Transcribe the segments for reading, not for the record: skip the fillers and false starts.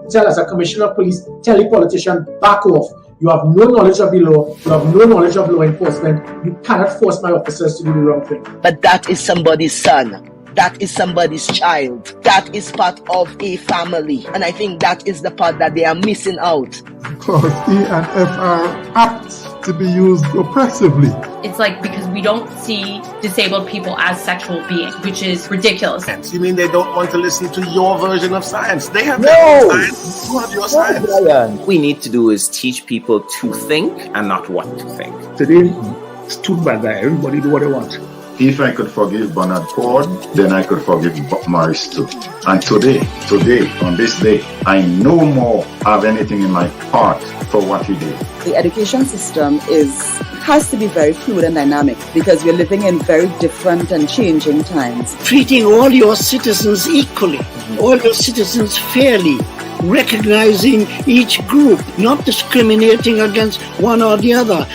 tell, as a commissioner of police, tell the politician, back off. You have no knowledge of the law. You have no knowledge of law enforcement. You cannot force my officers to do the wrong thing. But that is somebody's son. That is somebody's child. That is part of a family. And I think that is the part that they are missing out. Because E and F are apt to be used oppressively. It's like because we don't see disabled people as sexual beings, which is ridiculous. You mean they don't want to listen to your version of science? They have their own science. You have your science. What we need to do is teach people to think and not what to think. Today, it's too bad that everybody do what they want. If I could forgive Bernard Ford, then I could forgive Bob Morris too. And today, on this day, I no more have anything in my heart for what he did. The education system has to be very fluid and dynamic because we're living in very different and changing times. Treating all your citizens equally, all your citizens fairly, recognizing each group, not discriminating against one or the other.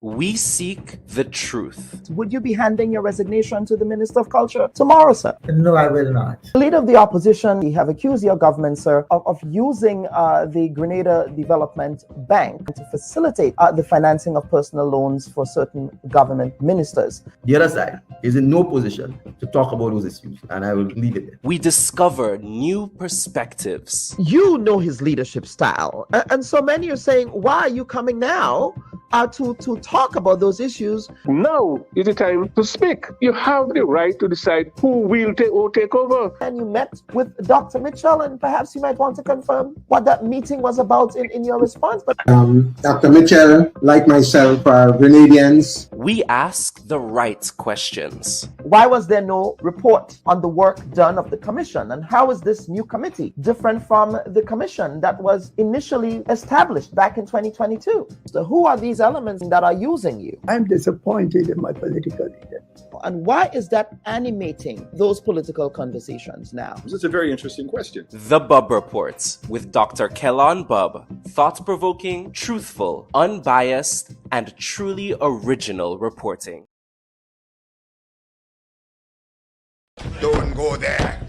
We seek the truth. Would you be handing your resignation to the Minister of Culture tomorrow, sir? No, I will not. The leader of the opposition, you have accused your government, sir, of using the Grenada Development Bank to facilitate the financing of personal loans for certain government ministers. The other side is in no position to talk about those issues, and I will leave it there. We discover new perspectives. You know his leadership style, and so many are saying, why are you coming now to talk about those issues? Now is the time to speak. You have the right to decide who will take over. And you met with Dr. Mitchell, and perhaps you might want to confirm what that meeting was about in your response. But Dr. Mitchell, like myself, are Grenadians. We ask the right questions. Why was there no report on the work done of the commission? And how is this new committee different from the commission that was initially established back in 2022? So who are these elements that are using you? I'm disappointed in my political leader. And why is that animating those political conversations now? This is a very interesting question. The Bub Reports with Dr. Kellon Bub. Thought-provoking, truthful, unbiased, and truly original reporting. Don't go there.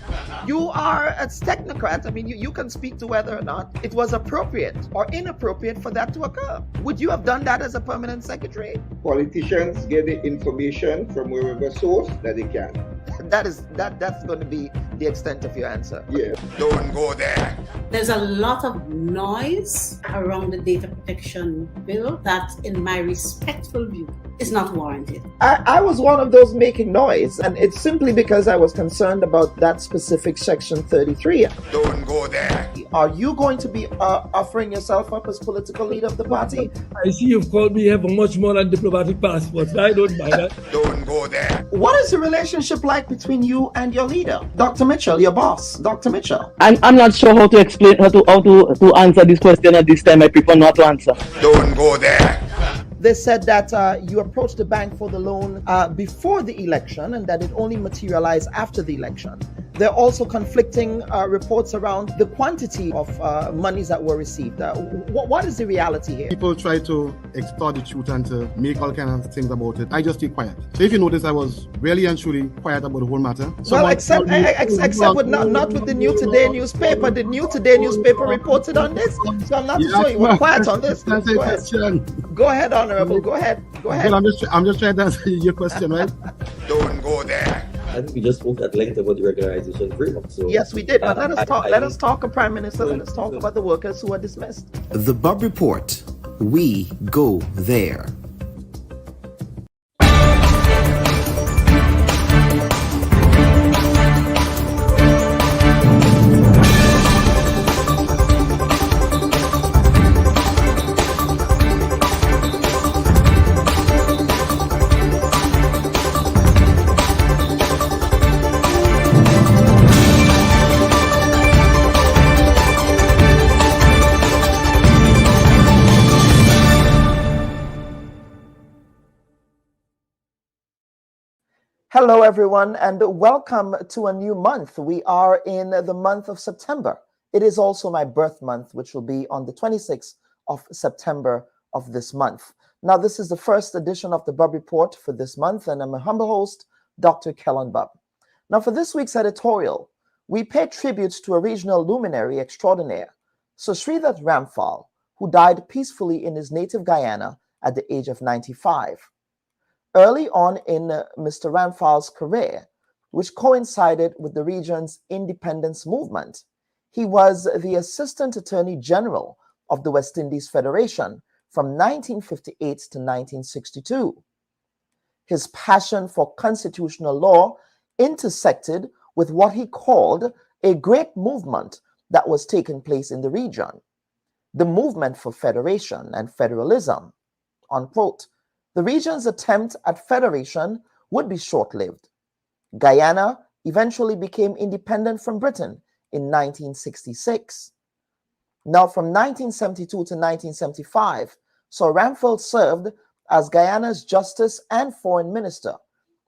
You are a technocrat. I mean, you can speak to whether or not it was appropriate or inappropriate for that to occur. Would you have done that as a permanent secretary? Politicians get the information from wherever source that they can. That's going to be the extent of your answer. Yeah. Don't go there. There's a lot of noise around the data protection bill that, in my respectful view, is not warranted. I was one of those making noise, and it's simply because I was concerned about that specific section 33. Don't go there. Are you going to be offering yourself up as political leader of the party? I see you've called me here for much more than diplomatic passports. I don't buy that. Don't go there. What is the relationship like between you and your leader, Dr. Mitchell, your boss, Dr. Mitchell? I'm not sure how to explain how to answer this question at this time. I prefer not to answer. Don't go there. They said that you approached the bank for the loan before the election and that it only materialized after the election. There are also conflicting reports around the quantity of monies that were received. What is the reality here? People try to extort the truth and to make all kinds of things about it. I just stay quiet. So if you notice, I was really and truly quiet about the whole matter. Well, except with not with the New Today newspaper. The New Today newspaper reported on this. So I'm not sure you were quiet on this. Go ahead, Honorable. Go ahead. Well, I'm just trying to answer your question, right? Don't go there. I think we just spoke at length about the regularization framework. So yes, we did. But let us talk, Prime Minister. Let us talk about the workers who are dismissed. The Bub Report. We go there. Hello, everyone, and welcome to a new month. We are in the month of September. It is also my birth month, which will be on the 26th of September of this month. Now, this is the first edition of the Bub Report for this month, and I'm a humble host, Dr. Kellan Bub. Now, for this week's editorial, we pay tribute to a regional luminary extraordinaire, Sir Sridhar Ramphal, who died peacefully in his native Guyana at the age of 95. Early on in Mr. Ramphal's career, which coincided with the region's independence movement, he was the Assistant Attorney General of the West Indies Federation from 1958 to 1962. His passion for constitutional law intersected with what he called a great movement that was taking place in the region, the movement for federation and federalism, unquote. The region's attempt at federation would be short-lived. Guyana eventually became independent from Britain in 1966. Now, from 1972 to 1975, Sir Ramphal served as Guyana's Justice and Foreign Minister,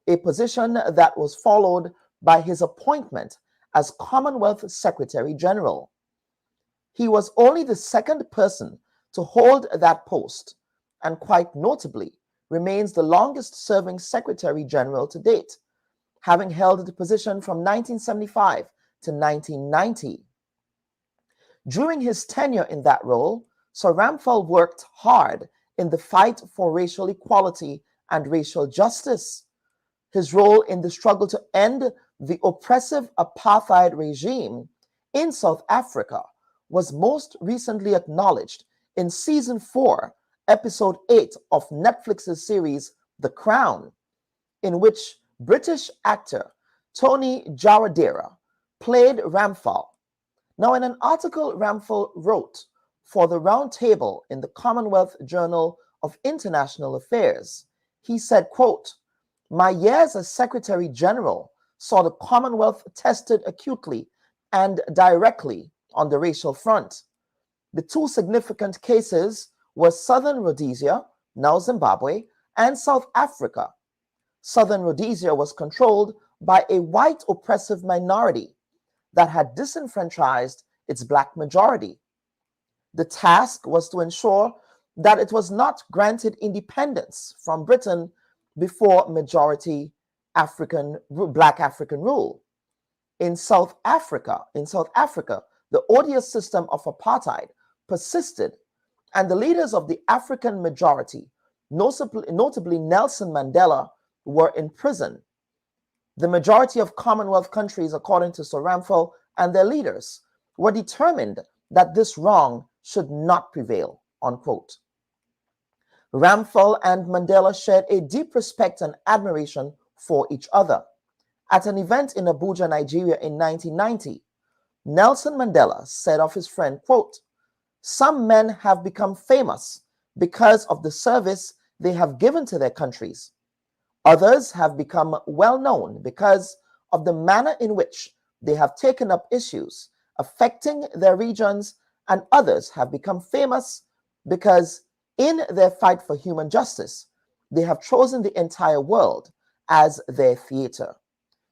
a position that was followed by his appointment as Commonwealth Secretary General. He was only the second person to hold that post, and quite notably, remains the longest-serving Secretary General to date, having held the position from 1975 to 1990. During his tenure in that role, Sir Ramphal worked hard in the fight for racial equality and racial justice. His role in the struggle to end the oppressive apartheid regime in South Africa was most recently acknowledged in Season 4, Episode 8 of Netflix's series The Crown, in which British actor Tony Jawadera played Ramphal. Now, in an article Ramphal wrote for the Round Table in the Commonwealth Journal of International Affairs, he said, quote, "My years as Secretary General saw the Commonwealth tested acutely and directly on the racial front. The two significant cases were Southern Rhodesia, now Zimbabwe, and South Africa. Southern Rhodesia was controlled by a white oppressive minority that had disenfranchised its black majority. The task was to ensure that it was not granted independence from Britain before majority black African rule. In South Africa, the odious system of apartheid persisted, and the leaders of the African majority, notably Nelson Mandela, were in prison. The majority of Commonwealth countries, according to Sir Ramphal and their leaders, were determined that this wrong should not prevail," unquote. Ramphal and Mandela shared a deep respect and admiration for each other. At an event in Abuja, Nigeria in 1990, Nelson Mandela said of his friend, quote, "Some men have become famous because of the service they have given to their countries. Others have become well known because of the manner in which they have taken up issues affecting their regions, and others have become famous because in their fight for human justice, they have chosen the entire world as their theater.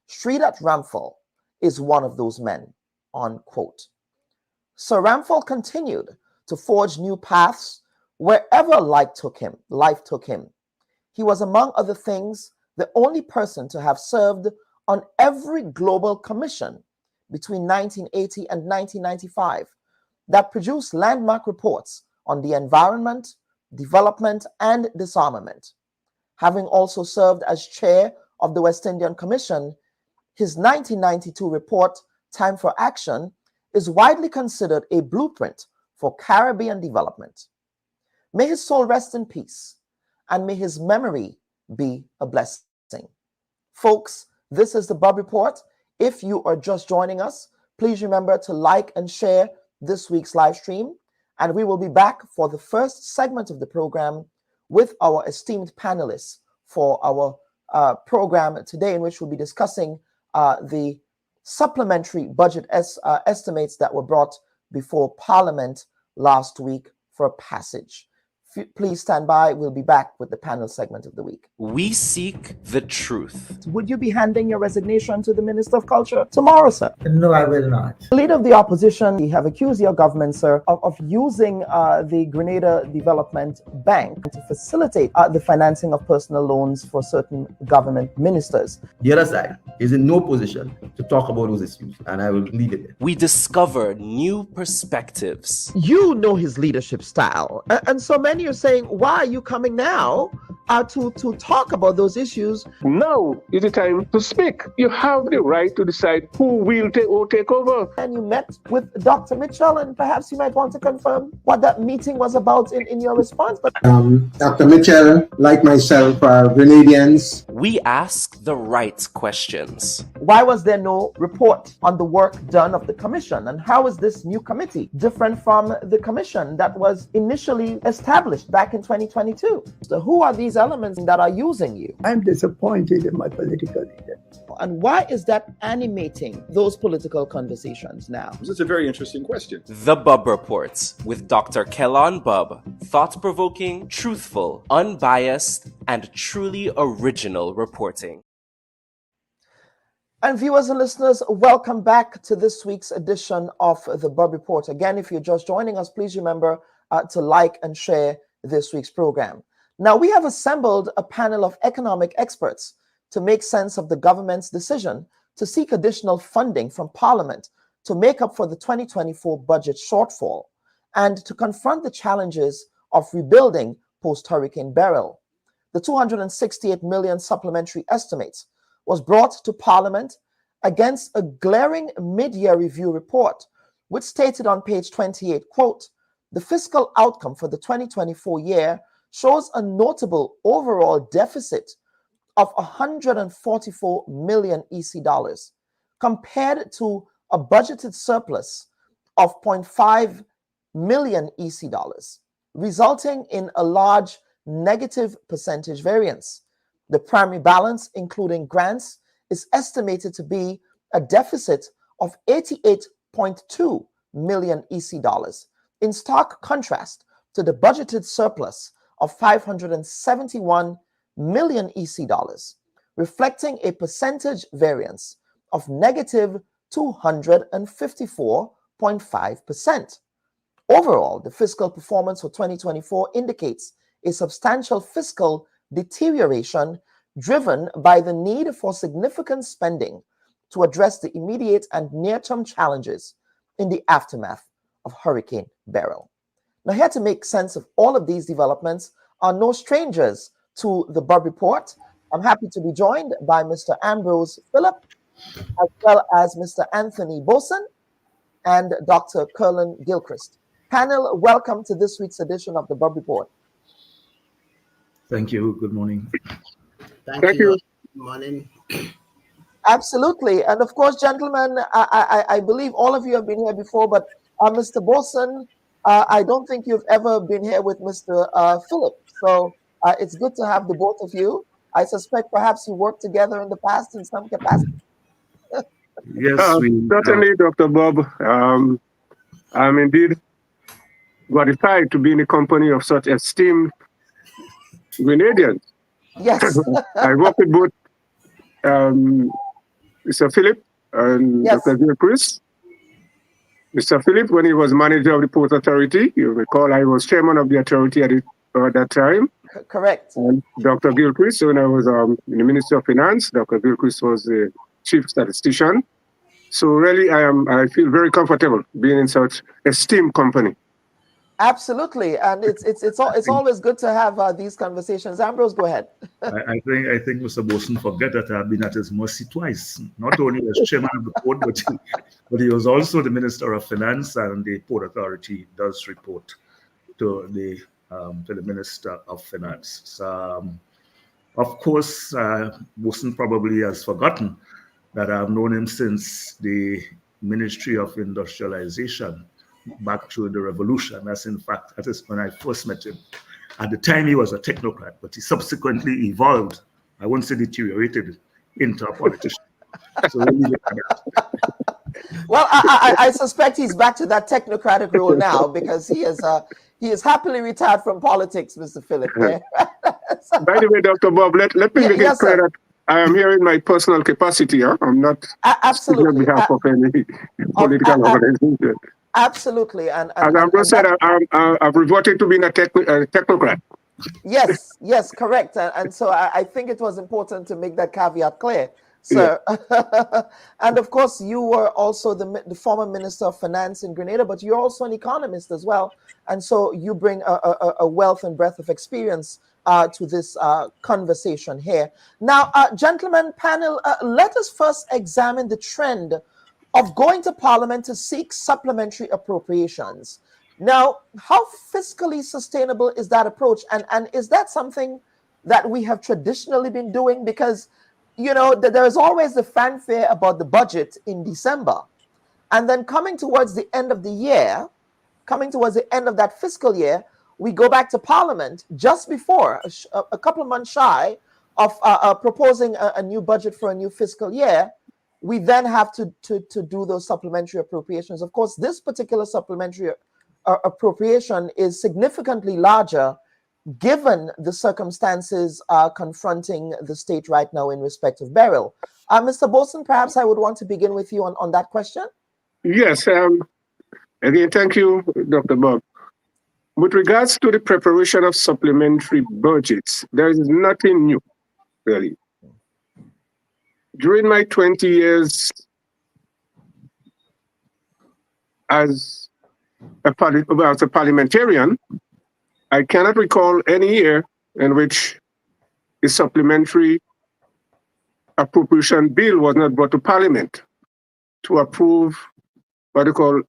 Sridhar Ramphal is one of those men," unquote. Sir Ramphal continued to forge new paths wherever life took him. He was, among other things, the only person to have served on every global commission between 1980 and 1995 that produced landmark reports on the environment, development, and disarmament. Having also served as chair of the West Indian Commission, his 1992 report, Time for Action, is widely considered a blueprint for Caribbean development. May his soul rest in peace, and may his memory be a blessing. Folks, this is the Bub Report. If you are just joining us, please remember to like and share this week's live stream, and we will be back for the first segment of the program with our esteemed panelists for our program today, in which we'll be discussing the supplementary budget estimates that were brought before Parliament last week for passage. Please stand by. We'll be back with the panel segment of the week. We seek the truth. Would you be handing your resignation to the Minister of Culture tomorrow, sir? No, I will not. The leader of the opposition, you have accused your government, sir, of using the Grenada Development Bank to facilitate the financing of personal loans for certain government ministers. The other side is in no position to talk about those issues, and I will leave it there. We discover new perspectives. You know his leadership style, and so many are saying, why are you coming now to talk about those issues? Now is the time to speak. You have the right to decide who will take over. And you met with Dr. Mitchell, and perhaps you might want to confirm what that meeting was about in your response. But Dr. Mitchell, like myself, are Grenadians. We ask the right questions. Why was there no report on the work done of the commission? And how is this new committee different from the commission that was initially established back in 2022? So who are these elements that are using you? I'm disappointed in my political leader. And why is that animating those political conversations now? This is a very interesting question. The Bub Reports with Dr. Kellon Bub. Thought-provoking, truthful, unbiased, and truly original reporting. And viewers and listeners, welcome back to this week's edition of the Bub Report. Again, if you're just joining us, please remember to like and share this week's program. Now, we have assembled a panel of economic experts to make sense of the government's decision to seek additional funding from Parliament to make up for the 2024 budget shortfall and to confront the challenges of rebuilding post-Hurricane Beryl. The 268 million supplementary estimates was brought to Parliament against a glaring mid-year review report, which stated on page 28, quote, "The fiscal outcome for the 2024 year shows a notable overall deficit of 144 million EC dollars compared to a budgeted surplus of 0.5 million EC dollars, resulting in a large negative percentage variance. The primary balance, including grants, is estimated to be a deficit of 88.2 million EC dollars, in stark contrast to the budgeted surplus of 571 million EC dollars, reflecting a percentage variance of negative 254.5%. Overall, the fiscal performance for 2024 indicates a substantial fiscal deterioration driven by the need for significant spending to address the immediate and near-term challenges in the aftermath of Hurricane Beryl. Now, here to make sense of all of these developments are no strangers to the Bub Report. I'm happy to be joined by Mr. Ambrose Phillip, as well as Mr. Anthony Boson and Dr. Curlin Gilchrist. Panel, welcome to this week's edition of the Bub Report. Thank you. Good morning. Thank you. Good morning. Absolutely. And of course, gentlemen, I believe all of you have been here before, but Mr. Boson, I don't think you've ever been here with Mr. Phillip. So it's good to have the both of you. I suspect perhaps you worked together in the past in some capacity. Yes, certainly, Dr. Bob. I'm indeed gratified to be in the company of such esteemed Grenadians. Yes. I work with both Mr. Phillip and Yes. Dr. Gilchrist. Mr. Phillip, when he was manager of the Port Authority, you recall I was chairman of the authority at that time. Correct. And Dr. Gilchrist, when I was in the Ministry of Finance, Dr. Gilchrist was the chief statistician. So really, I feel very comfortable being in such esteemed company. Absolutely, and it's always good to have these conversations. Ambrose, go ahead. I think Mr. Boson forget that I've been at his mercy twice. Not only as chairman of the port, but he was also the Minister of Finance, and the Port Authority does report to the Minister of Finance. So, of course, Boson probably has forgotten that I've known him since the Ministry of Industrialization, back to the revolution. That's in fact, that is when I first met him. At the time, he was a technocrat, but he subsequently evolved, I won't say deteriorated, into a politician. So we'll leave it at that. Well, I suspect he's back to that technocratic role now because he is happily retired from politics, Mr. Philip. By the way, Dr. Bob, let me make it clear that I am here in my personal capacity. Huh? I'm not speaking on behalf of any political organization. Absolutely. And as Ambrose said, I've reverted to being a technocrat. Yes, correct. And so I think it was important to make that caveat clear. So, and of course, you were also the former Minister of Finance in Grenada, but you're also an economist as well. And so you bring a wealth and breadth of experience to this conversation here. Now, gentlemen, panel, let us first examine the trend of going to Parliament to seek supplementary appropriations. Now, how fiscally sustainable is that approach? And is that something that we have traditionally been doing? Because, you know, there's always the fanfare about the budget in December. And then coming towards the end of the year, coming towards the end of that fiscal year, we go back to Parliament just before, a couple of months shy of proposing a new budget for a new fiscal year. We then have to do those supplementary appropriations. Of course, this particular supplementary appropriation is significantly larger given the circumstances confronting the state right now in respect of burial. Mr. Boson, perhaps I would want to begin with you on that question. Yes, again, thank you, Dr. Bob. With regards to the preparation of supplementary budgets, there is nothing new, really. During my 20 years as a parliamentarian, I cannot recall any year in which a supplementary appropriation bill was not brought to Parliament to approve what they call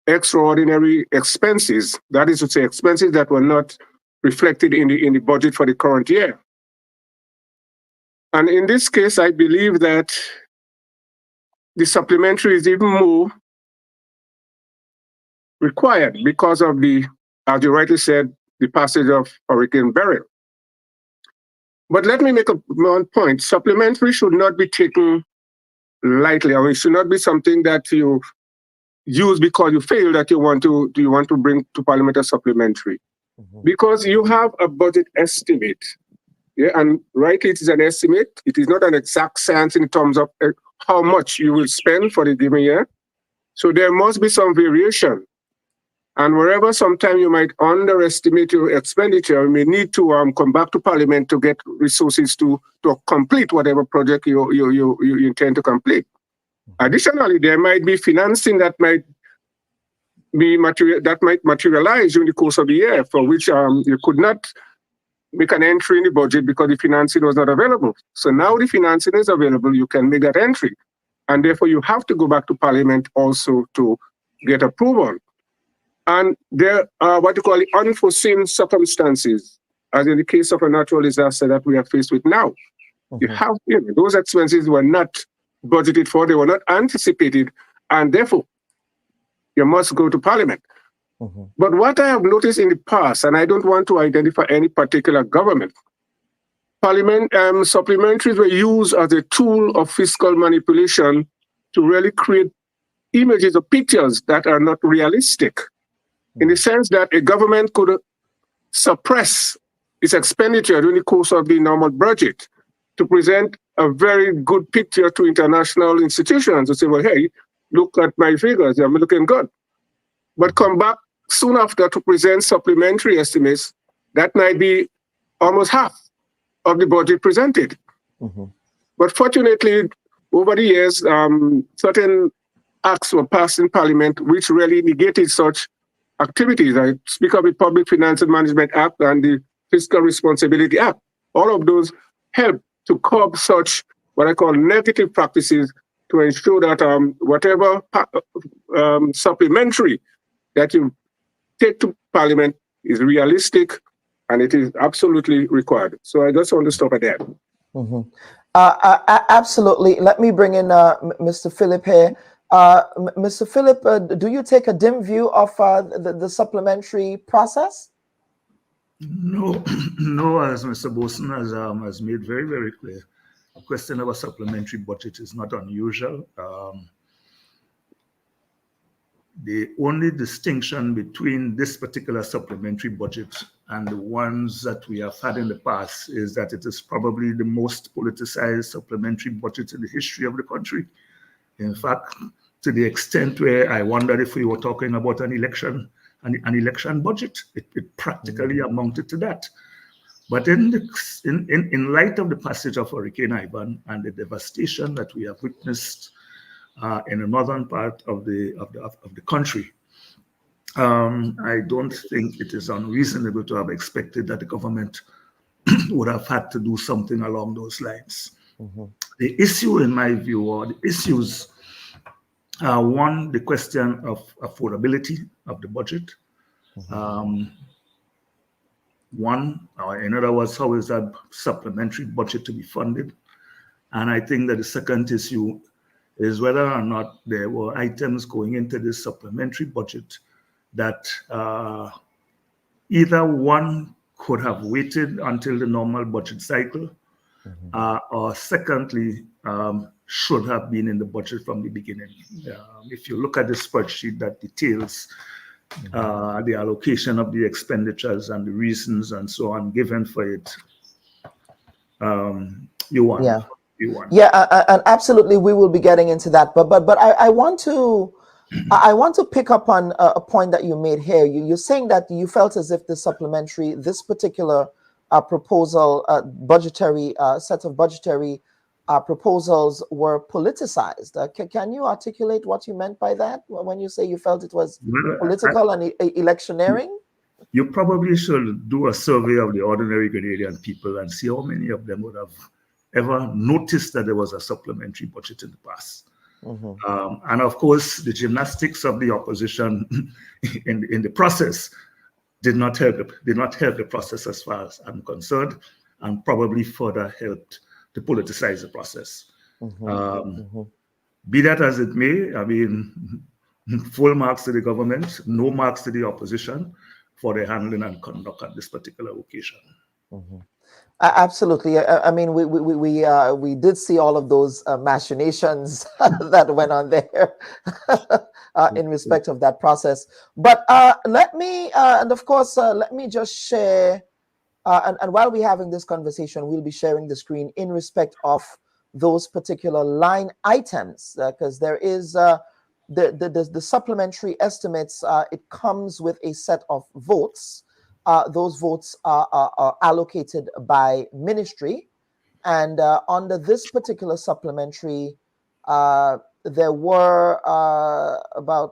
extraordinary expenses. That is to say, expenses that were not reflected in the budget for the current year. And in this case, I believe that the supplementary is even more required because of the, as you rightly said, the passage of Hurricane Beryl. But let me make one point. Supplementary should not be taken lightly, or it should not be something that you use because you feel that you want to bring to Parliament a supplementary. Because you have a budget estimate. Yeah, and rightly, it is an estimate. It is not an exact science in terms of how much you will spend for the given year. So there must be some variation. And wherever sometime you might underestimate your expenditure, you may need to come back to Parliament to get resources to complete whatever project you intend to complete. Additionally, there might be financing that might materialize during the course of the year, for which you could not make an entry in the budget because the financing was not available. So now the financing is available, you can make that entry. And therefore you have to go back to Parliament also to get approval. And there are what you call the unforeseen circumstances, as in the case of a natural disaster that we are faced with now. You have, those expenses were not budgeted for, they were not anticipated, and therefore you must go to Parliament. But what I have noticed in the past, and I don't want to identify any particular government, supplementaries were used as a tool of fiscal manipulation to really create images or pictures that are not realistic, in the sense that a government could suppress its expenditure during the course of the normal budget to present a very good picture to international institutions to say, well, hey, look at my figures, I'm looking good. But come back soon after to present supplementary estimates that might be almost half of the budget presented. But fortunately, over the years, certain acts were passed in Parliament which really negated such activities. I speak of the Public Finance and Management Act and the Fiscal Responsibility Act. All of those help to curb such what I call negative practices to ensure that whatever supplementary that you take to Parliament is realistic and it is absolutely required. So I just want to stop at that. Absolutely. Let me bring in Mr. Philip here. Mr. Philip, do you take a dim view of the supplementary process? No, no. As Mr. Boson has made very, very clear, the question of a supplementary budget is not unusual. The only distinction between this particular supplementary budget and the ones that we have had in the past is that it is probably the most politicized supplementary budget in the history of the country. In fact, to the extent where I wondered if we were talking about an election budget, it practically amounted to that. But in light of the passage of Hurricane Ivan and the devastation that we have witnessed in the northern part of the country, I don't think it is unreasonable to have expected that the government would have had to do something along those lines. The issue, in my view, or the issues are, one, the question of affordability of the budget. One, or in other words, how is that supplementary budget to be funded? And I think that the second issue is whether or not there were items going into this supplementary budget that either one could have waited until the normal budget cycle, or secondly, should have been in the budget from the beginning. If you look at the spreadsheet that details the allocation of the expenditures and the reasons and so on given for it, you won. Yeah. You won. Yeah, and absolutely, we will be getting into that. But I want to pick up on a point that you made here. You're saying that you felt as if this particular proposal, budgetary set of budgetary proposals were politicized. Can you articulate what you meant by that when you say you felt it was political and electioneering? You probably should do a survey of the ordinary Grenadian people and see how many of them would have ever noticed that there was a supplementary budget in the past. And of course, the gymnastics of the opposition in the process did not help the process as far as I'm concerned, and probably further helped to politicize the process. Be that as it may, I mean, full marks to the government, no marks to the opposition for their handling and conduct at this particular occasion. Absolutely. I mean, we did see all of those machinations that went on there in respect of that process. But let me, and of course, let me just share. And while we're having this conversation, we'll be sharing the screen in respect of those particular line items, because there is the supplementary estimates. It comes with a set of votes. Those votes are allocated by ministry. And under this particular supplementary, there were about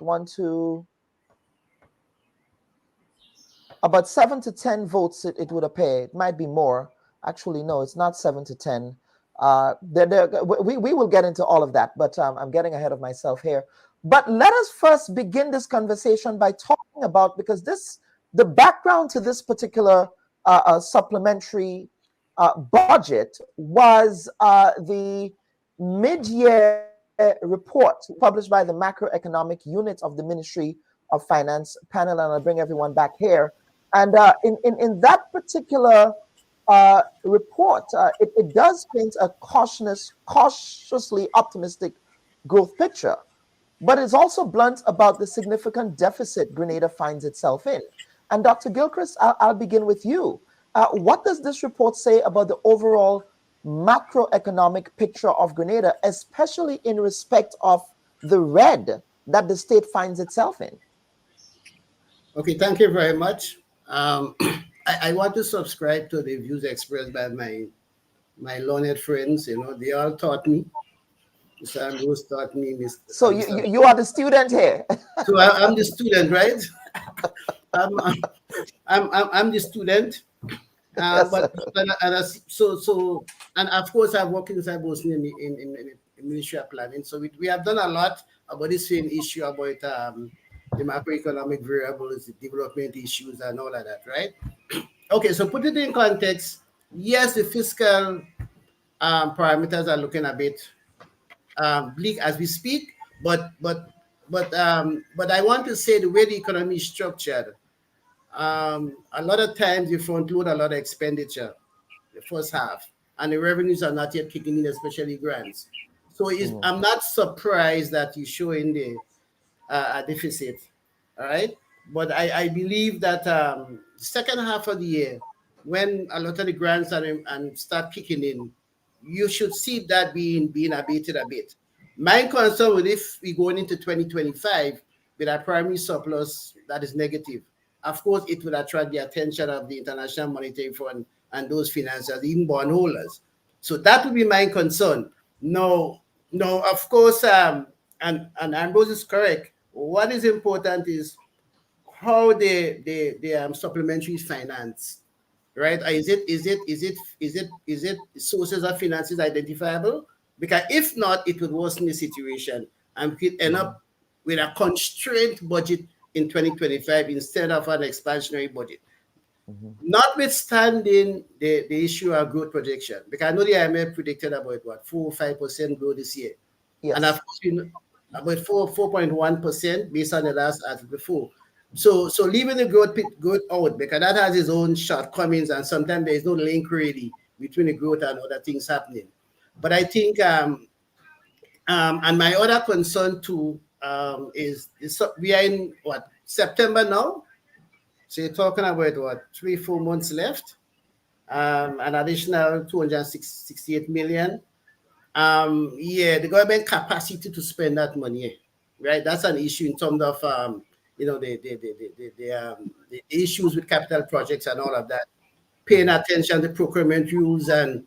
7 to 10 votes, it would appear. It might be more. Actually, no, it's not 7 to 10. We will get into all of that, but I'm getting ahead of myself here. But let us first begin this conversation by talking about, because the background to this particular supplementary budget was the mid-year report published by the macroeconomic unit of the Ministry of Finance panel, and I'll bring everyone back here. And in that particular report, it does paint a cautiously optimistic growth picture, but it's also blunt about the significant deficit Grenada finds itself in. And Dr. Gilchrist, I'll begin with you. What does this report say about the overall macroeconomic picture of Grenada, especially in respect of the red that the state finds itself in? Okay, thank you very much. I want to subscribe to the views expressed by my learned friends. You know, they all taught me. Mr. Ambrose taught me. So you are the student here. So I'm the student, right? I'm the student. Yes, And of course I've worked inside Boston in Ministry of Planning. So we have done a lot about the same issue about the macroeconomic variables, the development issues, and all of that, right? Okay, so put it in context. Yes, the fiscal parameters are looking a bit bleak as we speak, but I want to say the way the economy is structured, a lot of times you front load a lot of expenditure the first half, and the revenues are not yet kicking in, especially grants. So I'm not surprised that you show in deficit. All right. But I believe that second half of the year, when a lot of the grants and start kicking in, you should see that being abated a bit. My concern with if we going into 2025 with a primary surplus that is negative, of course, it will attract the attention of the International Monetary Fund and those financiers, even bondholders. So that would be my concern. No, of course, and Ambrose is correct. What is important is how the supplementary finance, right? Is it sources of finances identifiable? Because if not, it would worsen the situation and we could end up with a constrained budget in 2025 instead of an expansionary budget. Notwithstanding the issue of growth projection, because I know the IMF predicted about what 4 or 5% growth this year, and of course about 4.1% based on the last article before. So leaving the growth out because that has its own shortcomings, and sometimes there is no link really between the growth and other things happening. But I think and my other concern too is we are in what, September now. So you're talking about what, 3-4 months left, an additional 268 million. The government capacity to spend that money, right? That's an issue in terms of the issues with capital projects and all of that. Paying attention to procurement rules and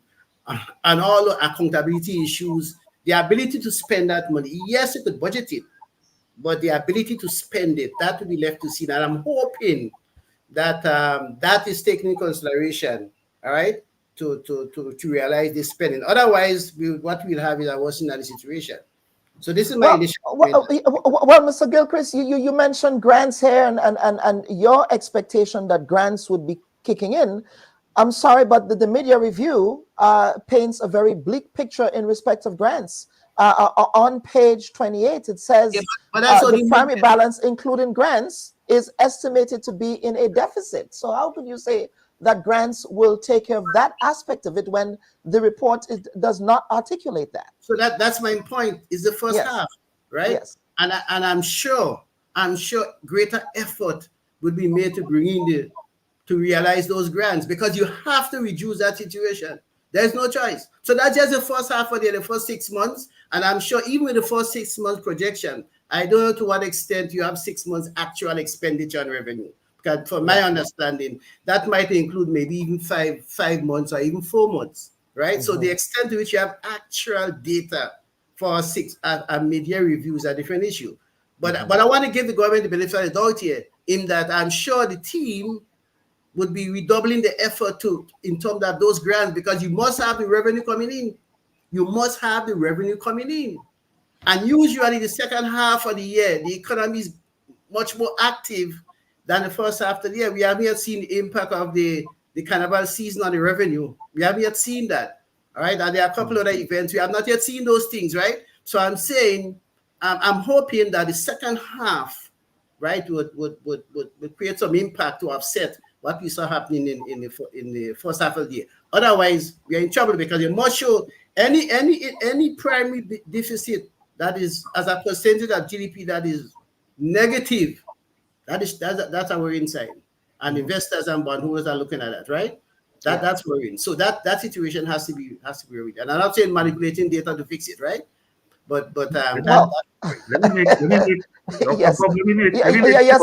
all the accountability issues. The ability to spend that money, yes, it could budget it, but the ability to spend it, that will be left to see. And I'm hoping that that is taken into consideration, all right, to realize this spending. Otherwise, what we'll have is a worsening situation. So this is my initial well, Mr. Gilchrist, you mentioned grants here and your expectation that grants would be kicking in. I'm sorry, but the media review paints a very bleak picture in respect of grants. On page 28, it says the primary balance, including grants, is estimated to be in a deficit. So how could you say that grants will take care of that aspect of it when the report does not articulate that? So that's my point, is the first half, right? Yes. And I'm sure greater effort would be made to bring in to realize those grants, because you have to reduce that situation. There's no choice. So that's just the first half of the first 6 months. And I'm sure even with the first 6 months projection, I don't know to what extent you have 6 months actual expenditure and revenue. Because from my understanding, that might include maybe even five months or even 4 months, right? So the extent to which you have actual data for 6 media reviews are a different issue. But I want to give the government the benefit of the doubt here, in that I'm sure the team would be redoubling the effort in terms of those grants, because you must have the revenue coming in. You must have the revenue coming in. And usually the second half of the year, the economy is much more active than the first half of the year. We haven't yet seen the impact of the carnival season on the revenue. We haven't yet seen that. All right. And there are a couple other events. We have not yet seen those things, right? So I'm saying, I'm hoping that the second half, right, would create some impact to offset what we saw happening in the first half of the year. Otherwise, we are in trouble, because you must show any primary deficit that is as a percentage of GDP that is negative. That's our worrying sign, and investors and bondholders are looking at that, right? That's worrying. So that situation has to be worried. And I'm not saying manipulating data to fix it, right? But let me make yes,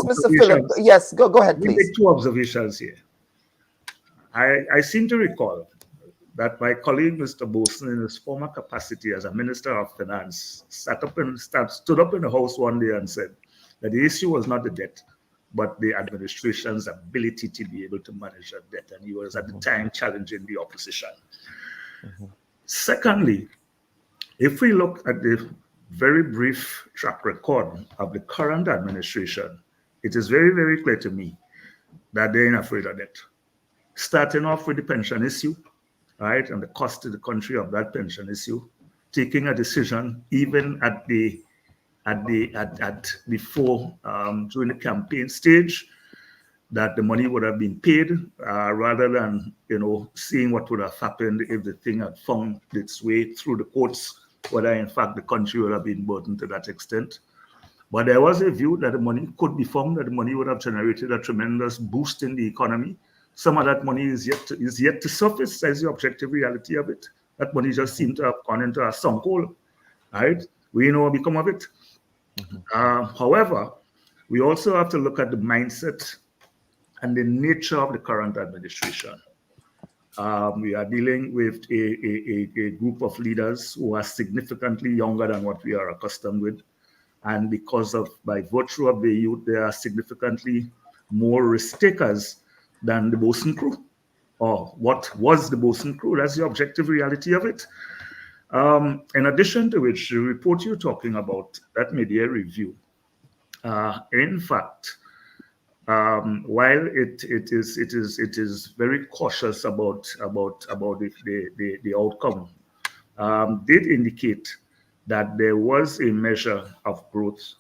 Mr. Philip. Yes, go ahead, please. Let me make 2 observations here. I seem to recall that my colleague, Mr. Boson, in his former capacity as a Minister of Finance, stood up in the House one day and said that the issue was not the debt, but the administration's ability to be able to manage that debt. And he was at the time challenging the opposition. Secondly, if we look at the very brief track record of the current administration, it is very, very clear to me that they're not afraid of debt. Starting off with the pension issue, right, and the cost to the country of that pension issue, taking a decision even before during the campaign stage that the money would have been paid, rather than seeing what would have happened if the thing had found its way through the courts, whether in fact the country would have been burdened to that extent. But there was a view that the money could be found, that the money would have generated a tremendous boost in the economy. Some of that money is yet to surface as the objective reality of it. That money just seemed to have gone into a sunk hole, right? We know what become of it. However, we also have to look at the mindset and the nature of the current administration. We are dealing with a group of leaders who are significantly younger than what we are accustomed with. And by virtue of their youth, they are significantly more risk takers than the Bosun crew, or what was the Bosun crew. That's the objective reality of it. In addition to which, the report you're talking about, that media review, in fact, while it is very cautious about the outcome, did indicate that there was a measure of growth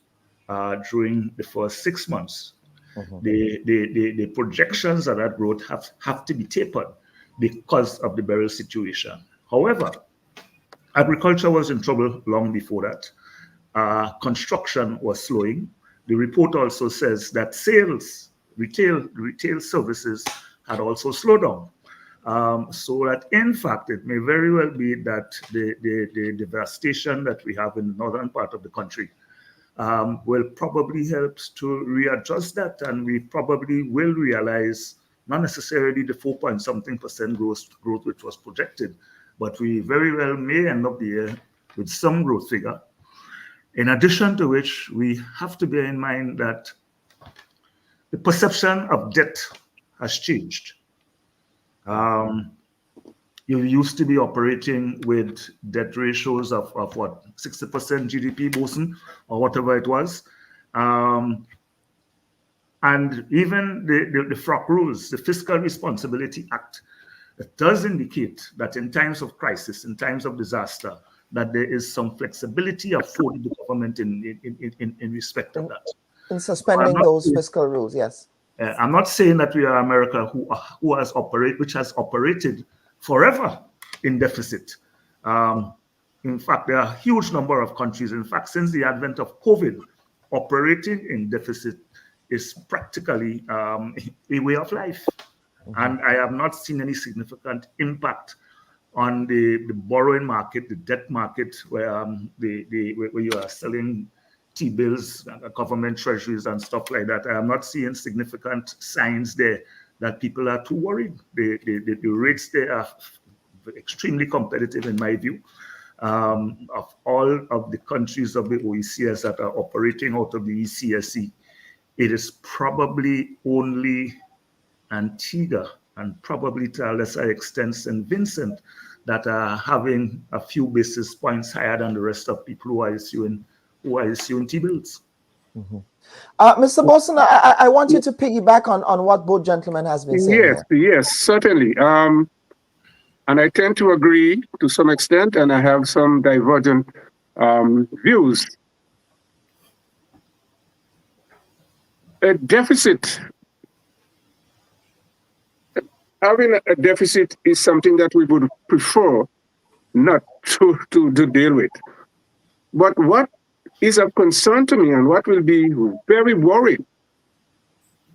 during the first 6 months. The projections of that growth have to be tapered because of the burial situation. However, agriculture was in trouble long before that. Construction was slowing. The report also says that sales, retail services had also slowed down. So that in fact, it may very well be that the devastation that we have in the northern part of the country will probably help to readjust that, and we probably will realize not necessarily the 4-point-something% growth which was projected, but we very well may end up the year with some growth figure. In addition to which, we have to bear in mind that the perception of debt has changed. You used to be operating with debt ratios of what, 60% GDP, Bosun, or whatever it was. And even the FROC rules, the Fiscal Responsibility Act, it does indicate that in times of crisis, in times of disaster, that there is some flexibility afforded the government in respect of that. In suspending those fiscal rules, yes. I'm not saying that we are America which has operated forever in deficit. In fact, there are a huge number of countries. In fact, since the advent of COVID, operating in deficit is practically a way of life. And I have not seen any significant impact on the borrowing market, the debt market, where you are selling T-bills, government treasuries and stuff like that. I am not seeing significant signs there that people are too worried. The rates there are extremely competitive in my view. Of all of the countries of the OECS that are operating out of the ECSE, it is probably only Antigua and probably to a lesser extent St. Vincent that are having a few basis points higher than the rest of people who are issuing T-bills. Mr. Bosun, I want you to piggyback on what both gentlemen has been saying. Yes, certainly. And I tend to agree to some extent, and I have some divergent views. A deficit, having a deficit is something that we would prefer not to deal with. But what is of concern to me and what will be very worrying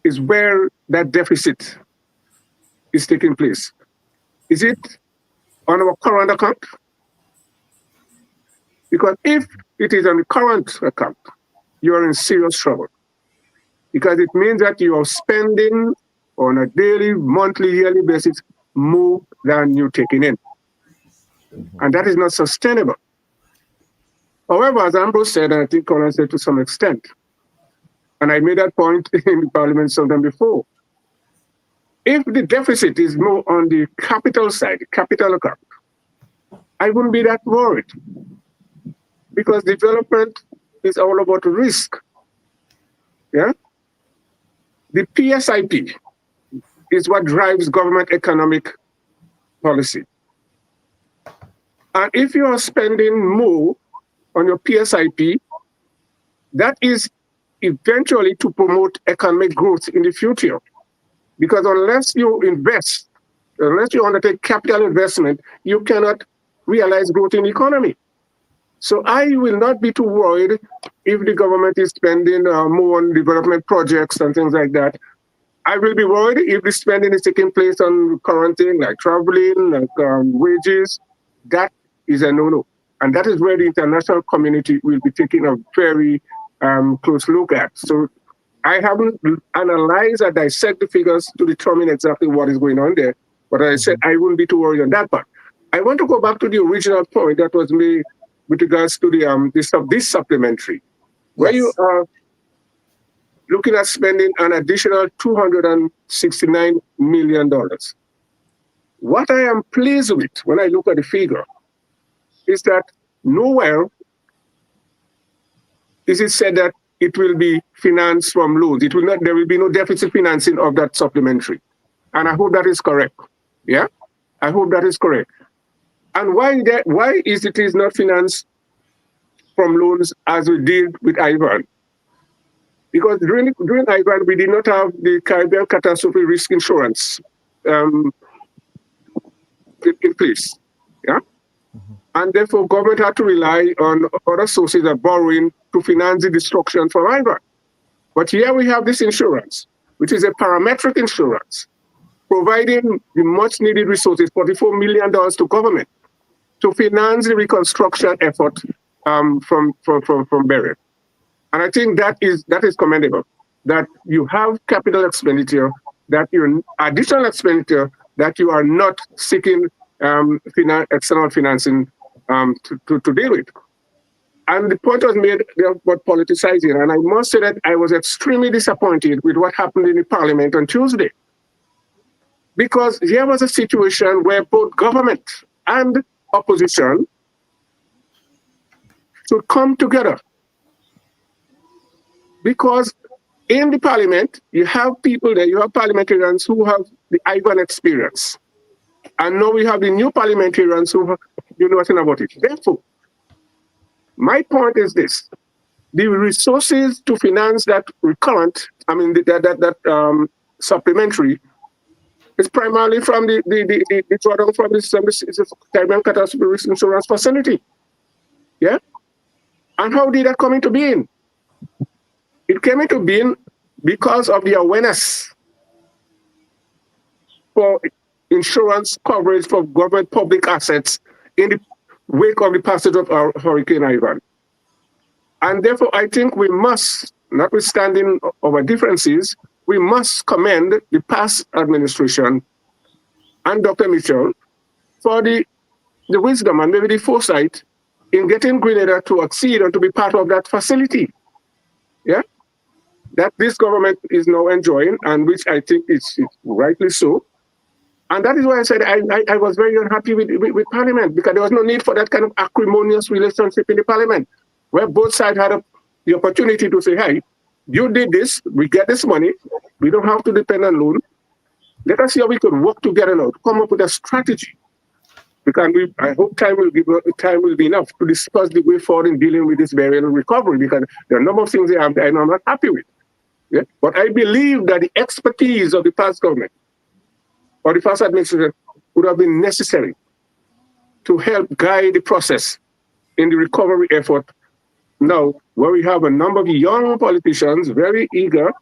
is where that deficit is taking place. Is it on our current account? Because if it is on the current account, you are in serious trouble. Because it means that you are spending on a daily, monthly, yearly basis more than you're taking in. And that is not sustainable. However, as Ambrose said, and I think Colin said to some extent, and I made that point in the Parliament sometime before, if the deficit is more on the capital side, capital account, I wouldn't be that worried. Because development is all about risk. Yeah? The PSIP is what drives government economic policy. And if you are spending more on your PSIP, that is eventually to promote economic growth in the future. Because unless you invest, unless you undertake capital investment, you cannot realize growth in the economy. So I will not be too worried if the government is spending more on development projects and things like that. I will be worried if the spending is taking place on current things like traveling, like wages. That is a no-no. And that is where the international community will be taking a very close look at. So I haven't analyzed or dissect the figures to determine exactly what is going on there. But as I said, I wouldn't be too worried on that part. I want to go back to the original point that was made with regards to this supplementary, where you are looking at spending an additional $269 million. What I am pleased with when I look at the figure is that nowhere is it said that it will be financed from loans. It will not. There will be no deficit financing of that supplementary, and I hope that is correct. Yeah, I hope that is correct. And why is it not financed from loans as we did with Ivan? Because during Ivan, we did not have the Caribbean catastrophe risk insurance in place. Yeah, and therefore government had to rely on other sources of borrowing to finance the destruction from Ivan. But here we have this insurance, which is a parametric insurance, providing the much needed resources, $44 million to government, to finance the reconstruction effort from Burial. And I think that is commendable, that you have capital expenditure, that you're additional expenditure, that you are not seeking external financing to deal with. And the point was made about politicizing. And I must say that I was extremely disappointed with what happened in the Parliament on Tuesday. Because here was a situation where both government and opposition should come together. Because in the Parliament, you have people there, you have parliamentarians who have the Ivan experience. And now we have the new parliamentarians who know nothing about it. Therefore, my point is this: the resources to finance that recurrent, that supplementary, is primarily from the drawdown from the Caribbean Catastrophe Risk Insurance Facility. Yeah? And how did that come into being? It came into being because of the awareness for insurance coverage for government public assets in the wake of the passage of Hurricane Ivan. And therefore, I think we must, notwithstanding our differences, we must commend the past administration and Dr. Mitchell for the wisdom and maybe the foresight in getting Grenada to accede and to be part of that facility. Yeah? That this government is now enjoying, and which I think is rightly so. And that is why I said I was very unhappy with Parliament, because there was no need for that kind of acrimonious relationship in the Parliament, where both sides had the opportunity to say, hey, you did this, we get this money, we don't have to depend on loan. Let us see how we could work together now to come up with a strategy. Because I hope time will be enough to discuss the way forward in dealing with this burial recovery, because there are a number of things I'm not happy with. Yeah? But I believe that the expertise of the past government or the past administration would have been necessary to help guide the process in the recovery effort now, where we have a number of young politicians, very eager,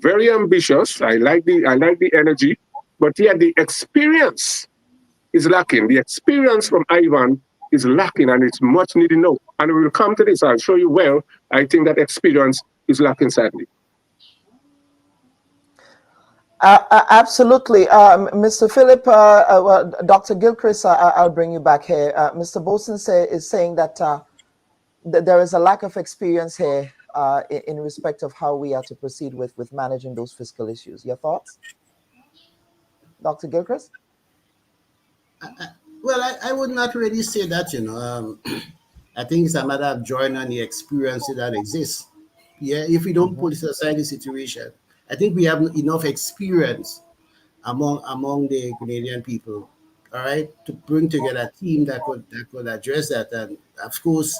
very ambitious. I like the energy, but yet the experience is lacking. The experience from Ivan is lacking, and it's much needed now. And we will come to this. I'll show you where I think that experience is lacking, sadly. Absolutely. Mr. Philip, Dr. Gilchrist, I'll bring you back here. Mr. Boson is saying that there is a lack of experience here in respect of how we are to proceed with managing those fiscal issues. Your thoughts? Dr. Gilchrist? Well, I would not really say that, I think it's a matter of drawing on the experience that exists. Yeah, if we don't put aside the situation, I think we have enough experience among the Canadian people, all right, to bring together a team that could address that. And of course,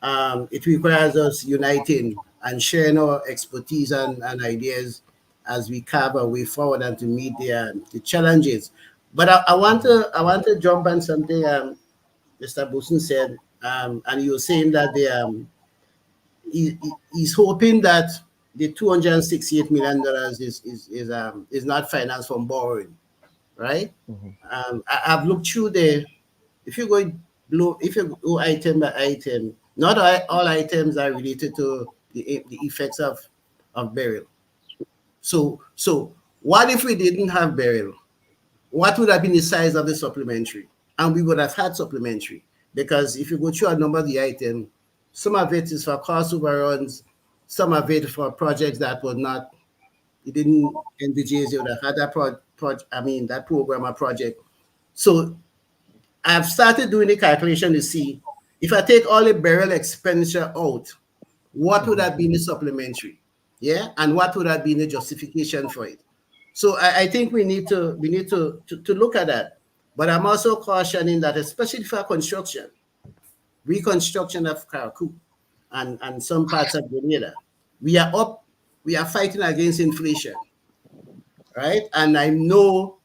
it requires us uniting and sharing our expertise and ideas as we carve our way forward and to meet the challenges. But I want to jump on something Mr. Boson said and he was saying that he's hoping that the $268 million is not financed from borrowing, right? I've looked through if you go item by item, not all items are related to the effects of burial. So what if we didn't have burial? What would have been the size of the supplementary? And we would have had supplementary, because if you go through a number of the items, some of it is for cost overruns, some of it for projects that was not, it didn't envisage they would have had that that program or project. So I've started doing the calculation to see if I take all the burial expenditure out, what would have been the supplementary? Yeah, and what would have been the justification for it? So I think we need to look at that. But I'm also cautioning that, especially for construction, reconstruction of Karakou and some parts of Grenada, we are fighting against inflation, right? And I know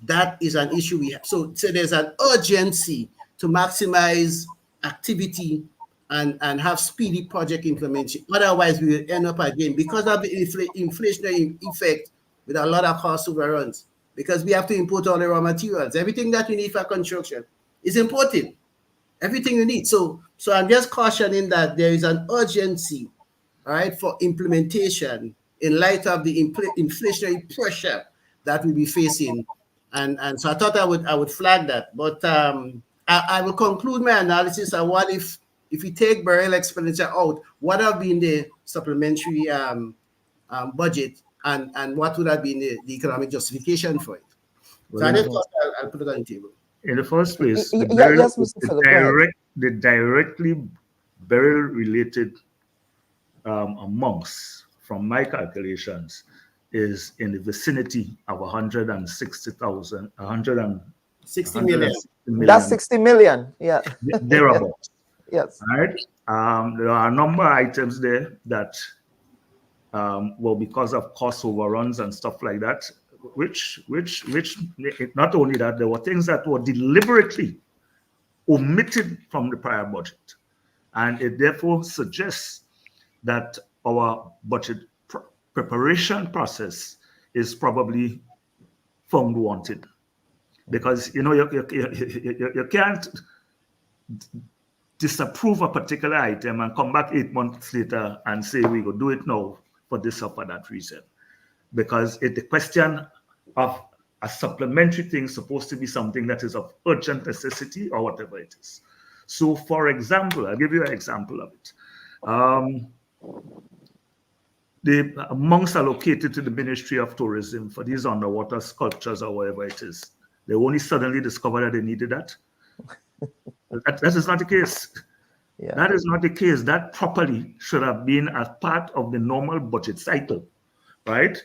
that is an issue we have. So there's an urgency to maximize activity and have speedy project implementation. Otherwise, we will end up again, because of the inflationary effect, with a lot of cost overruns, because we have to import all the raw materials. Everything that we need for construction is imported. Everything you need. So I'm just cautioning that there is an urgency, right, for implementation in light of the inflationary pressure that we'll be facing. And so I thought I would flag that. But I will conclude my analysis on what if we take burial expenditure out, what have been the supplementary budget, and what would have been the economic justification for it. So I just thought I'll put it on the table. In the first place, the directly burial-related amounts, from my calculations, is in the vicinity of 160,000, 60 million. That's 60 million, yeah. Thereabouts. Yes. All right. There are a number of items there that, well, because of cost overruns and stuff like that, which not only that, there were things that were deliberately omitted from the prior budget, and it therefore suggests that our budget preparation process is probably found wanted, because you can't disapprove a particular item and come back 8 months later and say we will do it now for this or for that reason, because the question of a supplementary thing is supposed to be something that is of urgent necessity or whatever it is. So, for example, I'll give you an example of it. The amounts allocated to the Ministry of Tourism for these underwater sculptures or whatever it is, they only suddenly discovered that they needed that. That is not the case. Yeah. That is not the case. That properly should have been as part of the normal budget cycle, right?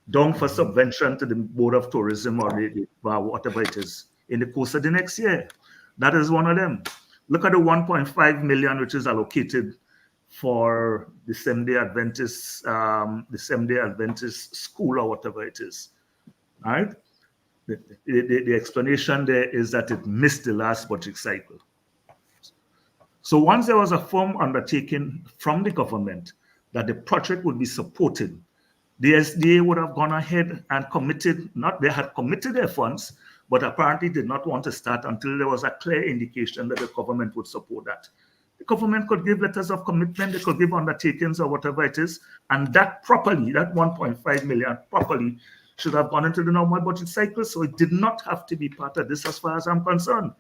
Down for subvention to the Board of Tourism or whatever it is in the course of the next year. That is one of them. Look at the 1.5 million which is allocated for the Seventh-day Adventist school or whatever it is, right? The explanation there is that it missed the last budget cycle. So once there was a firm undertaking from the government that the project would be supported, the SDA would have gone ahead and committed, they had committed their funds, but apparently did not want to start until there was a clear indication that the government would support that. The government could give letters of commitment, they could give undertakings or whatever it is, and that properly, that 1.5 million properly should have gone into the normal budget cycle, so it did not have to be part of this as far as I'm concerned.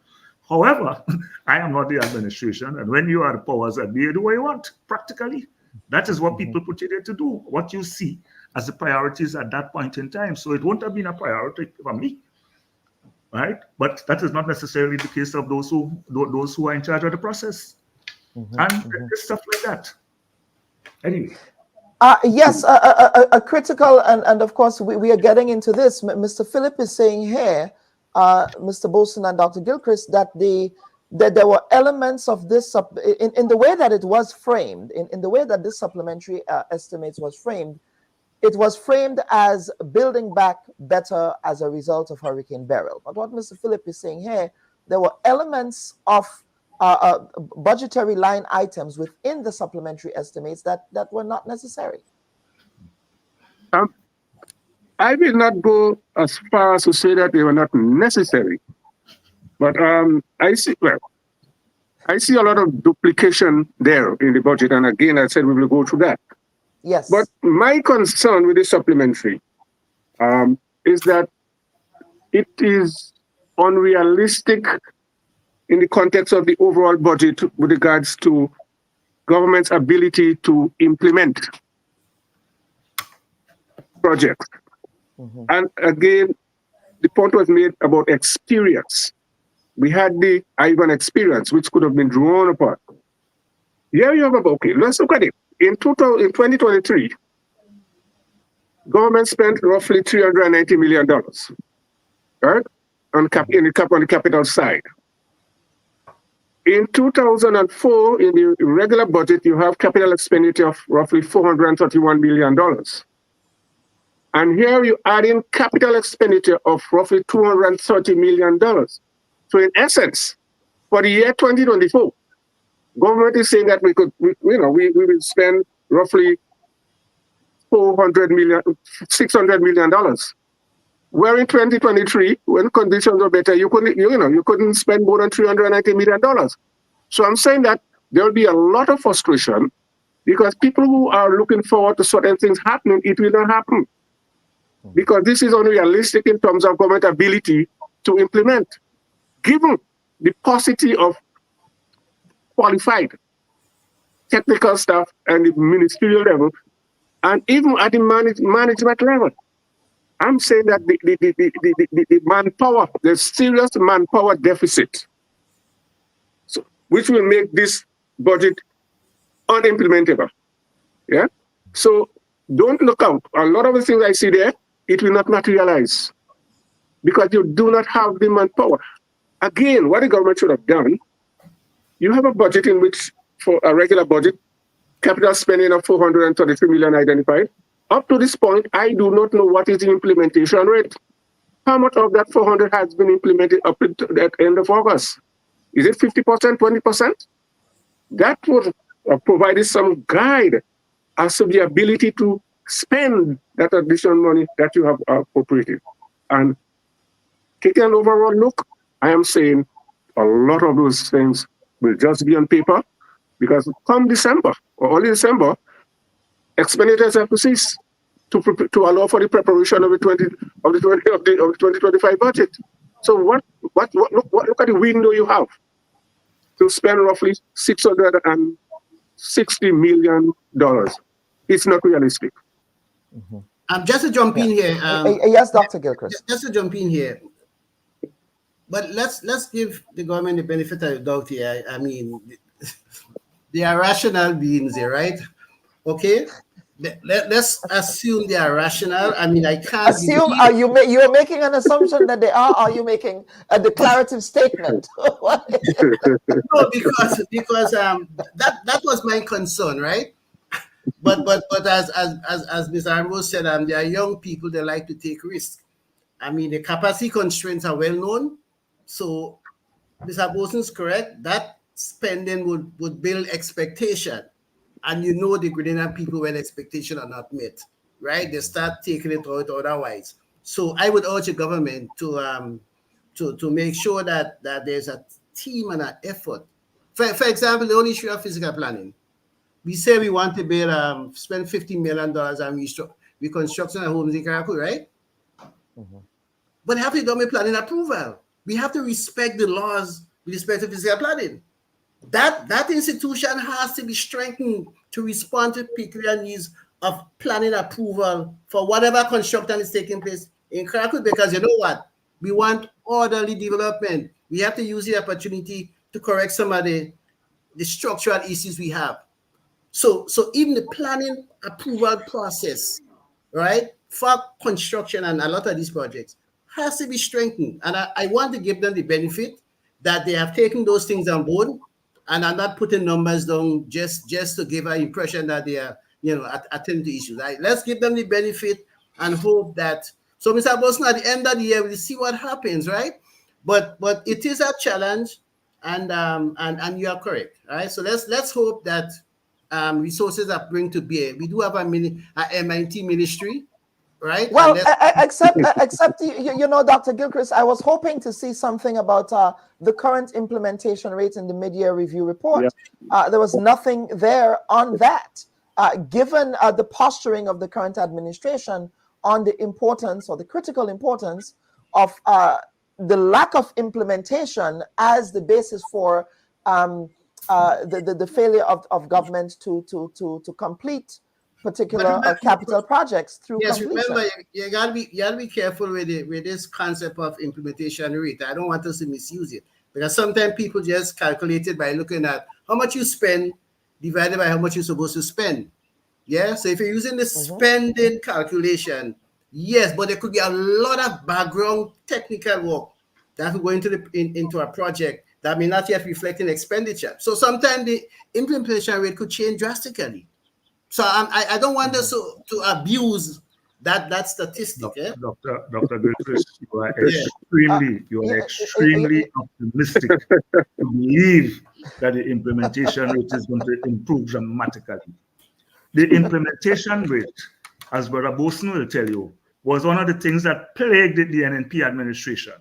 However, I am not the administration, and when you are the powers that be, you do what you want, practically. That is what people put you there to do, what you see as the priorities at that point in time. So it won't have been a priority for me, right? But that is not necessarily the case of those who are in charge of the process. And stuff like that. Anyway. Yes, a critical, and of course we are getting into this. Mr. Philip is saying here, Mr. Bolson and Dr. Gilchrist, that there were elements of this in the way that it was framed, in the way that this supplementary estimates was framed. It was framed as building back better as a result of Hurricane Beryl. But what Mr. Philip is saying here, there were elements of budgetary line items within the supplementary estimates that were not necessary. I will not go as far as to say that they were not necessary, but I see a lot of duplication there in the budget, and again, I said we will go through that. Yes. But my concern with the supplementary is that it is unrealistic in the context of the overall budget with regards to government's ability to implement projects. And again, the point was made about experience. We had the Ivan experience, which could have been drawn upon. Here you have okay, let's look at it. In 2023, government spent roughly $390 million, right? On the capital side. In 2004, in the regular budget, you have capital expenditure of roughly $431 million. And here you add in capital expenditure of roughly $230 million. So in essence, for the year 2024, government is saying that we will spend roughly $600 million. Where in 2023, when conditions were better, you couldn't spend more than $390 million. So I'm saying that there will be a lot of frustration because people who are looking forward to certain things happening, it will not happen. Because this is unrealistic in terms of government ability to implement, given the paucity of qualified technical staff and the ministerial level, and even at the management level. I'm saying that the manpower, the serious manpower deficit, which will make this budget unimplementable. Yeah. So don't look out. A lot of the things I see there, it will not materialize because you do not have the manpower. Again, what the government should have done, you have a budget in which, for a regular budget, capital spending of $433 million identified. Up to this point, I do not know what is the implementation rate. How much of that 400 has been implemented up to the end of August? Is it 50%, 20%? That would have provided some guide as to the ability to spend that additional money that you have appropriated. And taking an overall look, I am saying a lot of those things will just be on paper because come December or early December, expenditures have to cease to allow for the preparation of the 2025 budget. So look at the window you have to spend roughly $660 million. It's not realistic. Just to jump in here. Yes, Dr. Gilchrist. Just to jump in here. But let's give the government the benefit of the doubt here. I mean, they are rational beings here, right? Okay. Let's assume they are rational. I mean, I can't assume. You are making an assumption that they are. Are you making a declarative statement? No, because that was my concern, right? But as Mr. Ambrose said, they are young people. They like to take risks. I mean, the capacity constraints are well known. So Mr. Bosen's correct. That spending would build expectation. And you know the Grenadian people when expectations are not met, right? They start taking it out otherwise. So I would urge the government to make sure that there's a team and an effort. For example, the only issue of physical planning. We say we want to build, spend $50 million on reconstruction of homes in Karaku, right? But have to do with planning approval. We have to respect the laws with respect to physical planning. That institution has to be strengthened to respond to peculiar needs of planning approval for whatever construction is taking place in Karaku, because you know what? We want orderly development. We have to use the opportunity to correct some of the structural issues we have. So even the planning approval process, right, for construction and a lot of these projects has to be strengthened. And I want to give them the benefit that they have taken those things on board and are not putting numbers down just to give an impression that they are, attending to issues. Right? Let's give them the benefit and hope that. So, Mr. Bosen, at the end of the year, we'll see what happens, right? But it is a challenge, and you are correct. All right. So let's hope that resources are bring to bear. We do have a MIT ministry, right? Well, except you know, Dr. Gilchrist, I was hoping to see something about the current implementation rate in the mid-year review report. There was nothing there on that. Given the posturing of the current administration on the importance or the critical importance of the lack of implementation as the basis for the failure of government to complete particular capital projects through completion. Remember, you gotta be careful with this concept of implementation rate. I don't want us to misuse it, because sometimes people just calculate it by looking at how much you spend divided by how much you're supposed to spend. Yeah, so if you're using the spending calculation, yes, but there could be a lot of background technical work that could go into a project that may not yet reflect in expenditure. So sometimes the implementation rate could change drastically. So I don't want us to abuse that statistic. Dr. Gilchrist, you are extremely optimistic to believe that the implementation rate is going to improve dramatically. The implementation rate, as Brother Boson will tell you, was one of the things that plagued the NNP administration.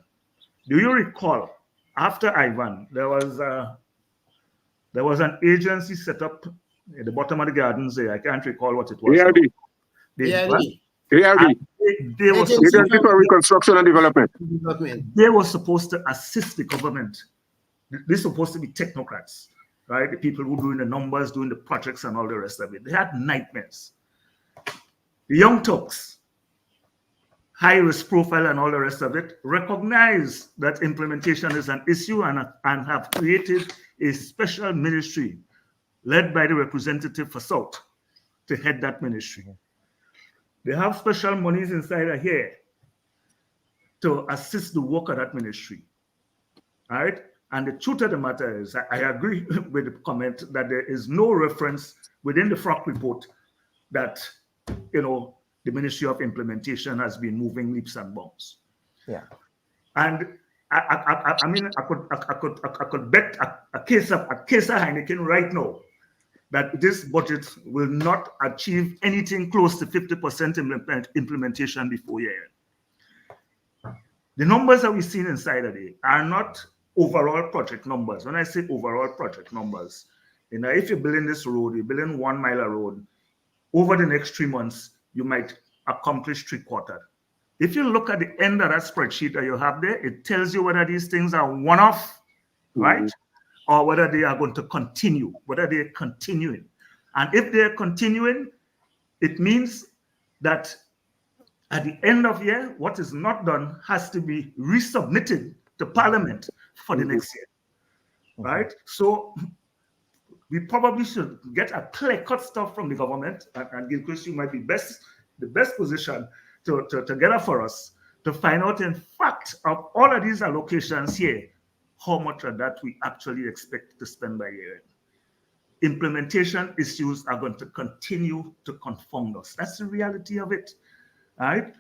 Do you recall, after Ivan, there was an agency set up at the bottom of the gardens there. I can't recall what it was. ARD. They were Agency for Reconstruction and Development. They were supposed to assist the government. They're supposed to be technocrats, right? The people who doing the numbers, doing the projects and all the rest of it. They had nightmares. The Young Turks, high risk profile and all the rest of it, recognize that implementation is an issue and have created a special ministry led by the representative for South to head that ministry. They have special monies inside of here to assist the work of that ministry. All right? And the truth of the matter is, I agree with the comment that there is no reference within the FROC report that, you know, the Ministry of Implementation has been moving leaps and bounds. Yeah. And I mean, I could bet a case of Heineken right now that this budget will not achieve anything close to 50% implementation before year end. The numbers that we've seen inside of it are not overall project numbers. When I say overall project numbers, you know, if you're building this road, you're building 1 mile of road, over the next 3 months, you might accomplish 3/4. If you look at the end of that spreadsheet that you have there, it tells you whether these things are one-off, right? Or whether they are going to continue, whether they're continuing. And if they're continuing, it means that at the end of year, what is not done has to be resubmitted to Parliament for the next year, right? So we probably should get a clear-cut stuff from the government, and Gilchrist, you might be the best position to get it for us to find out, in fact, of all of these allocations here, how much of that we actually expect to spend by year end. Implementation issues are going to continue to confound us. That's the reality of it, right?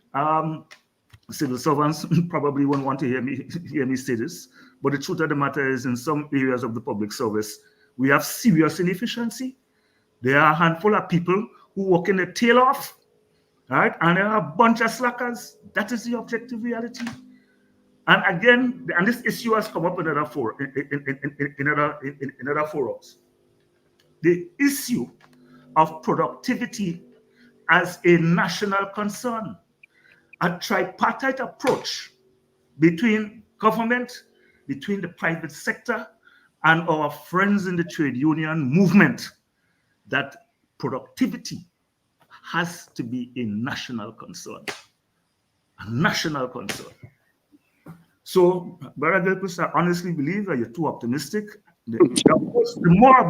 Civil servants probably won't want to hear me say this, but the truth of the matter is, in some areas of the public service, we have serious inefficiency. There are a handful of people who work in their tail off, right? And there are a bunch of slackers. That is the objective reality. And again, and this issue has come up in other forums. The issue of productivity as a national concern, a tripartite approach between government, between the private sector, and our friends in the trade union movement, that productivity has to be a national concern. A national concern. So, Brother Gilchrist, I honestly believe that you're too optimistic. The more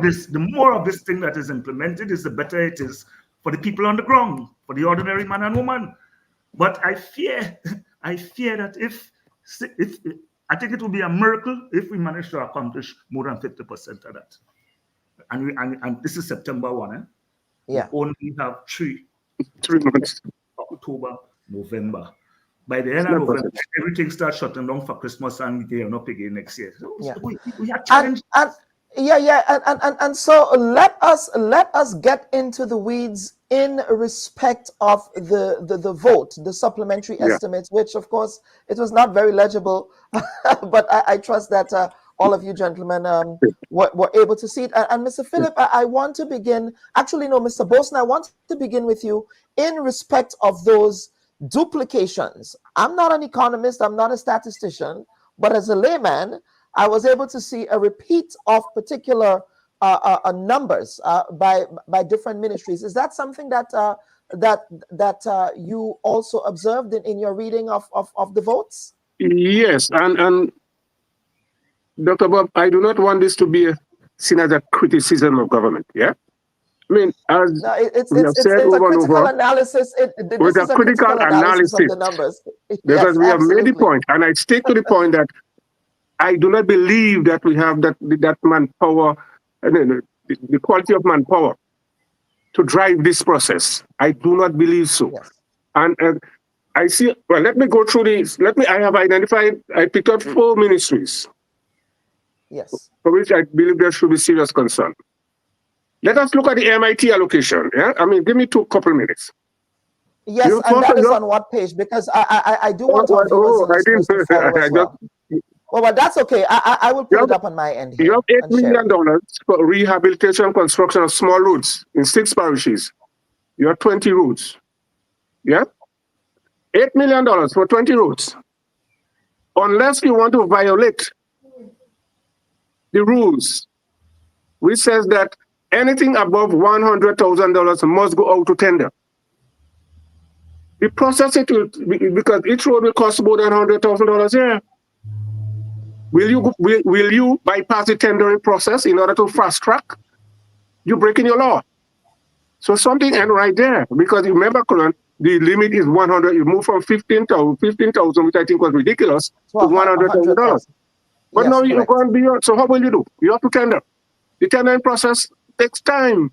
of this thing that is implemented is the better it is for the people on the ground, for the ordinary man and woman. But I fear that if I think it will be a miracle if we manage to accomplish more than 50% of that. And this is September 1, Yeah. We only have 3 months. October, November. By the end of November, everything starts shutting down for Christmas and they're not again next year. So we have challenged. And so let us get into the weeds in respect of the vote, the supplementary estimates, which of course it was not very legible, but I trust that all of you gentlemen were able to see it. And Mr. Philip, I want to begin, actually no, Mr. Boson, I want to begin with you in respect of those duplications. I'm not an economist, I'm not a statistician, but as a layman, I was able to see a repeat of particular numbers by different ministries. Is that something that you also observed in your reading of the votes? Yes, and Dr. Bob, I do not want this to be seen as a criticism of government. Yeah, I mean, as it's we have said a over and critical over, analysis. With a critical analysis of the numbers. Because Yes, we have made the absolutely. point, and I stick to the point that I do not believe that we have that manpower, the quality of manpower to drive this process. I do not believe so. Yes. And I see, well, let me go through this. I have identified, I picked up 4 ministries. Yes. For which I believe there should be serious concern. Let us look at the MIT allocation. Yeah, I mean, give me couple minutes. Yes, and that is on what page? Because I do want our viewers and listeners to follow as well. Well, but that's okay. I will put it up on my end here. You have $8 million for rehabilitation construction of small roads in 6 parishes. You have 20 roads. Yeah? $8 million for 20 roads. Unless you want to violate the rules, which says that anything above $100,000 must go out to tender. The process because each road will cost more than $100,000 a year. Will you bypass the tendering process in order to fast track? You're breaking your law. So something and right there, because you remember, Colin, the limit is 100. You move from 15,000, which I think was ridiculous, to $100,000. But yes, now you're going beyond. So how will you do? You have to tender. The tendering process takes time.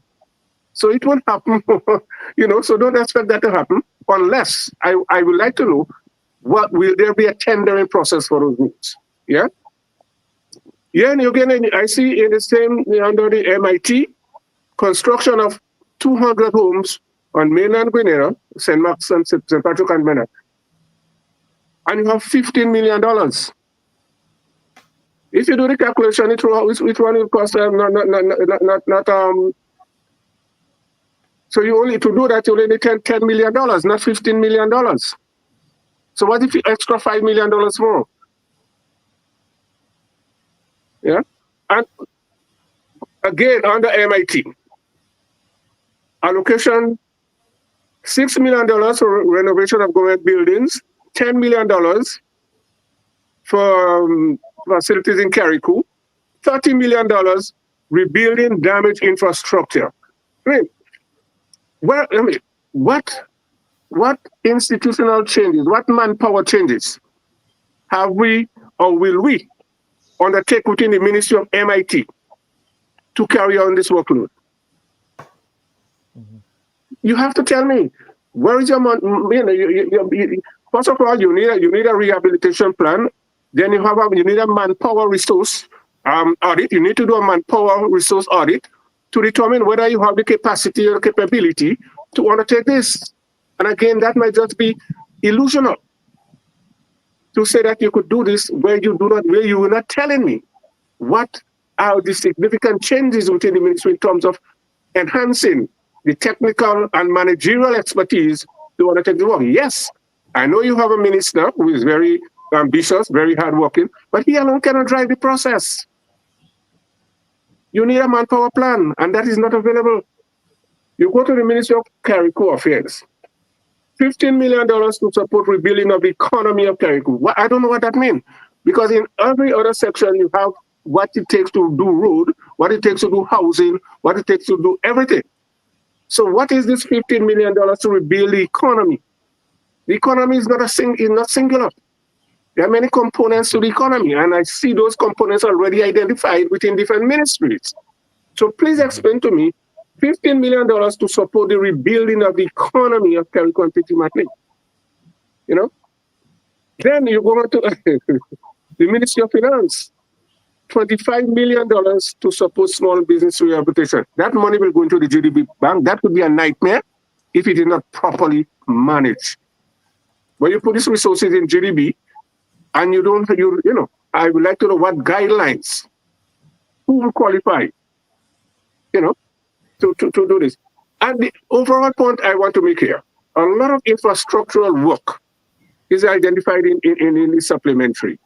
So it won't happen, so don't expect that to happen unless I would like to know, will there be a tendering process for those routes? Yeah? Yeah, and again, I see in the same, under the MIT, construction of 200 homes on mainland Grenada, St. Mark's and St. Patrick and Grenada. And you have $15 million. If you do the calculation, which one will cost so you only, to do that, you only need $10 million, not $15 million. So what if you extra $5 million more? Yeah. And again, under MIT, allocation $6 million for renovation of government buildings, $10 million for facilities in Carriacou, $30 million rebuilding damaged infrastructure. What institutional changes, what manpower changes have we or will we undertake within the Ministry of MIT to carry on this workload? You have to tell me, where is your money? First of all, you need a rehabilitation plan. Then you need a manpower resource audit. You need to do a manpower resource audit to determine whether you have the capacity or capability to undertake this. And again, that might just be illusional to say that you could do this where you were not telling me what are the significant changes within the ministry in terms of enhancing the technical and managerial expertise to undertake the work. Yes, I know you have a minister who is very ambitious, very hardworking, but he alone cannot drive the process. You need a manpower plan, and that is not available. You go to the Ministry of Carriacou Affairs, $15 million to support rebuilding of the economy of Carriacou. I don't know what that means, because in every other section you have what it takes to do road, what it takes to do housing, what it takes to do everything. So what is this $15 million to rebuild the economy? The economy is not singular. There are many components to the economy, and I see those components already identified within different ministries. So please explain to me $15 million to support the rebuilding of the economy of Carriacou and Petit Martinique. Then you go to the Ministry of Finance, $25 million to support small business rehabilitation. That money will go into the GDP bank. That would be a nightmare if it is not properly managed. When you put these resources in GDP and I would like to know what guidelines, who will qualify, to do this. And the overall point I want to make here, a lot of infrastructural work is identified in the supplementary.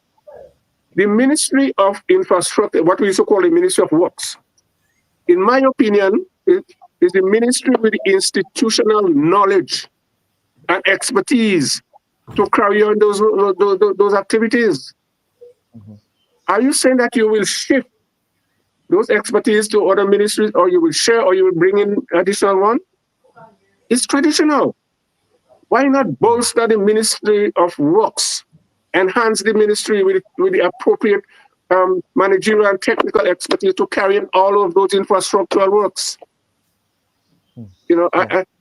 The Ministry of Infrastructure, what we used to call the Ministry of Works, in my opinion, is the ministry with the institutional knowledge and expertise to carry on those activities. Mm-hmm. Are you saying that you will shift those expertise to other ministries, or you will share, or you will bring in additional one? It's traditional. Why not bolster the Ministry of Works, enhance the ministry with the appropriate managerial and technical expertise to carry in all of those infrastructural works?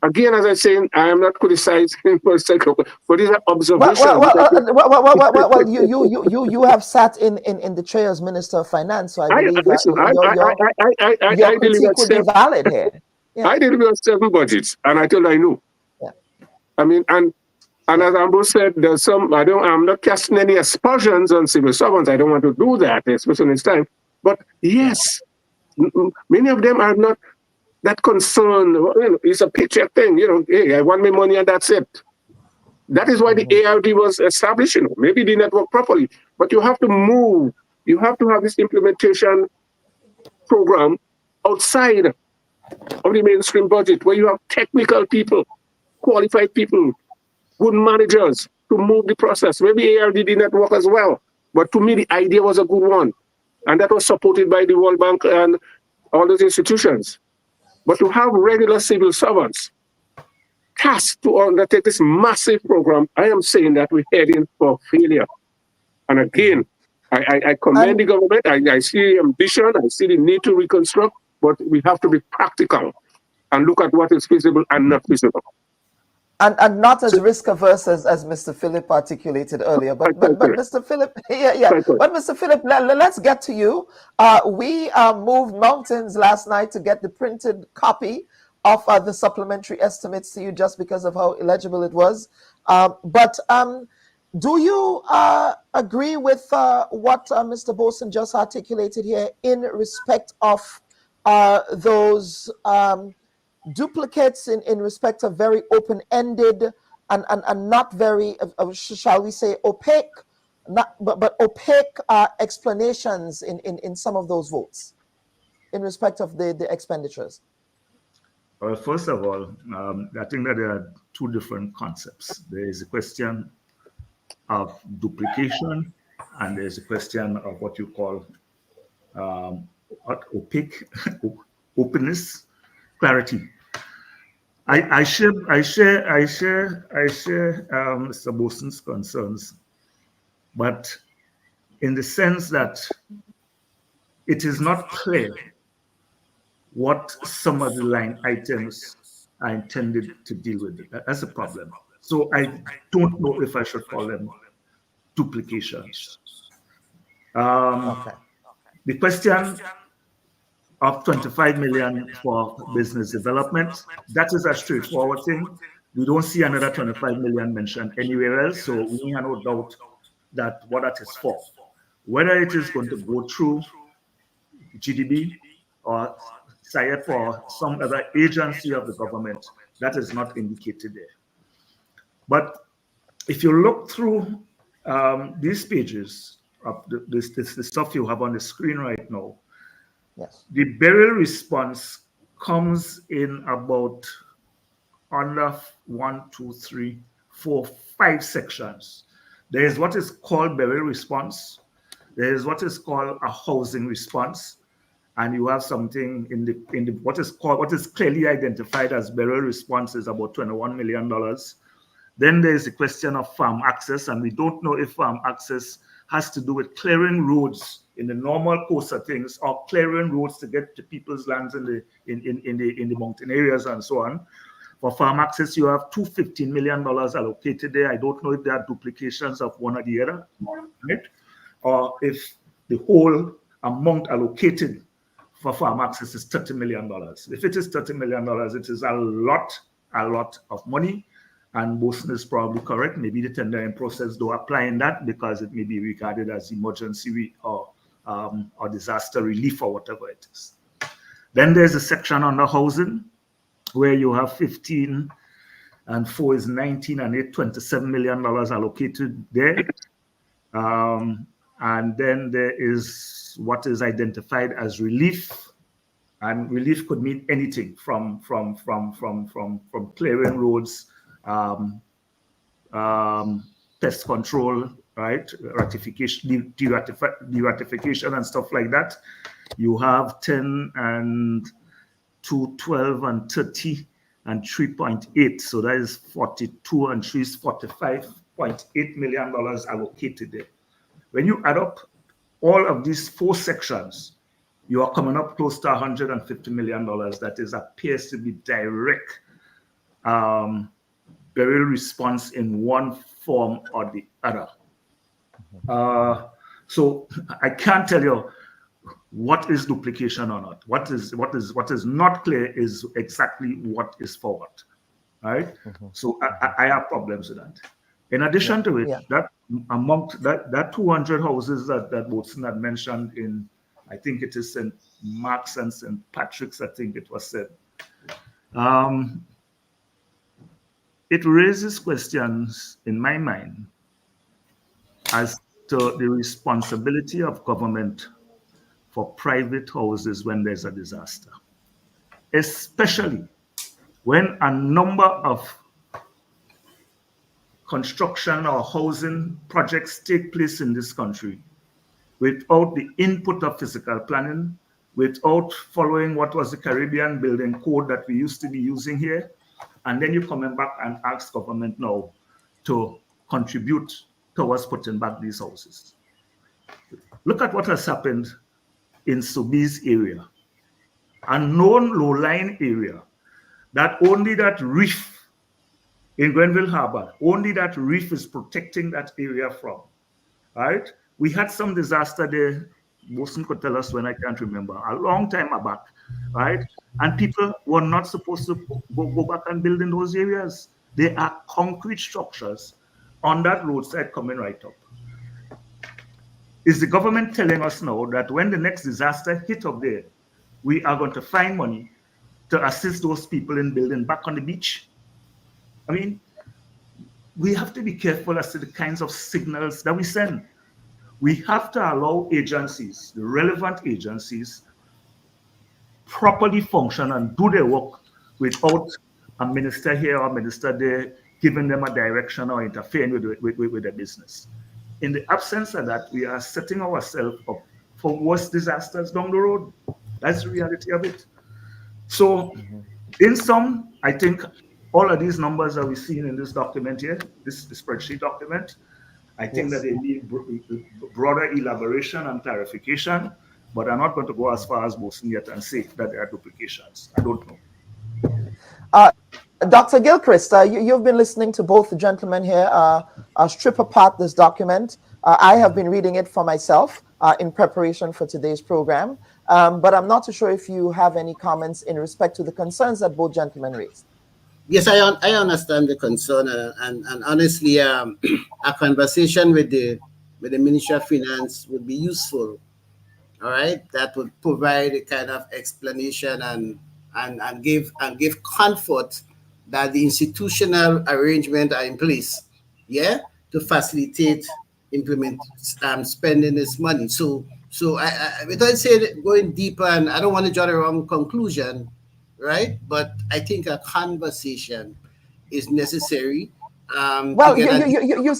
Again, as I say, I am not criticizing for a second, but these are observations. Well, you have sat in the chair as Minister of Finance, so I believe your critique would be valid here. Yeah. I did about 7 budgets, and I told I knew. Yeah. I mean, and as Ambo said, there's some. I'm not casting any aspersions on civil servants. I don't want to do that, especially in this time. But yes, many of them are not that concerned. It's a paycheck thing. Hey, I want my money and that's it. That is why the ARD was established. Maybe it did not work properly, but you have to move. You have to have this implementation program outside of the mainstream budget, where you have technical people, qualified people, good managers to move the process. Maybe ARD did not work as well, but to me the idea was a good one, and that was supported by the World Bank and all those institutions. But to have regular civil servants tasked to undertake this massive program, I am saying that we're heading for failure. And again, I commend the government. I see ambition. I see the need to reconstruct, but we have to be practical and look at what is feasible and not feasible. And not as risk averse as Mr. Philip articulated earlier, but Mr. Philip, But Mr. Philip, let's get to you. We moved mountains last night to get the printed copy of the supplementary estimates to you, just because of how illegible it was. But do you agree with what Mr. Boson just articulated here in respect of those duplicates in respect of very open-ended and not very, shall we say, opaque, but opaque explanations in some of those votes in respect of the expenditures? Well, first of all, I think that there are 2 different concepts. There is a question of duplication, and there's a question of what you call opaque, openness, clarity. I share Mr. Boson's concerns, but in the sense that it is not clear what some of the line items are intended to deal with. That's a problem. So I don't know if I should call them duplications. The question of 25 million for business development, that is a straightforward thing. We don't see another 25 million mentioned anywhere else, so we have no doubt that what that is for. Whether it is going to go through GDB or SIEP or some other agency of the government, that is not indicated there. But if you look through these pages of the stuff you have on the screen right now, yes, the burial response comes in about under 1, 2, 3, 4, 5 sections. There is what is called burial response. There is what is called a housing response, and you have something in the what is clearly identified as burial response is about $21 million. Then there is the question of farm access, and we don't know if farm access has to do with clearing roads in the normal course of things, or clearing roads to get to people's lands in the mountain areas and so on. For farm access, you have two $15 million allocated there. I don't know if there are duplications of one or the other, right? Or if the whole amount allocated for farm access is $30 million. If it is $30 million, it is a lot of money. And Boson is probably correct. Maybe the tendering process don't apply in that because it may be regarded as emergency or disaster relief or whatever it is. Then there's a section under housing where you have 15 and 4 is 19 and 8, $27 million allocated there. And then there is what is identified as relief. And relief could mean anything from clearing roads, pest control, right? Ratification, de-ratification and stuff like that. You have 10 and 2, 12 and 30 and 3.8. So that is 42 and 3 is $45.8 million allocated there. When you add up all of these 4 sections, you are coming up close to $150 million. That is appears to be direct burial response in one form or the other. So I can't tell you what is duplication or not. What is not clear is exactly what is forward, right? So I have problems with that. In addition to it, that among that 200 houses that Boson had mentioned in, I think it is St. Mark's and St. Patrick's, I think it was said. It raises questions in my mind as to the responsibility of government for private houses when there's a disaster, especially when a number of construction or housing projects take place in this country without the input of physical planning, without following what was the Caribbean building code that we used to be using here. And then you're coming back and ask government now to contribute towards putting back these houses. Look at what has happened in Sobeys area, a known low-lying area that only that reef in Grenville Harbor, only that reef is protecting that area from, right? We had some disaster there, Boson could tell us when, I can't remember, a long time back, right? And people were not supposed to go back and build in those areas. There are concrete structures on that roadside coming right up. Is the government telling us now that when the next disaster hit up there, we are going to find money to assist those people in building back on the beach? I mean, we have to be careful as to the kinds of signals that we send. We have to allow agencies, the relevant agencies, properly function and do their work without a minister here or a minister there giving them a direction or interfering with their business. In the absence of that, we are setting ourselves up for worse disasters down the road. That's the reality of it. So, in sum, I think all of these numbers that we've seen in this document here, this spreadsheet document, I think that they need broader elaboration and clarification, but I'm not going to go as far as Boson yet and say that there are duplications. I don't know. Dr. Gilchrist, you've been listening to both the gentlemen here strip apart this document. I have been reading it for myself in preparation for today's program, but I'm not too sure if you have any comments in respect to the concerns that both gentlemen raised. Yes, I understand the concern, and honestly, a conversation with the Ministry of Finance would be useful. All right, that would provide a kind of explanation and give comfort that the institutional arrangement are in place, to facilitate spending this money. So I without saying going deeper, and I don't want to draw the wrong conclusion, right? But I think a conversation is necessary. Well, you're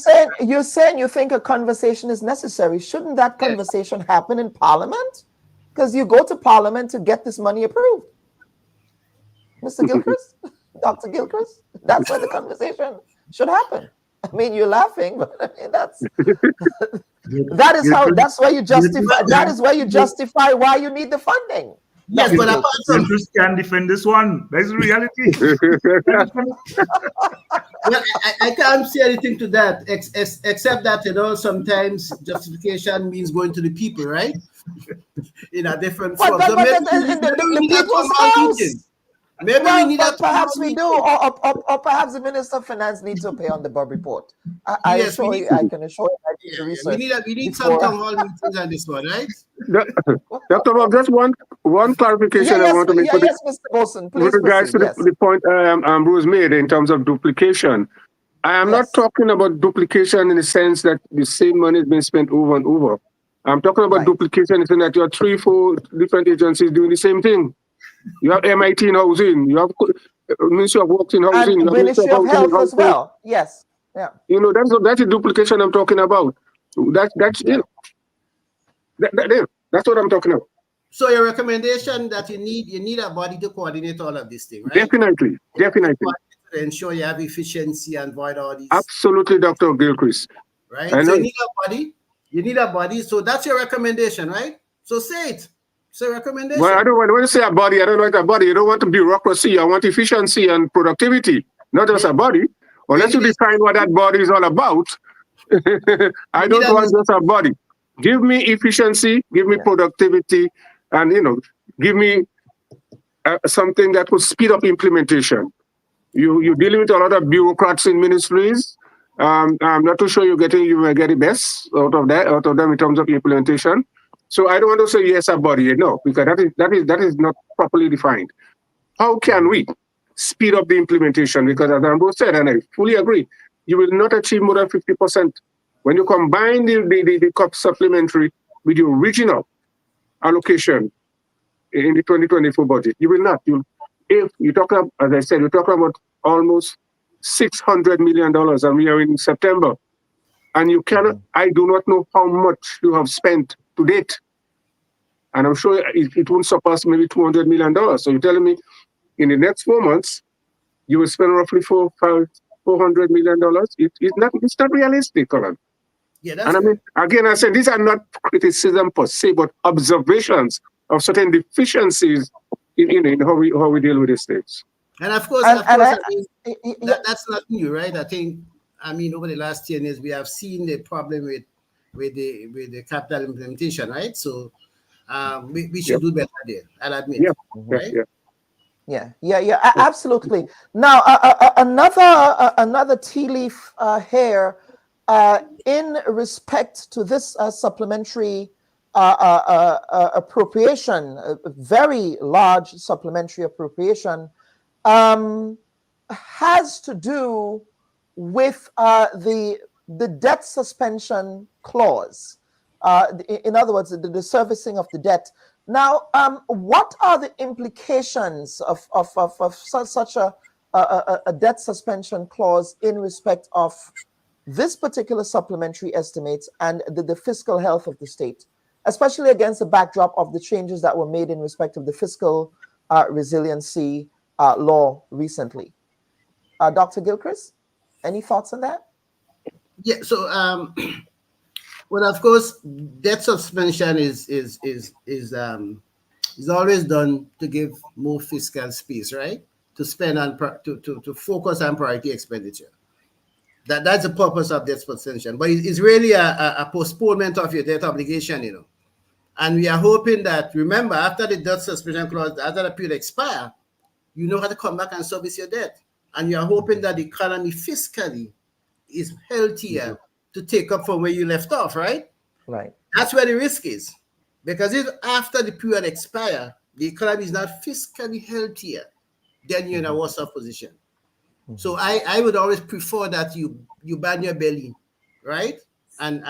saying you think a conversation is necessary. Shouldn't that conversation happen in Parliament? Because you go to Parliament to get this money approved. Mr. Gilchrist, Dr. Gilchrist, that's where the conversation should happen. I mean, you're laughing, but I mean, that's why you justify why you need the funding. Yes, but apart from Gilchrist can defend this one. That's the reality. well, I can't say anything to that, except that, you know, sometimes justification means going to the people, right? In a different form. So maybe we need a town hall meeting. Maybe we need a perhaps we do, or perhaps the Minister of Finance needs to pay on the Bob report. I can assure you, I did the research. We need some town hall meetings on this one, right? Dr. Bob, just one clarification I want to make Mr. Wilson, please with regards to the point Bruce made in terms of duplication. I am not talking about duplication in the sense that the same money is being spent over and over. I'm talking about duplication in the sense that you have 3-4 different agencies doing the same thing. You have MIT in housing, you have Ministry of Works in housing, and Ministry of Health as well. Yes, yeah. You know, that's the duplication I'm talking about. That's what I'm talking about. So your recommendation that you need a body to coordinate all of these things, right? Definitely. To ensure you have efficiency and avoid all these. Absolutely, Dr. Gilchrist. Right. So you need a body. You need a body. So that's your recommendation, right? So say it. So recommendation. Well, I don't want to say a body. I don't want a body. You don't want bureaucracy. I want efficiency and productivity, not just a body. Unless you define what that body is all about. I don't want just a body. Give me efficiency, give me productivity, and give me something that will speed up implementation. You're dealing with a lot of bureaucrats in ministries. I'm not too sure you will get the best out of them in terms of implementation. So I don't want to say yes, a body, no, because that is not properly defined. How can we speed up the implementation? Because as Ambrose said, and I fully agree, you will not achieve more than 50%. When you combine the CUP supplementary with the original allocation in the 2024 budget, you will not. If you talk about, as I said, you're talking about almost $600 million, and we are in September, and you cannot. I do not know how much you have spent to date, and I'm sure it won't surpass maybe $200 million. So you're telling me in the next 4 months you will spend roughly $400 million? It's not realistic, Colin. Yeah, that's and I mean, again, I said these are not criticism per se, but observations of certain deficiencies in how we deal with the states. And of course, that's not new, right? I mean, over the last 10 years, we have seen the problem with the capital implementation, right? So we should do better there, I'll admit. Right? Yeah, absolutely. Now, another tea leaf here in respect to this supplementary appropriation, a very large supplementary appropriation, has to do with the debt suspension clause. In other words, the servicing of the debt. Now, what are the implications of such a debt suspension clause in respect of this particular supplementary estimates and the fiscal health of the state, especially against the backdrop of the changes that were made in respect of the fiscal resiliency law recently? Dr. Gilchrist, any thoughts on that? Yeah, so well, of course, debt suspension is always done to give more fiscal space, right? To spend on to focus on priority expenditure. That's the purpose of debt suspension, but it's really a postponement of your debt obligation, And we are hoping that, remember, after the debt suspension clause, after the period expire, you know how to come back and service your debt, and you are hoping that the economy fiscally is healthier to take up from where you left off, right? Right. That's where the risk is. Because if after the period expire, the economy is not fiscally healthier, then you're in a worse off position. So I would always prefer that you bang your belly, right? And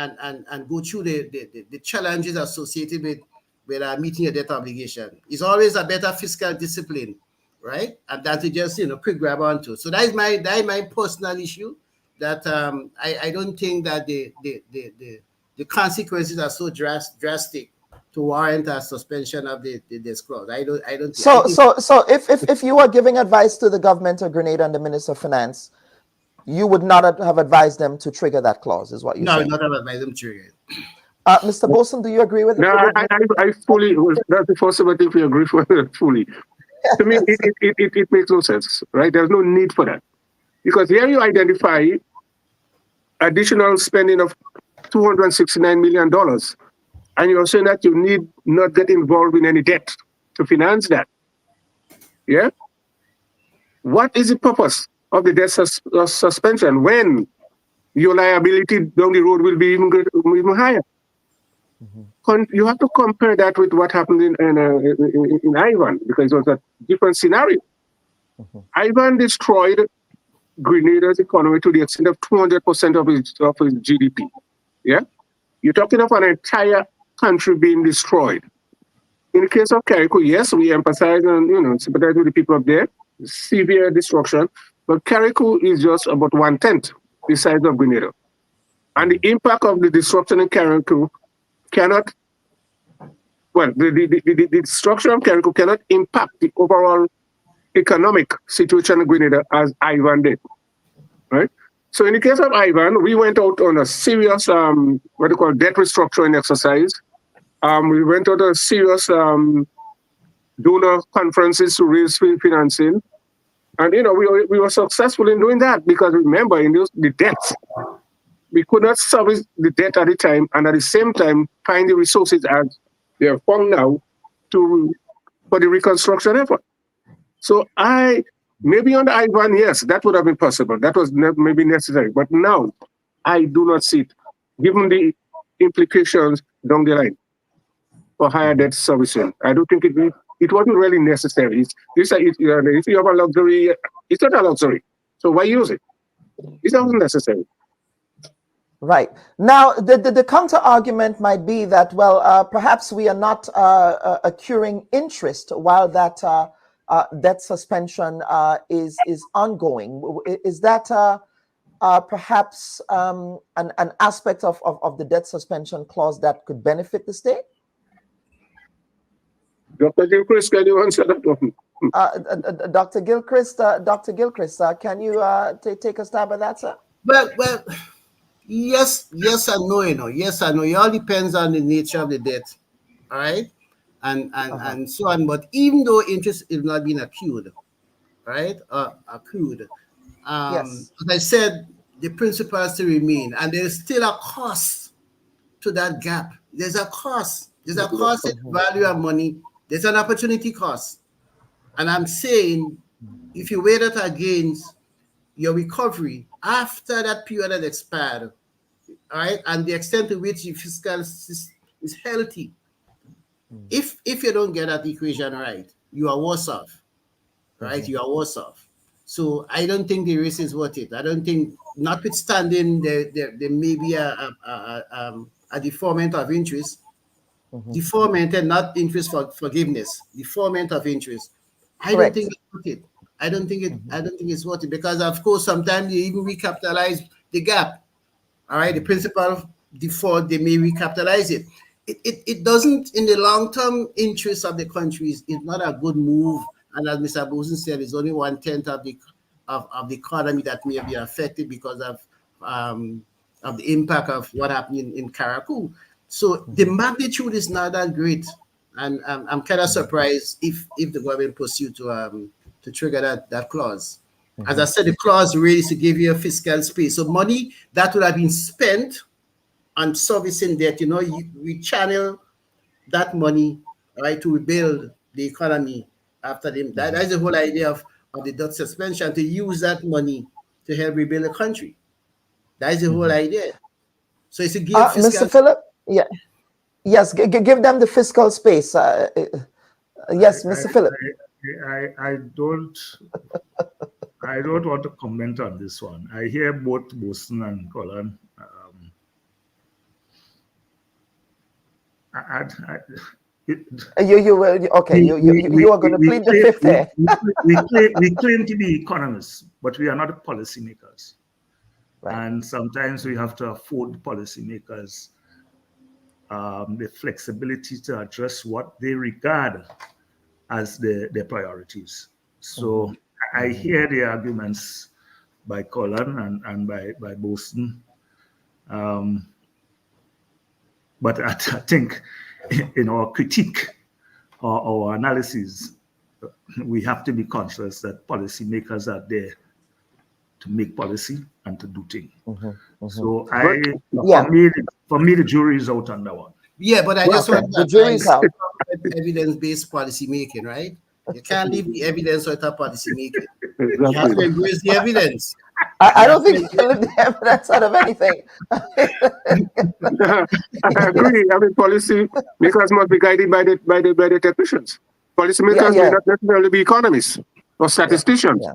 go through the challenges associated with meeting your debt obligation. It's always a better fiscal discipline, right? And that to just quick grab onto. So that is my personal issue. That I don't think that the consequences are so drastic to warrant a suspension of the debt clause. I don't. So if you were giving advice to the government of Grenada and the Minister of Finance, you would not have advised them to trigger that clause, is what you're saying? No, not have advised them to trigger it. Mr. Boson, do you agree with? No, I fully. That's the first time if we agree fully. To me, it makes no sense, right? There's no need for that, because here you identify additional spending of $269 million, and you're saying that you need not get involved in any debt to finance that. Yeah. What is the purpose of the debt suspension when your liability down the road will be even higher? You have to compare that with what happened in Ivan, because it was a different scenario. Ivan destroyed Grenada's economy to the extent of 200% of its GDP. Yeah, you're talking of an entire country being destroyed. In the case of Carriacou, yes, we emphasize and sympathize with the people up there. Severe destruction, but Carriacou is just about 1/10 the size of Grenada, and the impact of the destruction in Carriacou cannot. Well, the destruction of Carriacou cannot impact the overall economic situation in Grenada as Ivan did, right? So in the case of Ivan, we went out on a serious what they call debt restructuring exercise. We went out on a serious donor conferences to raise financing, and we were successful in doing that, because remember, in the debts, we could not service the debt at the time, and at the same time find the resources as they are found now for the reconstruction effort. So maybe under Ivan, yes, that would have been possible. That was maybe necessary. But now, I do not see it, given the implications down the line for higher debt servicing. I don't think it wasn't really necessary. If you have a luxury, it's not a luxury. So why use it? It wasn't necessary. Right. Now, the counter argument might be that, well, perhaps we are not accruing interest while that debt suspension is ongoing. Is that perhaps an aspect of the debt suspension clause that could benefit the state? Dr. Gilchrist, can you answer that one? Dr. Gilchrist, can you take a stab at that, sir? Well, yes and no. Yes and no. It all depends on the nature of the debt, all right, and so on. But even though interest is not being accrued, right, yes, as I said, the principal has to remain, and there's still a cost to that gap. There's a cost. There's a cost in value of money. There's an opportunity cost, and I'm saying, if you weigh that against your recovery after that period has expired, all right, and the extent to which your fiscal system is healthy, if you don't get that equation right, you are worse off, right? You are worse off. So I don't think the risk is worth it. I don't think, notwithstanding there may be a deferment of interest, deferment and not interest for forgiveness, deferment of interest. I don't think it's worth it. I don't think it's worth it, because of course sometimes you even recapitalize the gap. All right, the principal default, they may recapitalize it. It doesn't, in the long-term interest of the countries, it's not a good move. And as Mr. Boson said, it's only 1/10 of the economy that may be affected because of the impact of what happened in Carriacou. So the magnitude is not that great, and I'm kind of surprised if the government pursued to trigger that clause. As I said, the clause really is to give you a fiscal space. So money that would have been spent on servicing debt, we channel that money, right, to rebuild the economy after them. That is the whole idea of the debt suspension, to use that money to help rebuild the country. That is the whole idea. So it's to give Mr. Philip, yes, give them the fiscal space. Yes, Mr. Philip. I don't want to comment on this one. I hear both Boson and Colin. You are going to plead the fifth there. We claim to be economists, but we are not policymakers. Right. And sometimes we have to afford policymakers the flexibility to address what they regard as their priorities. So I hear the arguments by Colin and by Boson. But I think in our critique or our analysis, we have to be conscious that policymakers are there to make policy and to do things. So for me, the jury is out on that one. Yeah, but I just want the jury's out. Evidence-based policy making, right? You can't leave the evidence without policy making. You have to embrace the evidence. I don't think you can leave the evidence out of anything. I agree. I mean, policy makers must be guided by the technicians. Policymakers may not necessarily be economists or statisticians,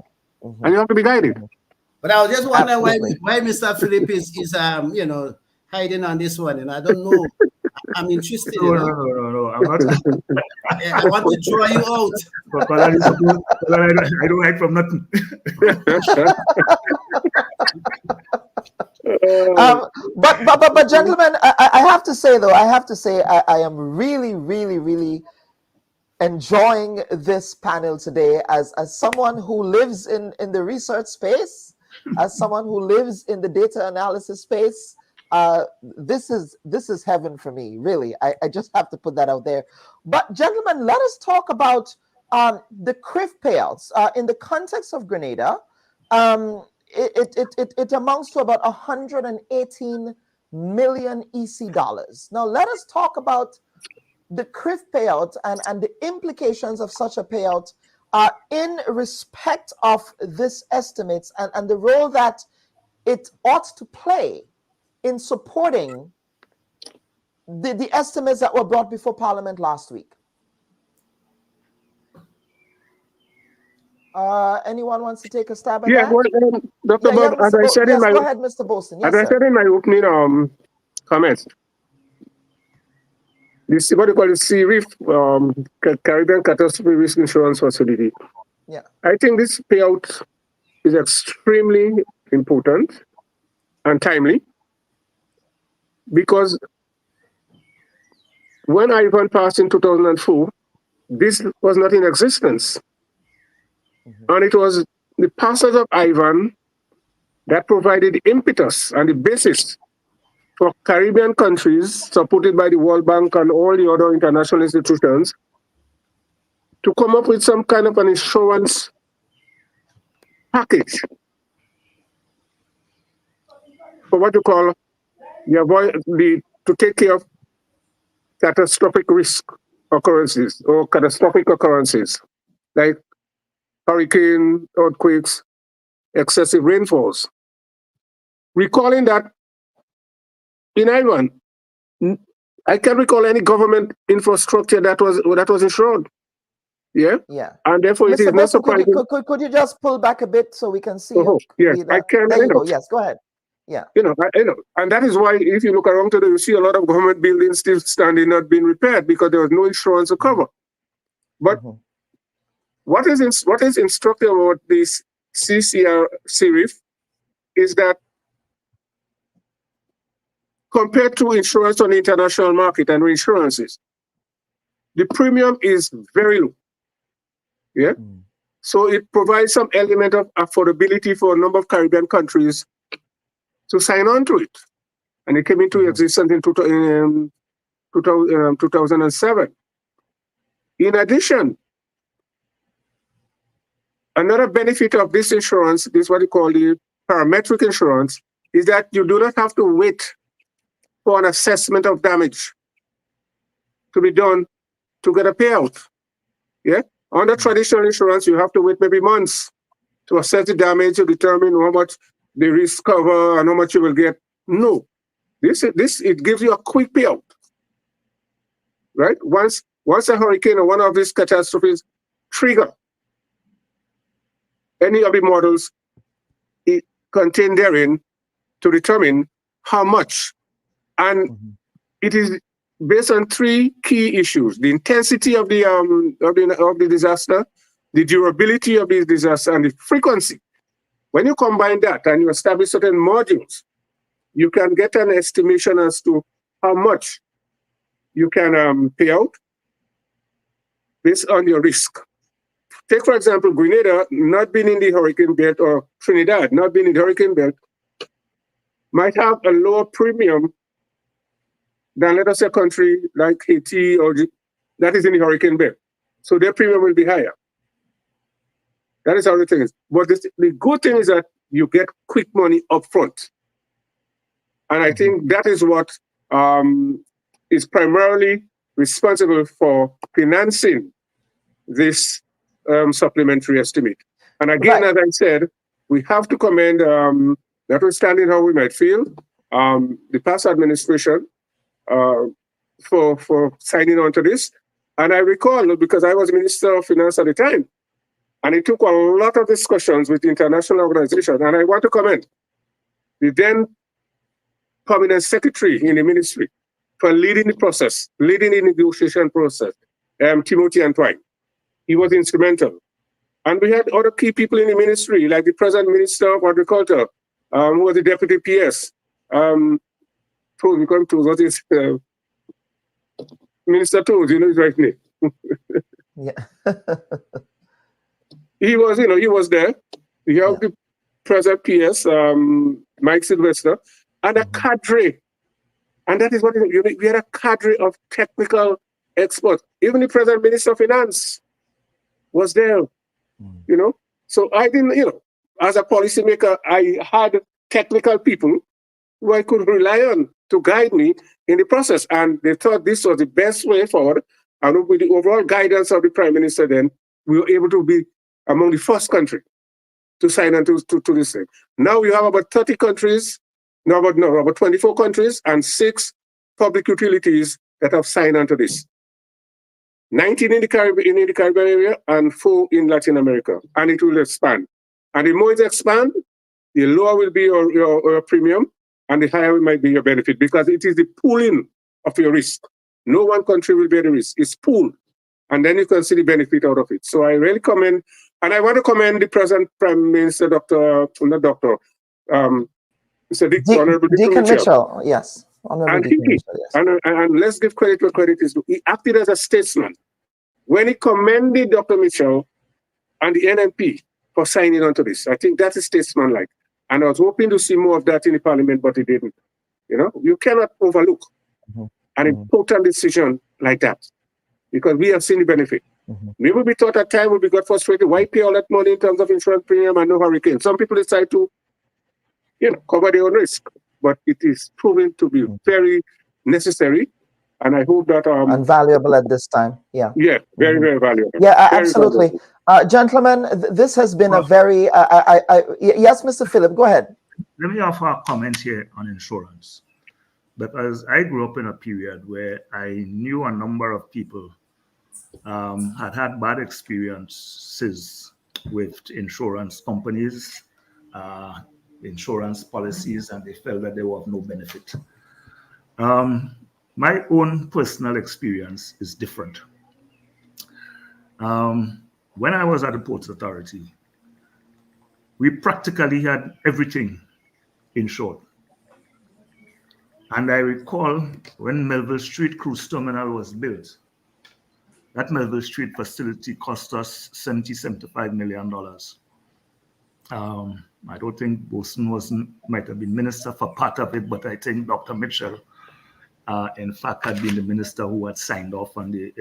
and you have to be guided. But I was just wondering why Mr. Philip is hiding on this one, and I don't know. I'm interested. No, I'm not. I want to draw you out. I don't hide from nothing. But gentlemen, I have to say though, I am really, really, really enjoying this panel today as someone who lives in the research space, as someone who lives in the data analysis space. This is heaven for me, really. I just have to put that out there. But gentlemen, let us talk about the CRIF payouts in the context of Grenada. It amounts to about 118 million EC dollars. Now let us talk about the CRIF payout and the implications of such a payout in respect of this estimates and the role that it ought to play in supporting the estimates that were brought before Parliament last week. Anyone wants to take a stab at that? Well, Dr. Bob, as I said go ahead, Mr. Bolson. Yes, as I said in my opening comments, this what you call the CRIF, Caribbean Catastrophe Risk Insurance Facility. Yeah, I think this payout is extremely important and timely, because when Ivan passed in 2004, this was not in existence. And it was the passage of Ivan that provided the impetus and the basis for Caribbean countries, supported by the World Bank and all the other international institutions, to come up with some kind of an insurance package for what you call to take care of catastrophic risk occurrences or catastrophic occurrences like hurricane, earthquakes, excessive rainfalls. Recalling that in Ireland, I can't recall any government infrastructure that was insured. Yeah. And therefore, Mr. it is not surprising. Could you just pull back a bit so we can see? Yes, I can. There you go. Yes, go ahead. Yeah. And that is why if you look around today, you see a lot of government buildings still standing, not being repaired because there was no insurance to cover. But what is instructive about this CRIF is that compared to insurance on the international market and reinsurances, the premium is very low. Yeah. So it provides some element of affordability for a number of Caribbean countries to sign on to it. And it came into existence in 2007. In addition, another benefit of this insurance, this is what you call the parametric insurance, is that you do not have to wait for an assessment of damage to be done to get a payout. Yeah. Under traditional insurance, you have to wait maybe months to assess the damage to determine how much the risk cover and how much you will get. No, it gives you a quick payout. Right? Once a hurricane or one of these catastrophes trigger, any of the models contained therein to determine how much. And it is based on three key issues: the intensity of the disaster, the durability of the disaster, and the frequency. When you combine that and you establish certain modules, you can get an estimation as to how much you can pay out based on your risk. Take, for example, Grenada, not being in the hurricane belt, or Trinidad, not being in the hurricane belt, might have a lower premium than, let us say, a country like Haiti that is in the hurricane belt. So their premium will be higher. That is how the thing is. But the good thing is that you get quick money up front. And I think that is what is primarily responsible for financing this supplementary estimate. And again, as I said, we have to commend, notwithstanding how we might feel, the past administration for signing on to this. And I recall, because I was Minister of Finance at the time, and it took a lot of discussions with international organizations. And I want to commend the then permanent secretary in the ministry for leading the process, leading the negotiation process, Timothy Antoine. He was instrumental. And we had other key people in the ministry, like the present Minister of Agriculture, who was the Deputy PS. Minister Toes, you know his right name. Yeah. He was there. We have the present PS, Mike Sylvester, and a cadre. And that is what we had a cadre of technical experts. Even the present Minister of Finance was there, you know. So I didn't, as a policymaker, I had technical people who I could rely on to guide me in the process. And they thought this was the best way forward. And with the overall guidance of the Prime Minister then, we were able to be among the first country to sign on to this thing. Now we have about 30 countries, about 24 countries and 6 public utilities that have signed on to this. 19 in the Caribbean area and 4 in Latin America. And it will expand. And the more it expands, the lower will be your premium and the higher it might be your benefit, because it is the pooling of your risk. No one country will bear the risk. It's pooled. And then you can see the benefit out of it. So I really commend, and I want to commend the present Prime Minister, Honorable Deacon Mitchell. Yes. And let's give credit where credit is due. He acted as a statesman when he commended Dr. Mitchell and the NMP for signing on to this. I think that is statesman-like. And I was hoping to see more of that in the Parliament, but he didn't. You cannot overlook an important decision like that, because we have seen the benefit. Maybe we thought at time we got frustrated. Why pay all that money in terms of insurance premium and no hurricane? Some people decide to, cover their own risk. But it is proven to be very necessary. And I hope that... and valuable at this time. Yeah. Yeah, very, very valuable. Yeah, very absolutely. Gentlemen, this has been a very... yes, Mr. Philip, go ahead. Let me offer a comment here on insurance. Because I grew up in a period where I knew a number of people had bad experiences with insurance companies, insurance policies, and they felt that they were of no benefit. My own personal experience is different. When I was at the Ports Authority, we practically had everything insured. And I recall when Melville Street Cruise Terminal was built, that Melville Street facility cost us $75 million. I don't think Boson might have been minister for part of it, but I think Dr. Mitchell, in fact, had been the minister who had signed off on it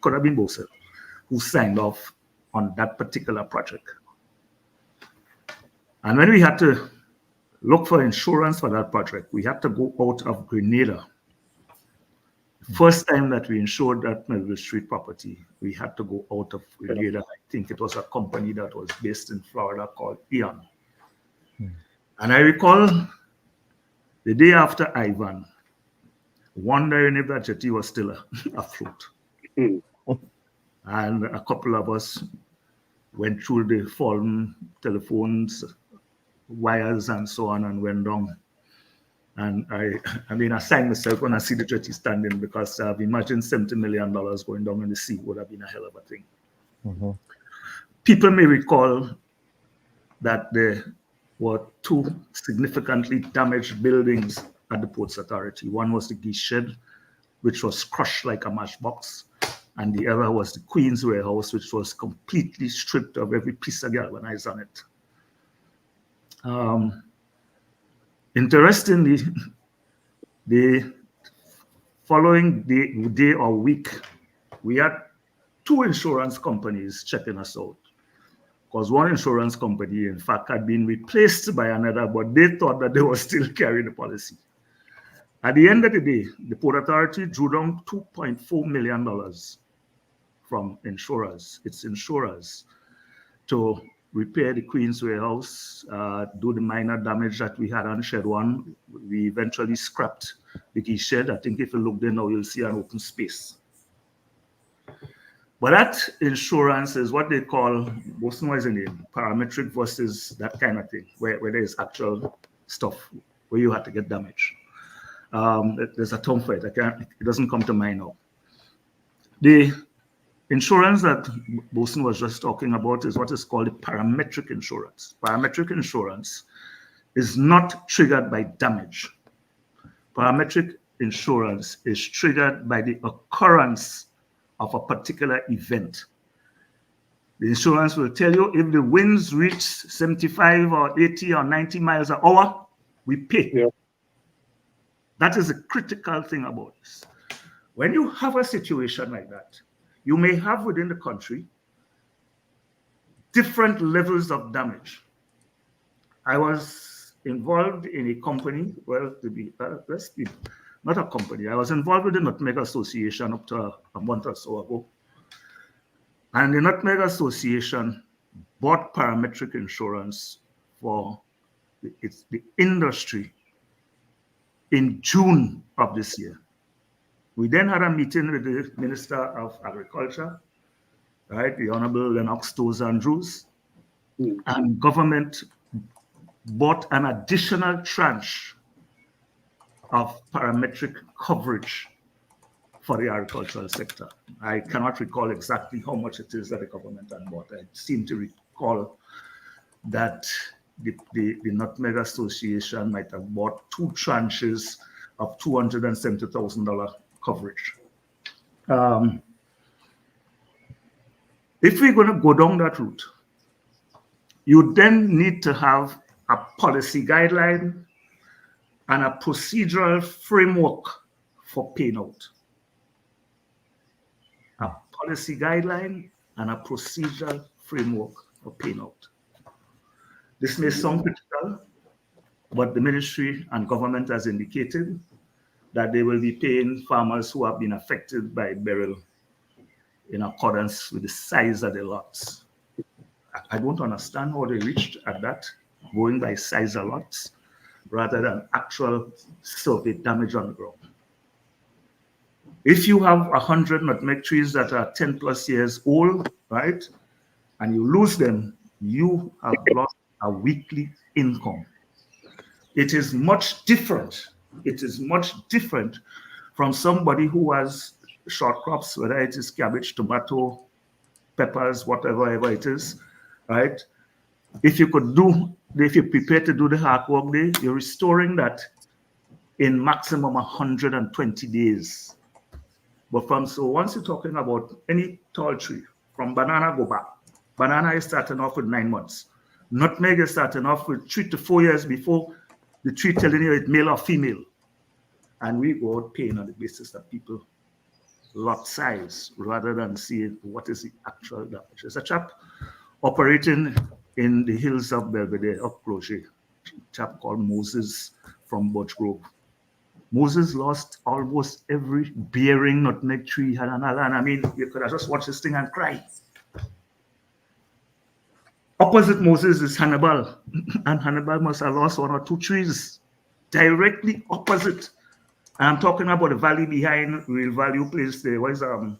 could have been Boson, who signed off on that particular project. And when we had to look for insurance for that project, we had to go out of Grenada. First time that we insured that Melville Street property, we had to go out of Grenada. I think it was a company that was based in Florida called Ian. And I recall the day after Ivan, wondering if that jetty was still afloat. And a couple of us went through the fallen telephones, wires and so on, and went down. And I signed myself when I see the jetty standing, because I've imagined $70 million going down in the sea would have been a hell of a thing. People may recall that there were 2 significantly damaged buildings at the Ports Authority. One was the geese shed, which was crushed like a matchbox, and the other was the Queen's Warehouse, which was completely stripped of every piece of galvanized on it. Interestingly, The following day or week, we had 2 insurance companies checking us out. Because one insurance company, in fact, had been replaced by another, but they thought that they were still carrying the policy. At the end of the day, the Port Authority drew down $2.4 million from its insurers, to repair the Queen's Warehouse, do the minor damage that we had on Shed 1. We eventually scrapped the key shed. I think if you look there now, you'll see an open space. But that insurance is what they call, what's the name, parametric versus that kind of thing, where there is actual stuff where you have to get damage. There's a term for it. It doesn't come to mind now. The insurance that Bosun was just talking about is what is called the parametric insurance. Parametric insurance is not triggered by damage. Parametric insurance is triggered by the occurrence of a particular event. The insurance will tell you if the winds reach 75 or 80 or 90 miles an hour, we pay. Yeah. That is a critical thing about this. When you have a situation like that, you may have within the country different levels of damage. I was involved in a company, well, not a company. I was involved with the Nutmeg Association up to a month or so ago. And the Nutmeg Association bought parametric insurance for the industry in June of this year. We then had a meeting with the Minister of Agriculture, right, the Honorable Lennox Toes Andrews, and government bought an additional tranche of parametric coverage for the agricultural sector. I cannot recall exactly how much it is that the government had bought. I seem to recall that the Nutmeg Association might have bought 2 tranches of $270,000 coverage. If we're going to go down that route, you then need to have a policy guideline and a procedural framework for paying out. A policy guideline and a procedural framework for paying out. This may sound critical, but the ministry and government has indicated that they will be paying farmers who have been affected by beryl in accordance with the size of the lots. I don't understand how they reached at that, going by size of lots, rather than actual survey damage on the ground. If you have 100 nutmeg trees that are 10 plus years old, right, and you lose them, you have lost a weekly income. It is much different. It is much different from somebody who has short crops, whether it is cabbage, tomato, peppers, whatever it is, right? If you're prepared to do the hard work there, you're restoring that in maximum 120 days. But once you're talking about any tall tree, from banana go back, banana is starting off with 9 months. Nutmeg is starting off with 3 to 4 years before the tree telling you it's male or female. And we go out paying on the basis that people lot size rather than seeing what is the actual damage. There's a chap operating in the hills of Belvedere, up Clocher, a chap called Moses from Birch Grove. Moses lost almost every bearing nutmeg tree he had on land. I mean, you could have just watched this thing and cry. Opposite Moses is Hannibal, and Hannibal must have lost 1 or 2 trees directly opposite. I'm talking about the valley behind Real Value Place there. What is have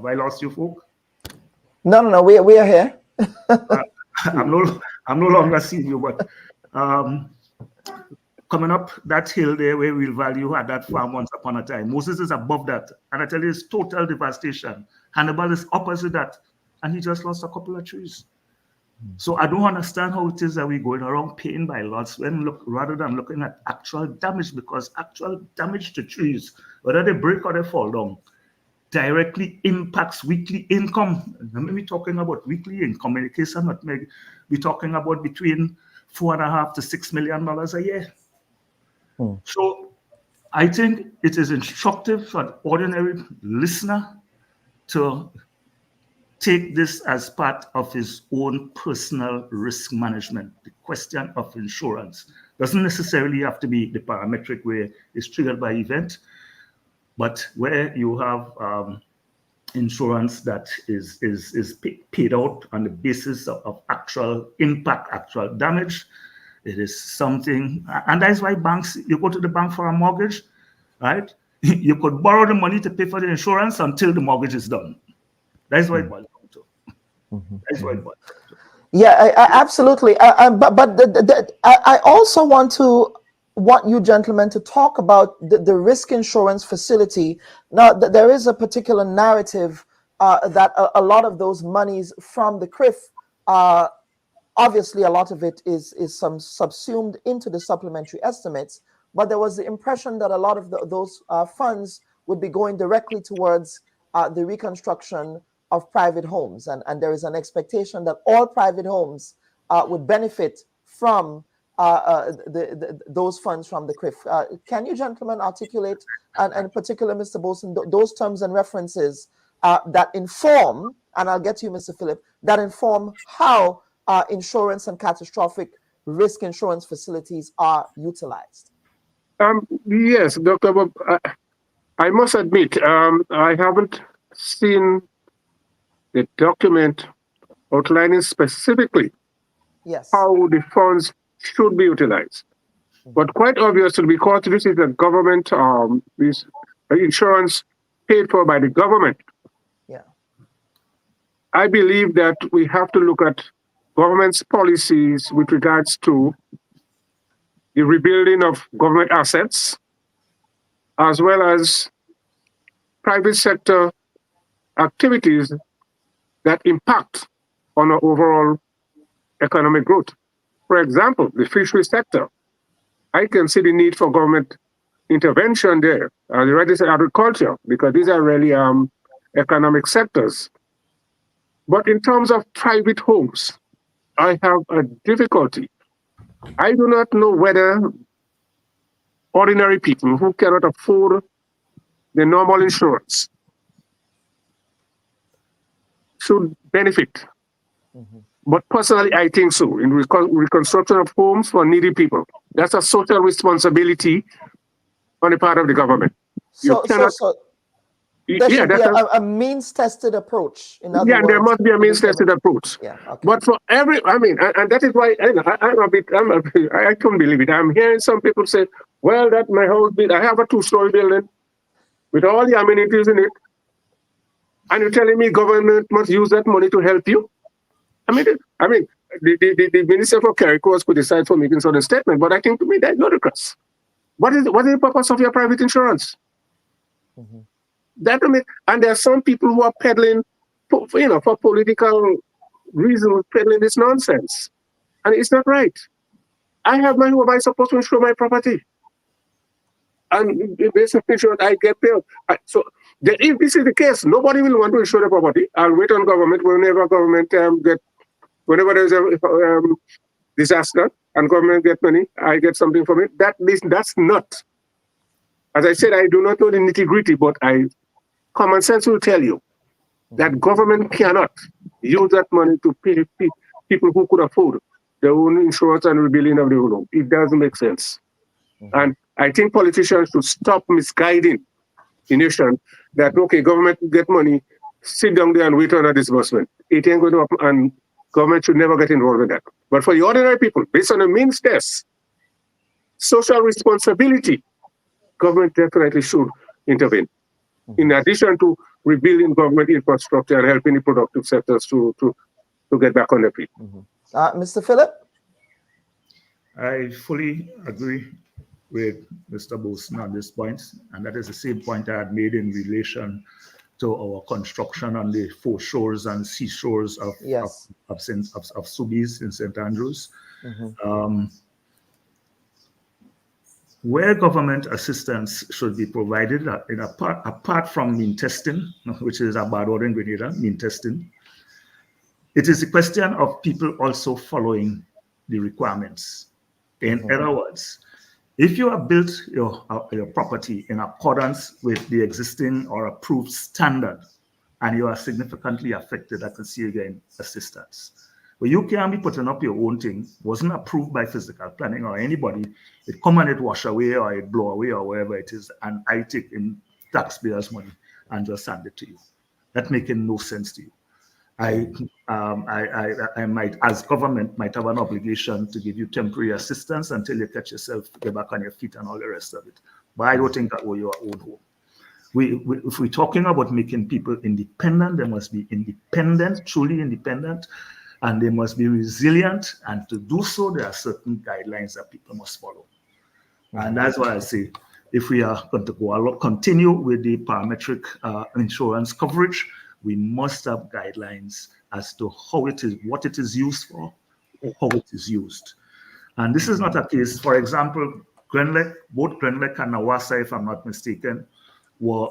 I lost you, folk? No, we are here. I'm no longer seeing you, but coming up that hill there where Real Value had that farm once upon a time. Moses is above that, and I tell you, it's total devastation. Hannibal is opposite that, and he just lost a couple of trees. So I don't understand how it is that we're going around paying by lots rather than looking at actual damage, because actual damage to trees, whether they break or they fall down, directly impacts weekly income. When we're talking about weekly income, in the case of nutmeg, we're talking about between $4.5 to $6 million a year. So I think it is instructive for an ordinary listener to take this as part of his own personal risk management. The question of insurance doesn't necessarily have to be the parametric where it's triggered by event, but where you have insurance that is paid out on the basis of actual impact, actual damage. It is something, and that's why banks, you go to the bank for a mortgage, right? You could borrow the money to pay for the insurance until the mortgage is done. That's what it boils down to. That's what it boils down to. Yeah, absolutely. But I also want you gentlemen to talk about the risk insurance facility. Now, there is a particular narrative that a lot of those monies from the CRIF, obviously a lot of it is subsumed into the supplementary estimates, but there was the impression that a lot of those funds would be going directly towards the reconstruction of private homes, and there is an expectation that all private homes would benefit from those funds from the CRIF. Can you gentlemen articulate, and in particular, Mr. Bolson, those terms and references that inform, and I'll get to you, Mr. Phillip, that inform how insurance and catastrophic risk insurance facilities are utilized? Yes, Dr. Bob, I must admit, I haven't seen the document outlining specifically how the funds should be utilized. But quite obviously, because this is a government, this insurance paid for by the government, I believe that we have to look at government's policies with regards to the rebuilding of government assets, as well as private sector activities that impact on our overall economic growth. For example, the fishery sector. I can see the need for government intervention there, as you already said, agriculture, because these are really economic sectors. But in terms of private homes, I have a difficulty. I do not know whether ordinary people who cannot afford the normal insurance should benefit. But personally, I think so. In reconstruction of homes for needy people, that's a social responsibility on the part of the government. So there should be a means-tested approach. In other words, there must be a means-tested approach. Yeah, okay. But for every, and that is why I can't believe it. I'm hearing some people say, well, that my house, I have a 2-story building with all the amenities in it, and you're telling me government must use that money to help you? The Minister for Carrick was criticized for making such a statement, but I think to me that's ludicrous. What is the purpose of your private insurance? And there are some people who are peddling, for political reasons, peddling this nonsense, and it's not right. I have my home. I'm supposed to insure my property, and based on insurance, I get paid. So if this is the case, nobody will want to insure the property. I'll wait on government whenever government whenever there's a disaster and government get money, I get something from it. That's not. As I said, I do not know the nitty-gritty, but common sense will tell you that government cannot use that money to pay people who could afford their own insurance and rebuilding of their own home. It doesn't make sense. And I think politicians should stop misguiding the nation that, okay, government get money, sit down there and wait on a disbursement. It ain't going to happen, and government should never get involved in that. But for the ordinary people, based on a means test, social responsibility, government definitely should intervene. In addition to rebuilding government infrastructure and helping the productive sectors to get back on their feet. Mr. Phillip? I fully agree with Mr. Bolson on this point, and that is the same point I had made in relation to our construction on the foreshores and seashores of Soubise in St. Andrews. Where government assistance should be provided, apart from mean testing, which is a bad order in Grenada, mean testing, it is a question of people also following the requirements. In other words, If you have built your property in accordance with the existing or approved standard, and you are significantly affected, I can see again assistance. But you can't be putting up your own thing, wasn't approved by physical planning or anybody. It come and it wash away or it blow away or wherever it is, and I take in taxpayers' money and just hand it to you. That making no sense to you. I might, as government, might have an obligation to give you temporary assistance until you catch yourself, get back on your feet and all the rest of it. But I don't think that way your own home. If we're talking about making people independent, they must be independent, truly independent, and they must be resilient. And to do so, there are certain guidelines that people must follow. And that's why I say, if we are going to continue with the parametric insurance coverage, we must have guidelines as to how it is, what it is used for, how it is used. And this is not a case, for example, both Grenada and Nawasa, if I'm not mistaken, were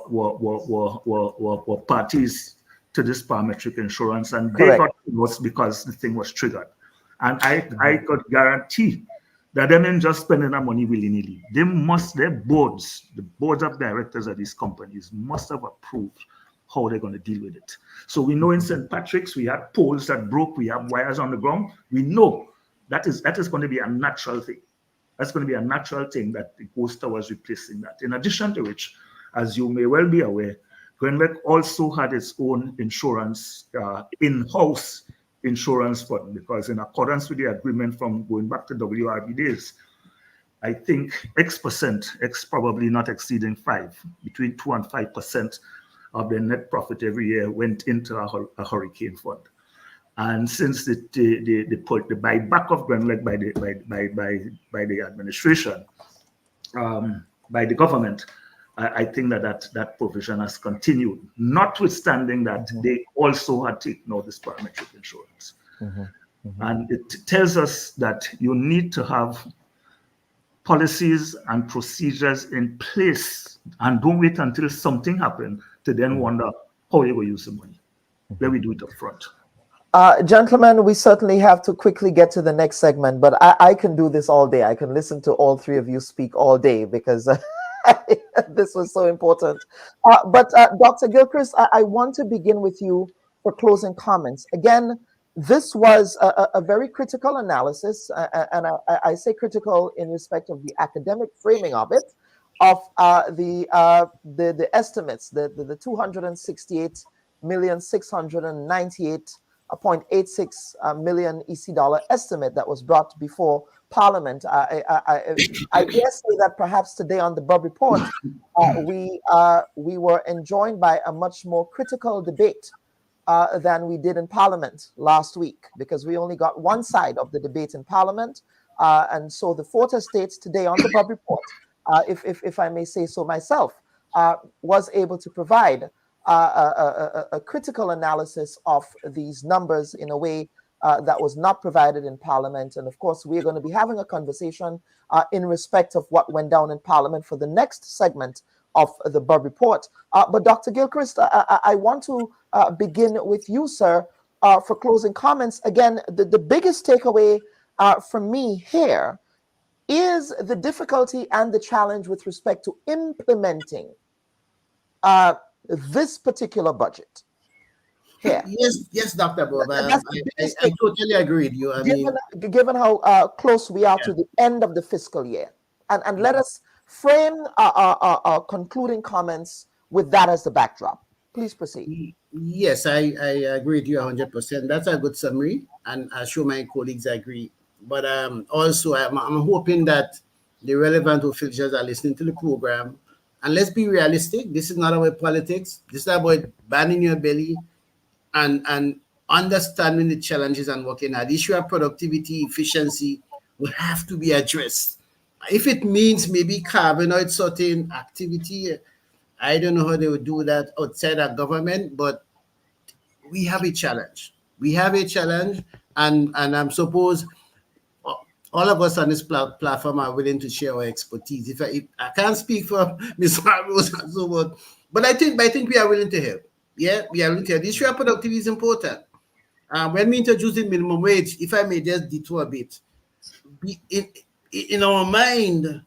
parties to this parametric insurance, and they got was because the thing was triggered. And I could guarantee that they didn't just spending that money willy-nilly. They must, their boards, the boards of directors of these companies must have approved how they're going to deal with it. So we know in St. Patrick's, we had poles that broke, we have wires on the ground. We know that is going to be a natural thing. That's going to be a natural thing that goes towards replacing that. In addition to which, as you may well be aware, Grenada also had its own insurance, in-house insurance fund, because in accordance with the agreement from going back to WRB days, I think X probably not exceeding 5, between 2 and 5% of their net profit every year went into a hurricane fund. And since the buyback of Grenada by the administration, by the government, I think that provision has continued, notwithstanding that they also had taken out this parametric insurance. And it tells us that you need to have policies and procedures in place, and don't wait until something happens to then wonder how you will use the money. Let me do it up front. Gentlemen, we certainly have to quickly get to the next segment, but I can do this all day. I can listen to all three of you speak all day because this was so important. But Dr. Gilchrist, I want to begin with you for closing comments. Again, this was a very critical analysis, and I say critical in respect of the academic framing of it, of the estimates, the 268,698.86 million EC dollar estimate that was brought before Parliament. I dare say that perhaps today on the Bub Report, we were enjoined by a much more critical debate than we did in Parliament last week, because we only got one side of the debate in Parliament. And so the Fort Estates today on the Bub Report, if I may say so myself, was able to provide a critical analysis of these numbers in a way that was not provided in Parliament. And of course, we're going to be having a conversation in respect of what went down in Parliament for the next segment of the Bub Report. But Dr. Gilchrist, I want to begin with you, sir, for closing comments. Again, the biggest takeaway from me here is the difficulty and the challenge with respect to implementing this particular budget. Here. Yes, Dr. Bob. I totally agree with you. Given how close we are to the end of the fiscal year, and let us frame our concluding comments with that as the backdrop. Please proceed. Yes, I agree with you 100%. That's a good summary, and I'm sure my colleagues agree. But also, I'm hoping that the relevant officials are listening to the program. And let's be realistic. This is not about politics. This is about banning your belly and understanding the challenges and working hard. The issue of productivity, efficiency will have to be addressed. If it means maybe carving out certain activity, I don't know how they would do that outside of government, but we have a challenge. We have a challenge, and I suppose all of us on this platform are willing to share our expertise. If I can't speak for Ms. Rose and so on, but I think we are willing to help. Yeah, we are willing to help. The issue of productivity is important. When we introduce the minimum wage, if I may just detour a bit, in our mind,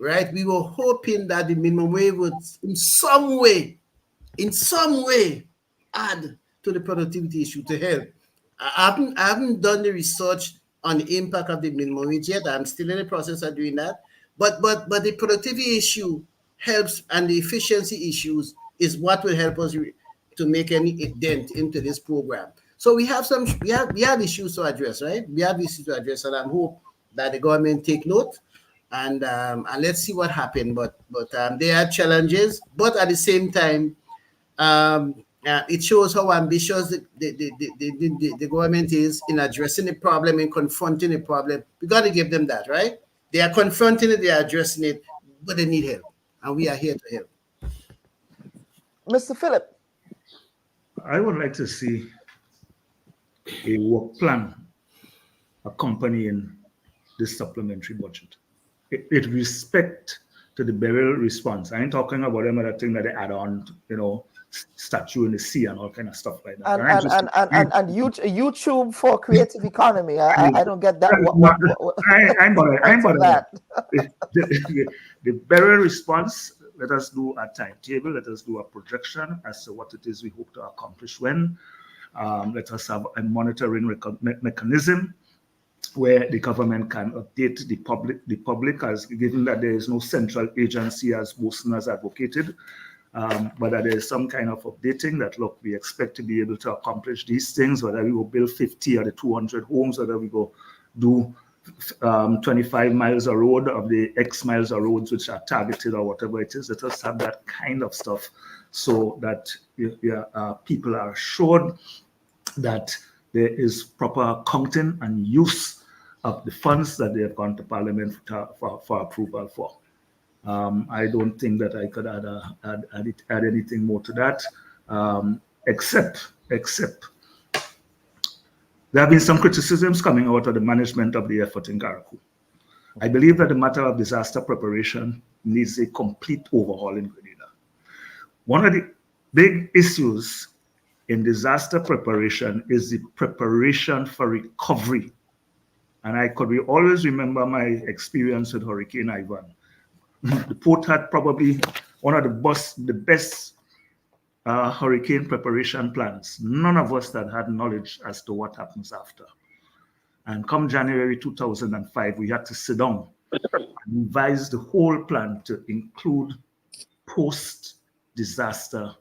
right? We were hoping that the minimum wage would in some way add to the productivity issue to help. I haven't done the research on the impact of the minimum wage yet. I'm still in the process of doing that. But the productivity issue helps, and the efficiency issues is what will help us to make any dent into this program. So we have issues to address, right? We have issues to address, and I hope that the government take note, and let's see what happens. But there are challenges, but at the same time, it shows how ambitious the government is in addressing the problem and confronting the problem. We got to give them that, right? They are confronting it, they are addressing it, but they need help, and we are here to help. Mr. Philip. I would like to see a work plan accompanying this supplementary budget. It respect to the burial response. I ain't talking about them other thing that they add on, statue in the sea and all kind of stuff like that. And YouTube for creative economy. I don't get that. I'm that. The burial response, let us do a timetable, let us do a projection as to what it is we hope to accomplish when. Let us have a monitoring mechanism where the government can update the public, as given that there is no central agency as Boson has advocated, but that there is some kind of updating that, look, we expect to be able to accomplish these things, whether we will build 50 or the 200 homes, whether we go do 25 miles of road of the X miles of roads which are targeted or whatever it is. Let us have that kind of stuff so that people are assured that there is proper accounting and use of the funds that they have gone to Parliament for approval for. I don't think that I could add anything more to that, except there have been some criticisms coming out of the management of the effort in Karakou. I believe that the matter of disaster preparation needs a complete overhaul in Grenada. One of the big issues in disaster preparation is the preparation for recovery. And I could always remember my experience with Hurricane Ivan. The port had probably one of the best hurricane preparation plans. None of us that had knowledge as to what happens after. And come January 2005, we had to sit down and revise the whole plan to include post-disaster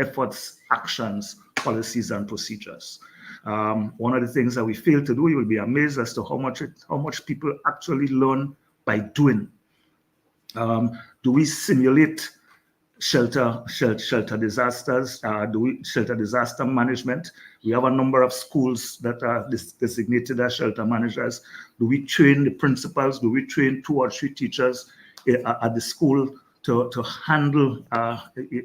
efforts, actions, policies, and procedures. One of the things that we failed to do, you will be amazed as to how much people actually learn by doing. Do we simulate shelter disasters? Shelter disaster management? We have a number of schools that are designated as shelter managers. Do we train the principals? Do we train 2 or 3 teachers at the school to handle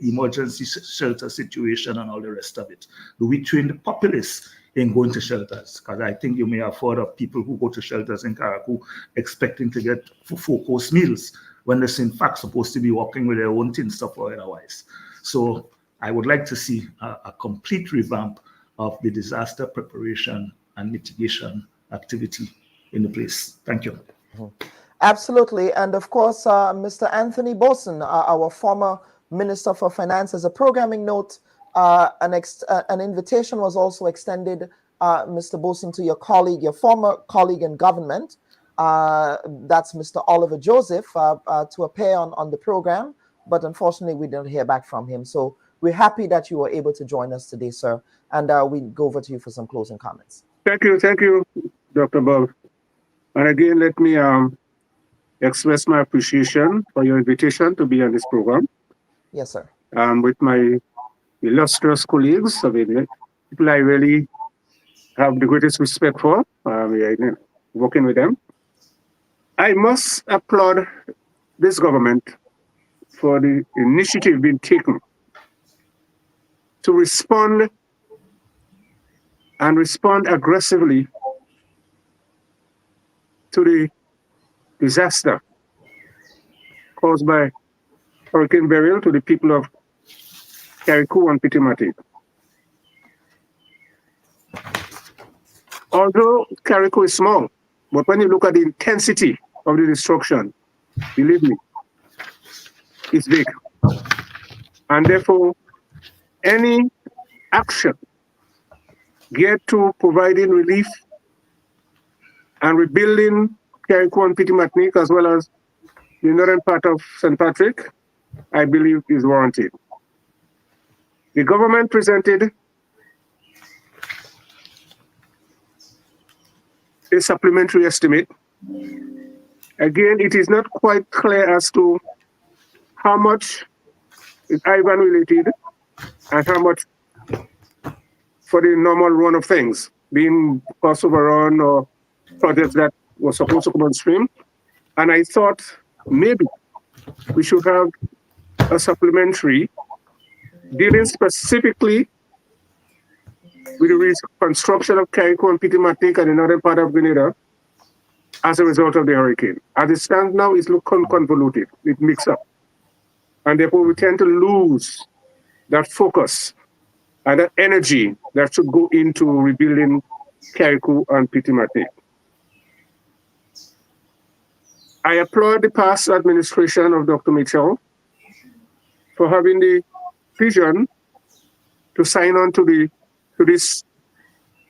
emergency shelter situation and all the rest of it? Do we train the populace in going to shelters? Because I think you may have heard of people who go to shelters in Karakou expecting to get 4-course meals when they're in fact supposed to be walking with their own tin stuff or otherwise. So I would like to see a complete revamp of the disaster preparation and mitigation activity in the place. Thank you. Absolutely. And of course, Mr. Anthony Boson, our former Minister for Finance, as a programming note, an invitation was also extended, Mr. Boson, to your colleague, your former colleague in government, that's Mr. Oliver Joseph, to appear on the program, but unfortunately we didn't hear back from him. So we're happy that you were able to join us today, sir, and we go over to you for some closing comments. Thank you, Dr. Bob. And again, let me express my appreciation for your invitation to be on this program. Yes, sir. With my illustrious colleagues, people I really have the greatest respect for, working with them. I must applaud this government for the initiative being taken to respond aggressively to the disaster caused by Hurricane Beryl to the people of Karakou and Pitimati. Although Karakou is small, but when you look at the intensity of the destruction, believe me, is big. And therefore, any action geared to providing relief and rebuilding Carriacou and Petit Martinique, as well as the northern part of St. Patrick, I believe is warranted. The government presented a supplementary estimate. Again, it is not quite clear as to how much is Ivan related and how much for the normal run of things, being cost overrun or projects that were supposed to come on stream. And I thought maybe we should have a supplementary dealing specifically with the reconstruction of Carriacou and Petit Martinique and another part of Grenada as a result of the hurricane. As it stands now, it looks convoluted, it mixed up. And therefore we tend to lose that focus and that energy that should go into rebuilding Carriacou and Petit Martinique. I applaud the past administration of Dr. Mitchell for having the vision to sign on to this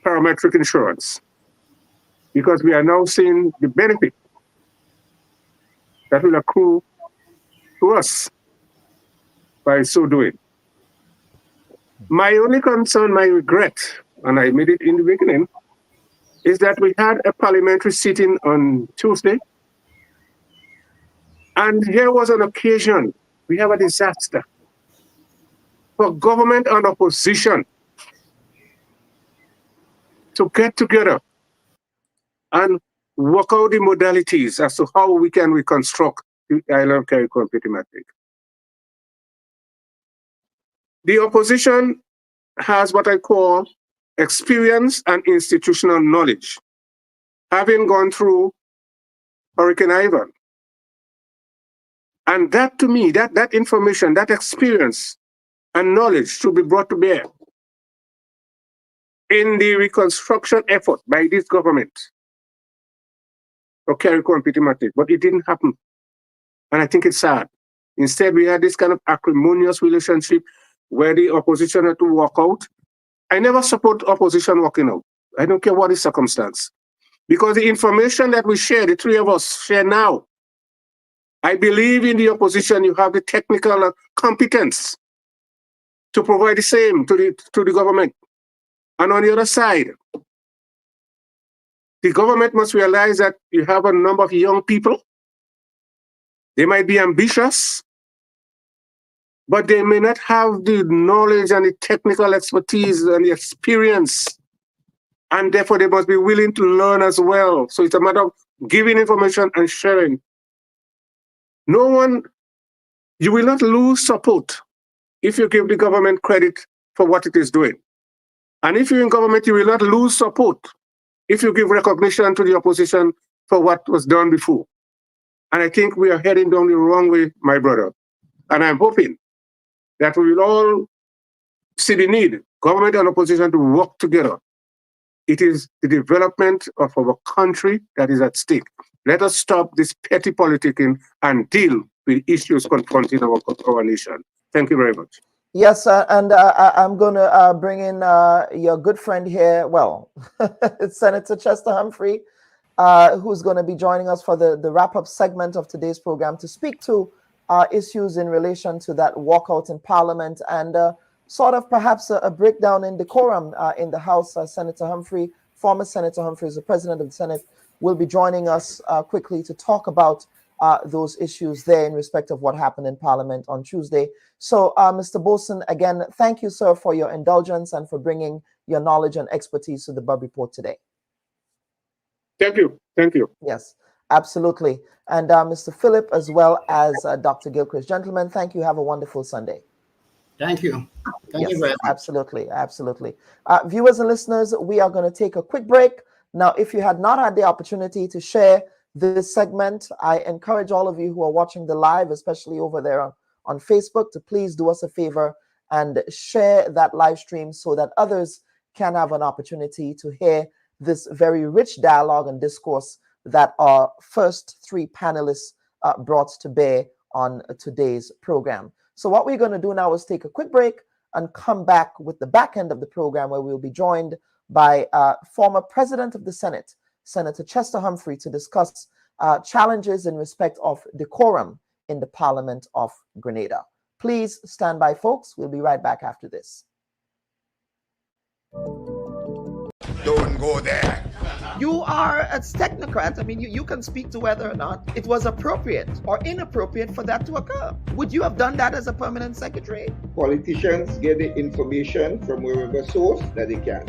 parametric insurance, because we are now seeing the benefit that will accrue to us by so doing. My only concern, my regret, and I made it in the beginning, is that we had a parliamentary sitting on Tuesday, and here was an occasion, we have a disaster, for government and opposition to get together and work out the modalities as to how we can reconstruct the island of Carriacou and Petit Martinique. The opposition has what I call experience and institutional knowledge, having gone through Hurricane Ivan. And that, to me, that information, that experience and knowledge should be brought to bear in the reconstruction effort by this government of Carriacou and Petit Martinique. But it didn't happen. And I think it's sad. Instead, we had this kind of acrimonious relationship where the opposition had to walk out. I never support opposition walking out. I don't care what the circumstance. Because the information that we share, the three of us share now, I believe in the opposition, you have the technical competence to provide the same to the government. And on the other side, the government must realize that you have a number of young people. They might be ambitious, but they may not have the knowledge and the technical expertise and the experience. And therefore, they must be willing to learn as well. So it's a matter of giving information and sharing. No one, you will not lose support if you give the government credit for what it is doing. And if you're in government, you will not lose support if you give recognition to the opposition for what was done before. And I think we are heading down the wrong way, my brother. And I'm hoping that we will all see the need, government and opposition, to work together. It is the development of our country that is at stake. Let us stop this petty politicking and deal with issues confronting our nation. Thank you very much. Yes, and I'm going to bring in your good friend here. Well, it's Senator Chester Humphrey, who's going to be joining us for the wrap-up segment of today's program to speak to issues in relation to that walkout in Parliament and sort of perhaps a breakdown in decorum in the House. Senator Humphrey, former Senator Humphrey, is the President of the Senate, will be joining us quickly to talk about those issues there in respect of what happened in Parliament on Tuesday. So, Mr. Bolson, again, thank you, sir, for your indulgence and for bringing your knowledge and expertise to the Bub Report today. Thank you. Thank you. Yes, absolutely. And Mr. Phillip, as well as Dr. Gilchrist. Gentlemen, thank you. Have a wonderful Sunday. Thank you. Thank Yes, you very much. absolutely. Absolutely. Viewers and listeners, we are going to take a quick break. Now, if you had not had the opportunity to share this segment, I encourage all of you who are watching the live, especially over there on Facebook, to please do us a favor and share that live stream so that others can have an opportunity to hear this very rich dialogue and discourse that our first three panelists brought to bear on today's program. So what we're going to do now is take a quick break and come back with the back end of the program, where we'll be joined by former President of the Senate, Senator Chester Humphrey, to discuss challenges in respect of decorum in the Parliament of Grenada. Please stand by, folks. We'll be right back after this. Don't go there. You are a technocrat. I mean, you can speak to whether or not it was appropriate or inappropriate for that to occur. Would you have done that as a permanent secretary? Politicians get the information from wherever source that they can.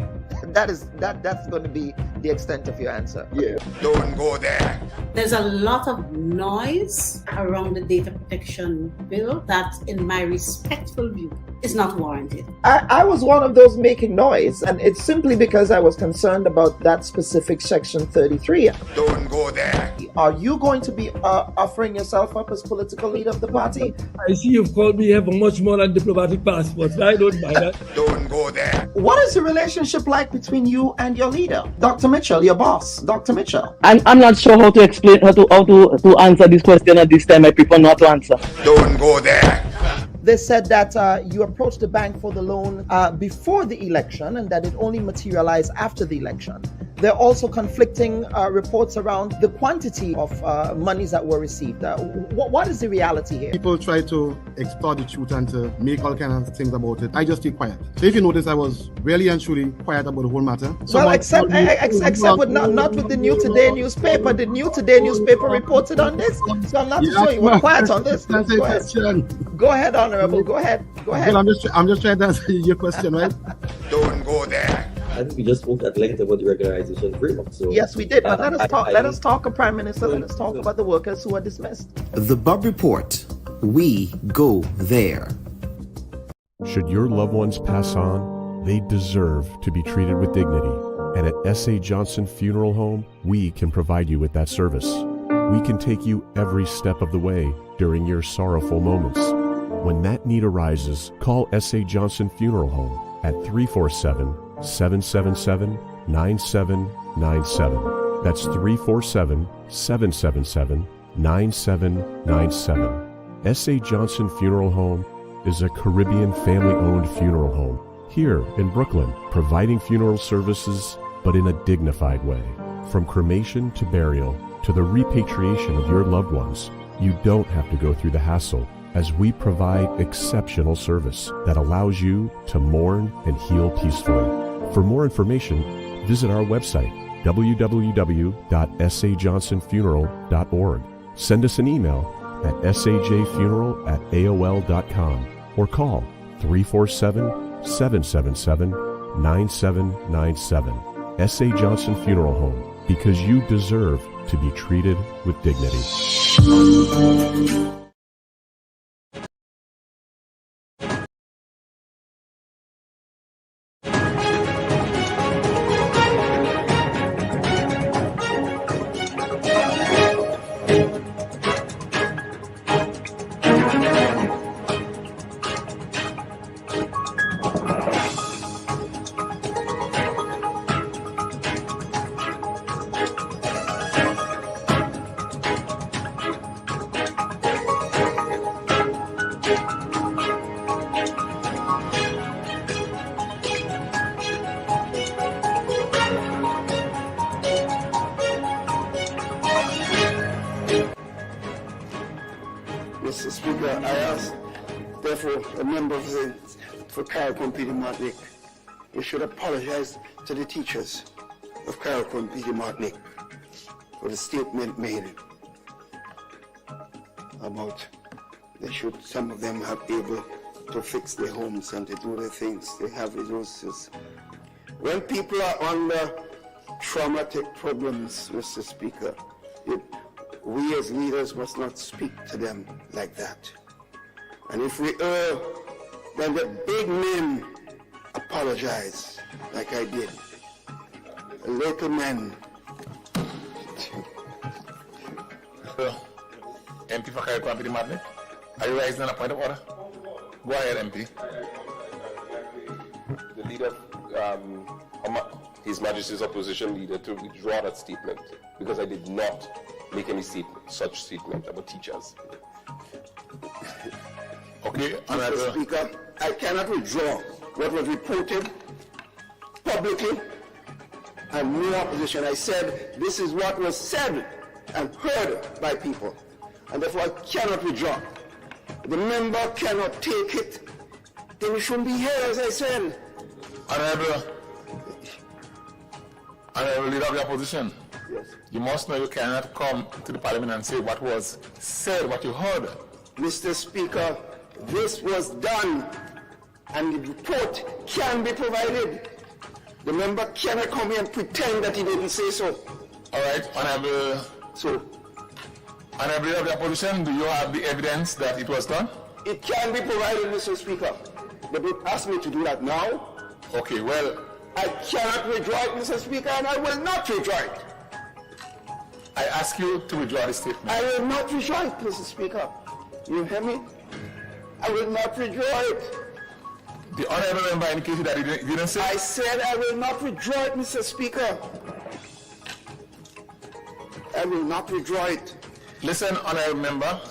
That's going to be the extent of your answer. Yeah. Don't go there. There's a lot of noise around the data protection bill that, in my respectful view, is not warranted. I was one of those making noise, and it's simply because I was concerned about that specific section 33. Don't go there. Are you going to be offering yourself up as political leader of the party? I see you've called me here for much more than diplomatic passports. I don't buy that. Don't go there. What is the relationship like between you and your leader, Dr. Mitchell, your boss, Dr. Mitchell? I'm not sure how to explain how to answer this question at this time. I prefer not to answer. Don't go there. They said that you approached the bank for the loan before the election and that it only materialized after the election. There are also conflicting reports around the quantity of monies that were received. What is the reality here? People try to extort the truth and to make all kinds of things about it. I just stay quiet. So if you notice, I was really and truly quiet about the whole matter. Well, except with not with the New Today newspaper. The New Today newspaper reported on this, so I'm not sure you were quiet on this. Go ahead, Honorable. Go ahead. Well, I'm just trying to answer your question, right? Don't go there. I think we just spoke at length about the regularization framework. So yes, we did. But let us talk, Prime Minister. Let us talk about the workers who are dismissed. The Bub Report. We go there. Should your loved ones pass on, they deserve to be treated with dignity. And at S.A. Johnson Funeral Home, we can provide you with that service. We can take you every step of the way during your sorrowful moments. When that need arises, call S.A. Johnson Funeral Home at 347-777-9797. That's 347-777-9797. S.A. Johnson Funeral Home is a Caribbean family-owned funeral home here in Brooklyn, providing funeral services, but in a dignified way. From cremation to burial to the repatriation of your loved ones, you don't have to go through the hassle, as we provide exceptional service that allows you to mourn and heal peacefully. For more information, visit our website, www.sajohnsonfuneral.org. Send us an email at sajfuneral@aol.com or call 347-777-9797. S.A. Johnson Funeral Home, because you deserve to be treated with dignity. Mr. Speaker, I ask, therefore, the members for Carriacou Peter Martinique, we should apologize to the teachers of Carriacou Peter Martinique for the statement made about some of them have able to fix their homes and to do their things. They have resources. When people are under traumatic problems, Mr. Speaker, we as leaders must not speak to them like that. And if we err, then the big men apologize, like I did. The little men. MP for Carriacou Peter Martinique, are you raising a point of order? Go ahead, MP. The leader, His Majesty's opposition leader, to withdraw that statement because I did not make any such statement about teachers. Okay, Mr. Speaker, I cannot withdraw what was reported publicly and no opposition. I said this is what was said and heard by people, and therefore I cannot withdraw. The member cannot take it, then we shouldn't be here, as I said. Honorable Leader of the Opposition, yes. You must know you cannot come to the Parliament and say what was said, what you heard. Mr. Speaker, this was done, and the report can be provided. The member cannot come here and pretend that he didn't say so. All right, Honorable Leader of the Opposition, do you have the evidence that it was done? It can be provided, Mr. Speaker. But don't ask me to do that now. Okay, well, I cannot withdraw it, Mr. Speaker, and I will not withdraw it. I ask you to withdraw the statement. I will not withdraw it, Mr. Speaker. You hear me? I will not withdraw it. The honorable member indicated that he didn't say. I said I will not withdraw it, Mr. Speaker. I will not withdraw it. Listen, honorable member.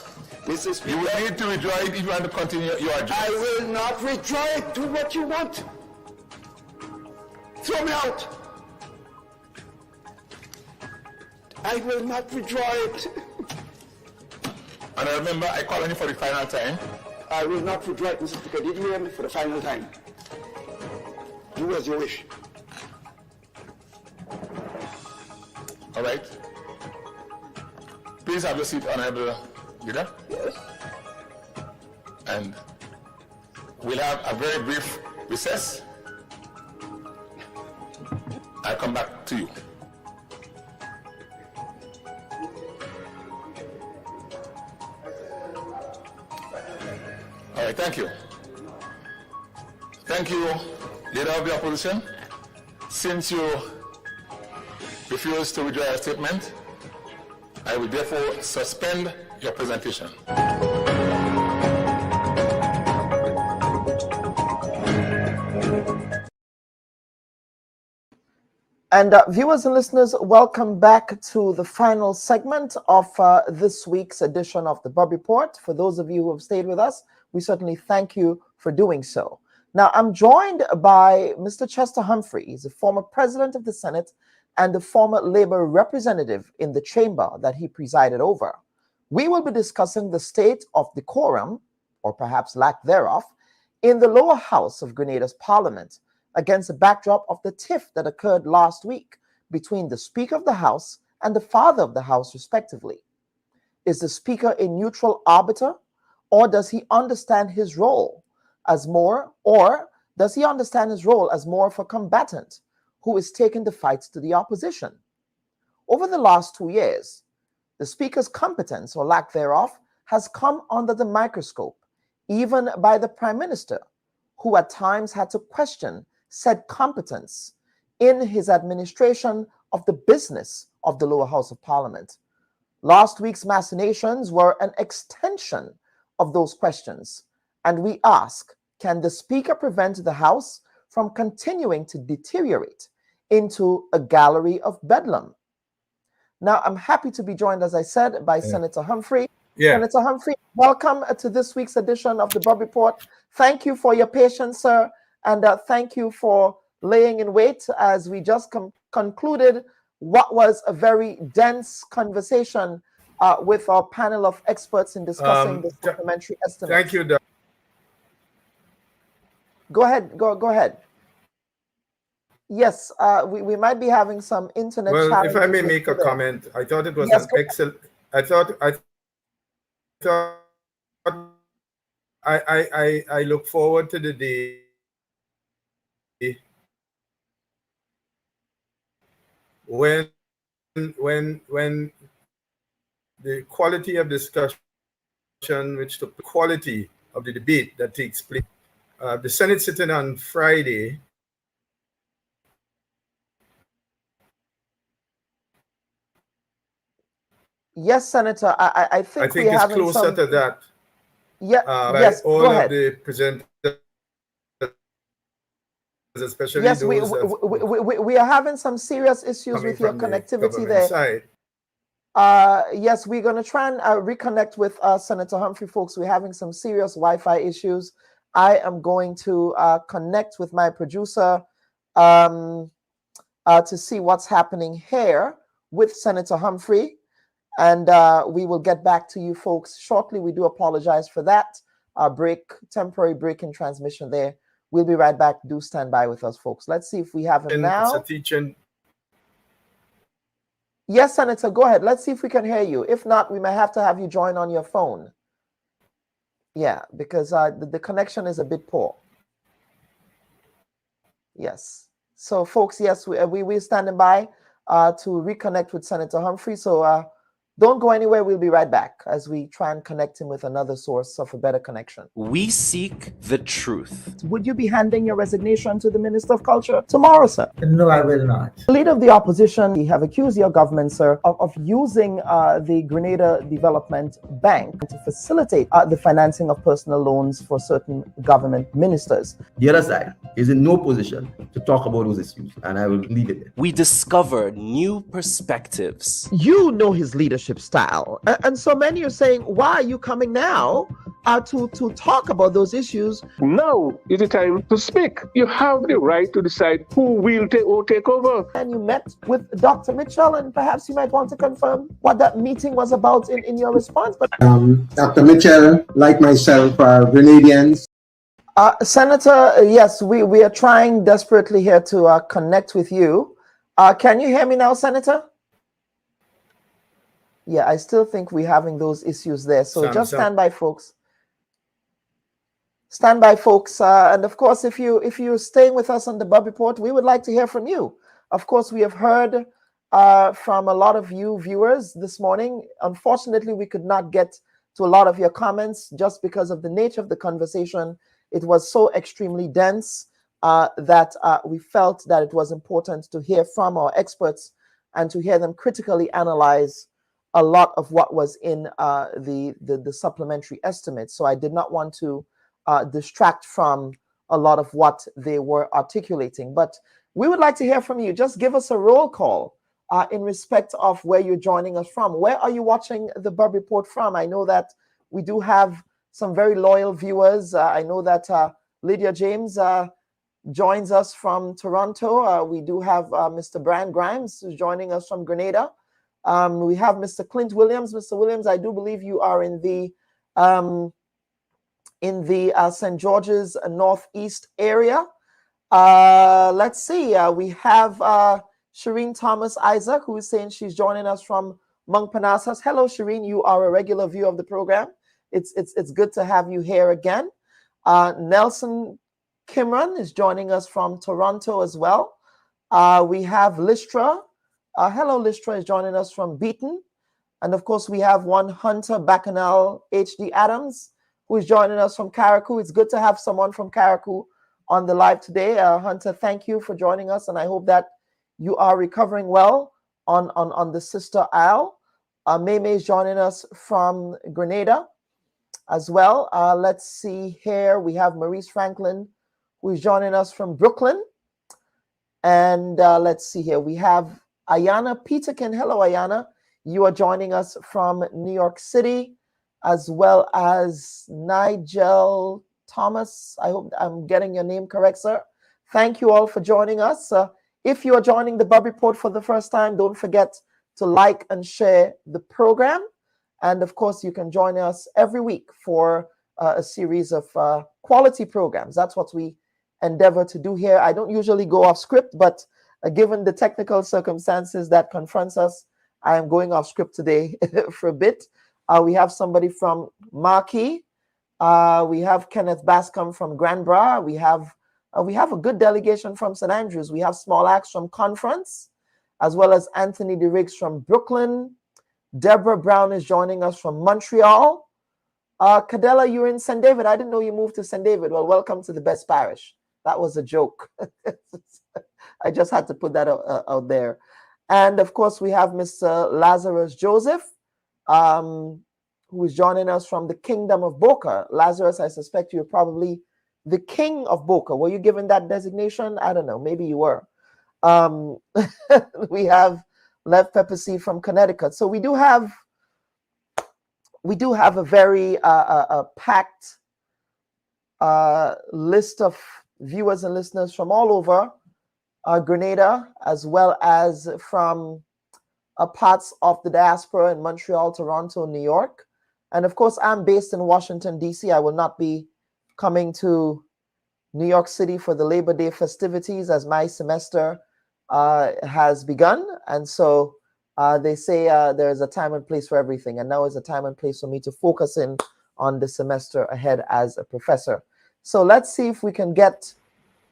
Mr. Speaker, you will need to withdraw it if you want to continue your address. I will not withdraw it. Do what you want. Throw me out. I will not withdraw it. Honorable member, I call on you for the final time. I will not withdraw it, Mr. Speaker. Did you hear me? For the final time. Do as you wish. All right. Please have your seat, Honorable Leader. Yes. And we'll have a very brief recess. I'll come back to you. All right, thank you. Thank you, Leader of the Opposition. Since you refuse to withdraw your statement, I will therefore suspend your presentation. And viewers and listeners, welcome back to the final segment of this week's edition of the Bob Report. For those of you who have stayed with us, we certainly thank you for doing so. Now, I'm joined by Mr. Chester Humphrey. He's a former president of the Senate and a former Labour representative in the chamber that he presided over. We will be discussing the state of decorum, or perhaps lack thereof, in the lower house of Grenada's parliament, against the backdrop of the tiff that occurred last week between the Speaker of the House and the Father of the House, respectively. Is the Speaker a neutral arbiter, or does he understand his role as more, or does he understand his role as more of a combatant who is taking the fight to the opposition? Over the last 2 years, the Speaker's competence, or lack thereof, has come under the microscope, even by the Prime Minister, who at times had to question said competence in his administration of the business of the lower house of parliament. Last week's machinations were an extension of those questions, and we ask, can the Speaker prevent the House from continuing to deteriorate into a gallery of bedlam? Now, I'm happy to be joined, as I said, by Senator Humphrey. Senator Humphrey, welcome to this week's edition of the Bob Report. Thank you for your patience, sir, and thank you for laying in wait as we just concluded what was a very dense conversation with our panel of experts in discussing the supplementary estimates. Thank you, Doc. Go ahead. Go ahead. Yes, we might be having some internet challenges. If I may make a comment, I thought it was an excellent. I look forward to the day when the quality of discussion, which the quality of the debate that takes place. The Senate sitting on Friday. Yes, Senator. I think it's closer to that. Yeah. Yes. All of the presenters, especially yes, those we are having some serious issues with your connectivity there. Yes, we're going to try and reconnect with Senator Humphrey, folks. We're having some serious Wi-Fi issues. I am going to connect with my producer to see what's happening here with Senator Humphrey. And we will get back to you folks shortly. We do apologize for that temporary break in transmission there. We'll be right back. Do stand by with us, folks. Let's see if we have him now. It's a teaching. Yes, Senator, go ahead. Let's see if we can hear you. If not, we may have to have you join on your phone. Yeah, because the connection is a bit poor. Yes. So, folks, yes, we're standing by to reconnect with Senator Humphrey. So don't go anywhere. We'll be right back as we try and connect him with another source of a better connection. We seek the truth. Would you be handing your resignation to the Minister of Culture tomorrow, sir? No, I will not. The leader of the opposition, he have accused your government, sir, of using the Grenada Development Bank to facilitate the financing of personal loans for certain government ministers. The other side is in no position to talk about those issues, and I will leave it there. We discover new perspectives. You know his leadership style, and so many are saying, why are you coming now to talk about those issues? Now is the time to speak. You have the right to decide who will take over. And you met with Dr. Mitchell, and perhaps you might want to confirm what that meeting was about in your response. But Dr. Mitchell, like myself, are Grenadians. Senator, yes, we are trying desperately here to connect with you. Can you hear me now, Senator? Yeah, I still think we're having those issues there. So just stand by, folks. Stand by, folks. And of course, if you're staying with us on the Bub Report, we would like to hear from you. Of course, we have heard from a lot of you viewers this morning. Unfortunately, we could not get to a lot of your comments just because of the nature of the conversation. It was so extremely dense that we felt that it was important to hear from our experts and to hear them critically analyze a lot of what was in the supplementary estimates. So I did not want to distract from a lot of what they were articulating. But we would like to hear from you. Just give us a roll call in respect of where you're joining us from. Where are you watching the Bub Report from? I know that we do have some very loyal viewers. I know that Lydia James joins us from Toronto. We do have Mr. Brian Grimes who's joining us from Grenada. We have Mr. Clint Williams. Mr. Williams, I do believe you are in the St. George's Northeast area. Let's see. We have Shireen Thomas Isaac, who is saying she's joining us from Monkpanasas. Hello, Shireen. You are a regular viewer of the program. It's good to have you here again. Nelson Kimran is joining us from Toronto as well. We have Listra. Hello, Listra is joining us from Beaton. And of course, we have one Hunter Bacchanal HD Adams, who is joining us from Carriacou. It's good to have someone from Carriacou on the live today. Hunter, thank you for joining us. And I hope that you are recovering well on the Sister Isle. Maymay is joining us from Grenada as well. Let's see here. We have Maurice Franklin, who is joining us from Brooklyn. And let's see here. We have Ayana Peterkin. Hello, Ayana. You are joining us from New York City, as well as Nigel Thomas. I hope I'm getting your name correct, sir. Thank you all for joining us. If you are joining the Bub Report for the first time, don't forget to like and share the program. And of course, you can join us every week for a series of quality programs. That's what we endeavor to do here. I don't usually go off script, but given the technical circumstances that confronts us, I am going off script today for a bit. We have somebody from Marquis. We have Kenneth Bascom from Grand Bras. We have a good delegation from St. Andrews. We have Small Axe from Conference, as well as Anthony DeRiggs from Brooklyn. Deborah Brown is joining us from Montreal. Cadella, you're in St. David. I didn't know you moved to St. David. Well, welcome to the best parish. That was a joke. I just had to put that out there. And of course, we have Mr. Lazarus Joseph, who is joining us from the Kingdom of Boca. Lazarus, I suspect you're probably the King of Boca. Were you given that designation? I don't know. Maybe you were. We have Lev Pepperseed from Connecticut. So we do have a very packed list of viewers and listeners from all over Grenada, as well as from parts of the diaspora in Montreal, Toronto, New York. And of course, I'm based in Washington, D.C. I will not be coming to New York City for the Labor Day festivities as my semester has begun. And so they say there's a time and place for everything. And now is a time and place for me to focus in on the semester ahead as a professor. So let's see if we can get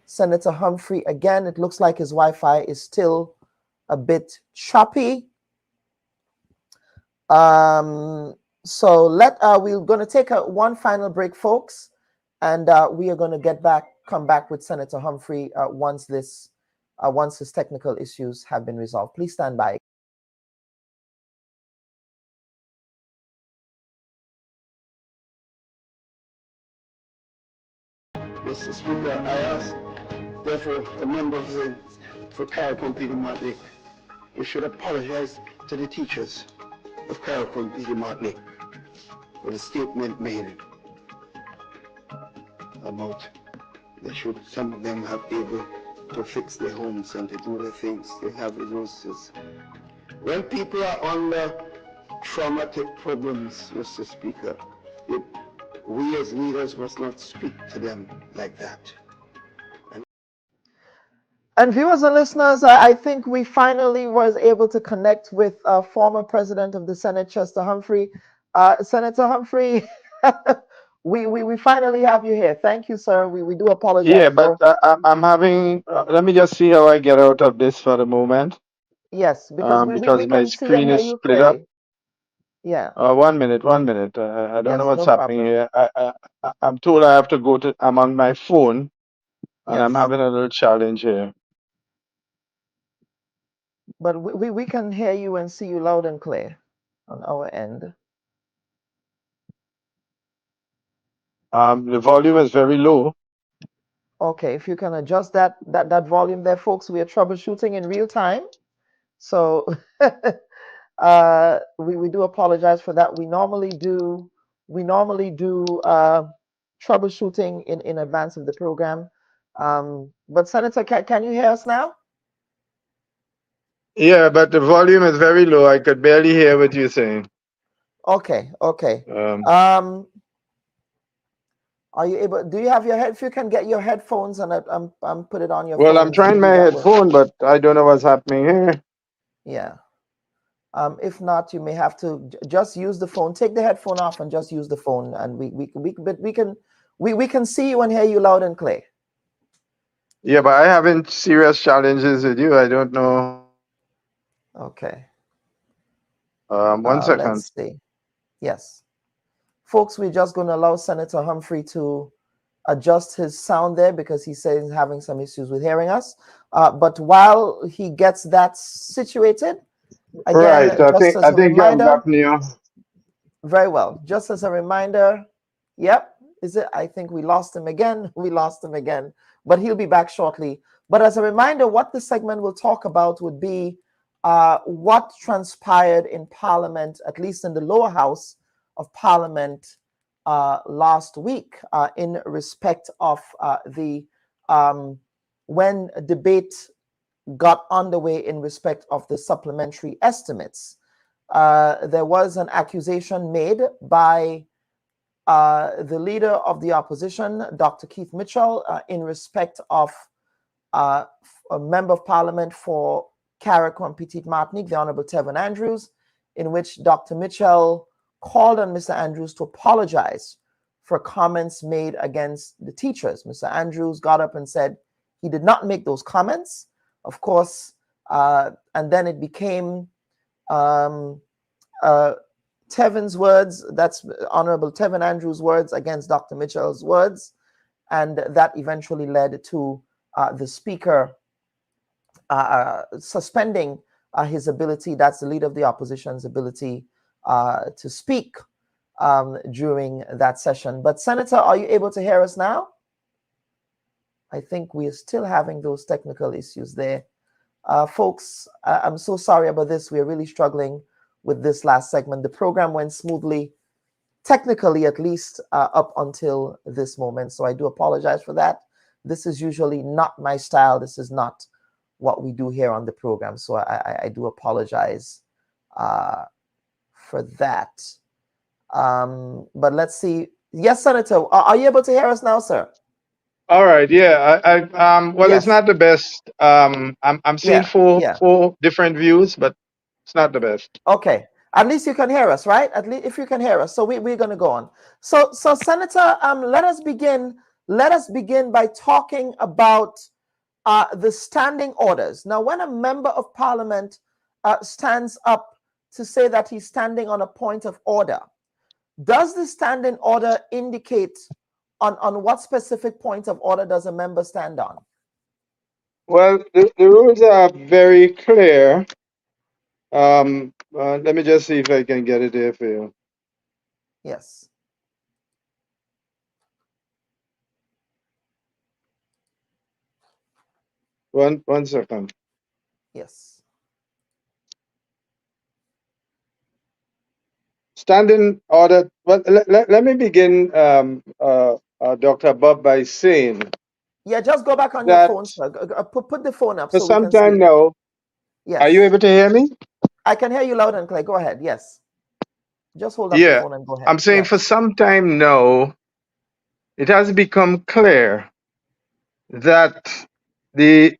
Senator Humphrey again. It looks like his Wi-Fi is still a bit choppy. So we're going to take one final break, folks, and we are going to come back with Senator Humphrey once his technical issues have been resolved. Please stand by. Mr. Speaker, I ask, therefore, the members for Carriacou Peter Martinique, you should apologize to the teachers of Carriacou Peter Martinique for the statement made about some of them have able to fix their homes and to do their things. They have resources. When people are under traumatic problems, Mr. Speaker, we as leaders must not speak to them like that. And viewers and listeners, I think we finally was able to connect with former President of the Senate, Chester Humphrey. Senator Humphrey, we finally have you here. Thank you, sir. We do apologize. Yeah, but I'm having, let me just see how I get out of this for the moment. Yes, because because my can see screen and hear is you split up. clearly. Yeah. 1 minute. I don't Yes, know what's no happening problem. here. I'm told I have to I'm on my phone, and I'm Yes. having a little challenge here. But we can hear you and see you loud and clear on our end. The volume is very low. Okay, if you can adjust that volume there, folks, we are troubleshooting in real time. So we do apologize for that. We normally do troubleshooting in advance of the program. But Senator, can you hear us now? Yeah, but the volume is very low. I could barely hear what you're saying. Okay. Are you able? Do you have your head? If you can get your headphones and I'm put it on your. Well, I'm trying my headphone, but I don't know what's happening here. Yeah. If not, you may have to just use the phone. Take the headphone off and just use the phone, and we can see you and hear you loud and clear. Yeah, but I haven't serious challenges with you. I don't know. Okay. 1 second. Let's see. Yes. Folks, we're just going to allow Senator Humphrey to adjust his sound there because he says he's having some issues with hearing us. But while he gets that situated, again, right, I think I've gotten you. Very well. Just as a reminder, yep. I think we lost him again. But he'll be back shortly. But as a reminder, what the segment will talk about would be what transpired in Parliament, at least in the lower house of Parliament last week in respect of when a debate got underway in respect of the supplementary estimates. There was an accusation made by the leader of the opposition, Dr. Keith Mitchell, in respect of a member of Parliament for Carriacou and Petite Martinique, the Honorable Tevin Andrews, in which Dr. Mitchell called on Mr. Andrews to apologize for comments made against the teachers. Mr. Andrews got up and said he did not make those comments, of course, and then it became Tevin's words, that's Honorable Tevin Andrews' words against Dr. Mitchell's words, and that eventually led to the speaker suspending his ability, that's the leader of the opposition's ability to speak during that session. But Senator, are you able to hear us now? I think we are still having those technical issues there. Folks, I'm so sorry about this. We're really struggling with this last segment. The program went smoothly, technically at least, up until this moment. So I do apologize for that. This is usually not my style. This is not what we do here on the program. So I do apologize for that. But let's see. Yes, Senator, are you able to hear us now, sir? All right, yeah. Well, Yes. it's not the best. I'm seeing four different views, but it's not the best. Okay. At least you can hear us, right? At least if you can hear us. So we're going to go on. So Senator, let us begin. Let us begin by talking about the standing orders. Now, when a member of parliament stands up to say that he's standing on a point of order, does the standing order indicate on what specific point of order does a member stand on? Well, the rules are very clear. Let me just see if I can get it here for you. Yes. One second. Yes. Standing order. Well, let me begin, Dr. Bob, by saying Yeah, just go back on your that phone, sir. Put the phone up for so we some can see time it. now. Yes. Are you able to hear me? I can hear you loud and clear. Go ahead. Yes. Just hold up the Yeah, phone and go ahead. I'm saying Yes. for some time now, it has become clear that the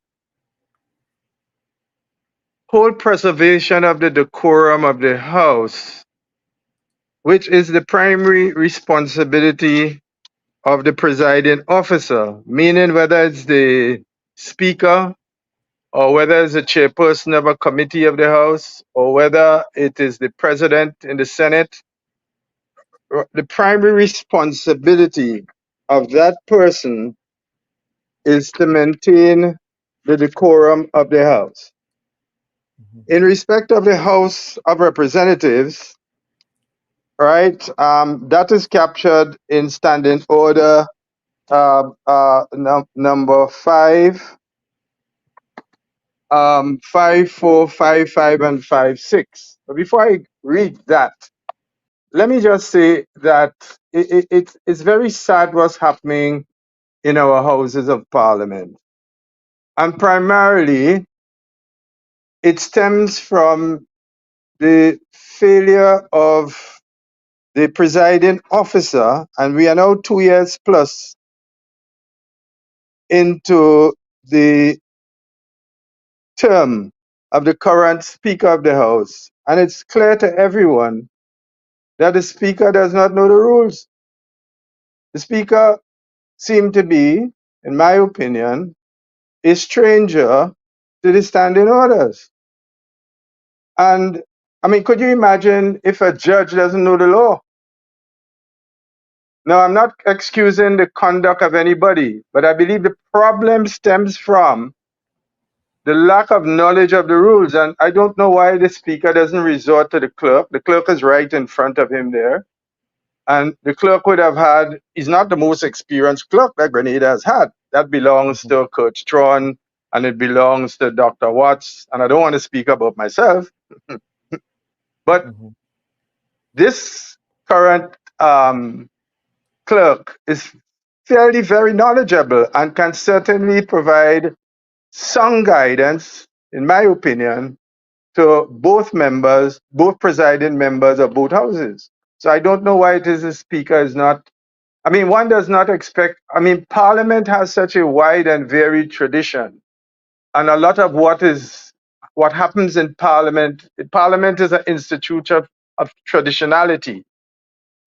whole preservation of the decorum of the House, which is the primary responsibility of the presiding officer, meaning whether it's the Speaker or whether it's the chairperson of a committee of the House or whether it is the President in the Senate, the primary responsibility of that person is to maintain the decorum of the House. In respect of the House of Representatives, right, that is captured in Standing Order number 5, 5, 4, 5, 5, and 5, 6. But before I read that, let me just say that it's very sad what's happening in our Houses of Parliament. And primarily, it stems from the failure of the presiding officer, and we are now 2 years plus into the term of the current Speaker of the House. And it's clear to everyone that the Speaker does not know the rules. The Speaker seemed to be, in my opinion, a stranger to the standing orders. And I mean, could you imagine if a judge doesn't know the law? Now, I'm not excusing the conduct of anybody, but I believe the problem stems from the lack of knowledge of the rules. And I don't know why the Speaker doesn't resort to the clerk. The clerk is right in front of him there. And the clerk would have had, he's not the most experienced clerk that Grenada has had. That belongs to Coach Strawn and it belongs to Dr. Watts. And I don't want to speak about myself. But this current clerk is fairly very knowledgeable and can certainly provide some guidance, in my opinion, to both members, both presiding members of both houses. So I don't know why it is the Speaker is not, I mean, one does not expect, I mean, Parliament has such a wide and varied tradition. And a lot of what happens in Parliament is an institute of traditionality.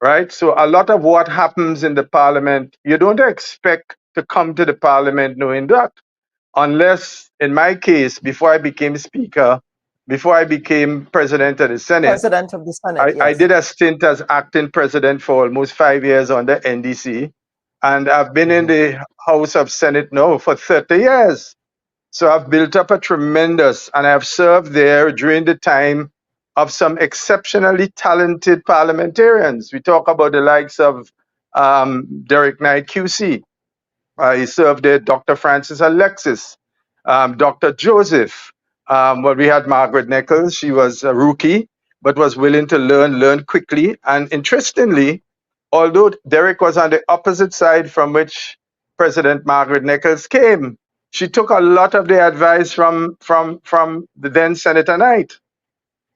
Right? So a lot of what happens in the parliament, you don't expect to come to the parliament knowing that. Unless, in my case, before I became speaker, before I became president of the Senate, President of the Senate, yes. I did a stint as acting president for almost 5 years under NDC. And I've been in the House of Senate now for 30 years. So I've built up a tremendous, and I've served there during the time of some exceptionally talented parliamentarians. We talk about the likes of Derek Knight QC. He served there, Dr. Francis Alexis, Dr. Joseph, Well, we had Margaret Nichols. She was a rookie, but was willing to learn quickly. And interestingly, although Derek was on the opposite side from which President Margaret Nichols came, she took a lot of the advice from the then Senator Knight.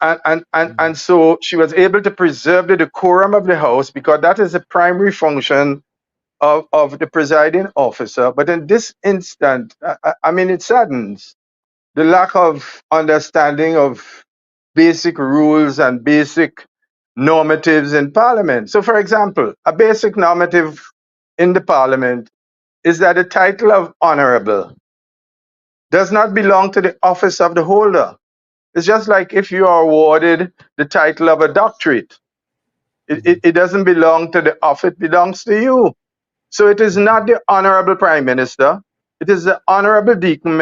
And so she was able to preserve the decorum of the House, because that is the primary function of the presiding officer. But in this instant, I mean, it saddens the lack of understanding of basic rules and basic normatives in Parliament. So, for example, a basic normative in the Parliament is that the title of honorable does not belong to the office of the holder. It's just like if you are awarded the title of a doctorate. It doesn't belong to the office, it belongs to you. So it is not the Honorable Prime Minister. It is the Honorable Deacon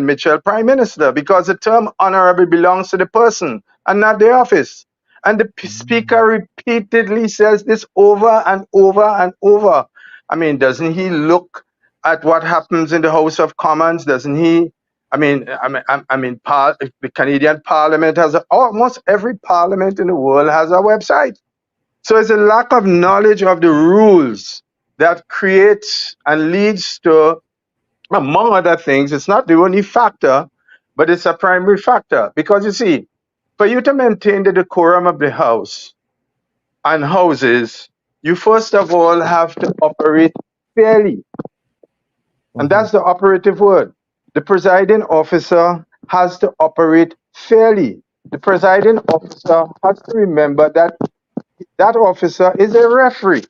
Mitchell Prime Minister, because the term honorable belongs to the person and not the office. And the Speaker repeatedly says this over and over and over. I mean, doesn't he look at what happens in the House of Commons? Doesn't he? The Canadian Parliament has almost every parliament in the world has a website. So it's a lack of knowledge of the rules that creates and leads to, among other things, it's not the only factor, but it's a primary factor. Because you see, for you to maintain the decorum of the House and houses, you first of all have to operate fairly. And that's the operative word. The presiding officer has to operate fairly. The presiding officer has to remember that that officer is a referee.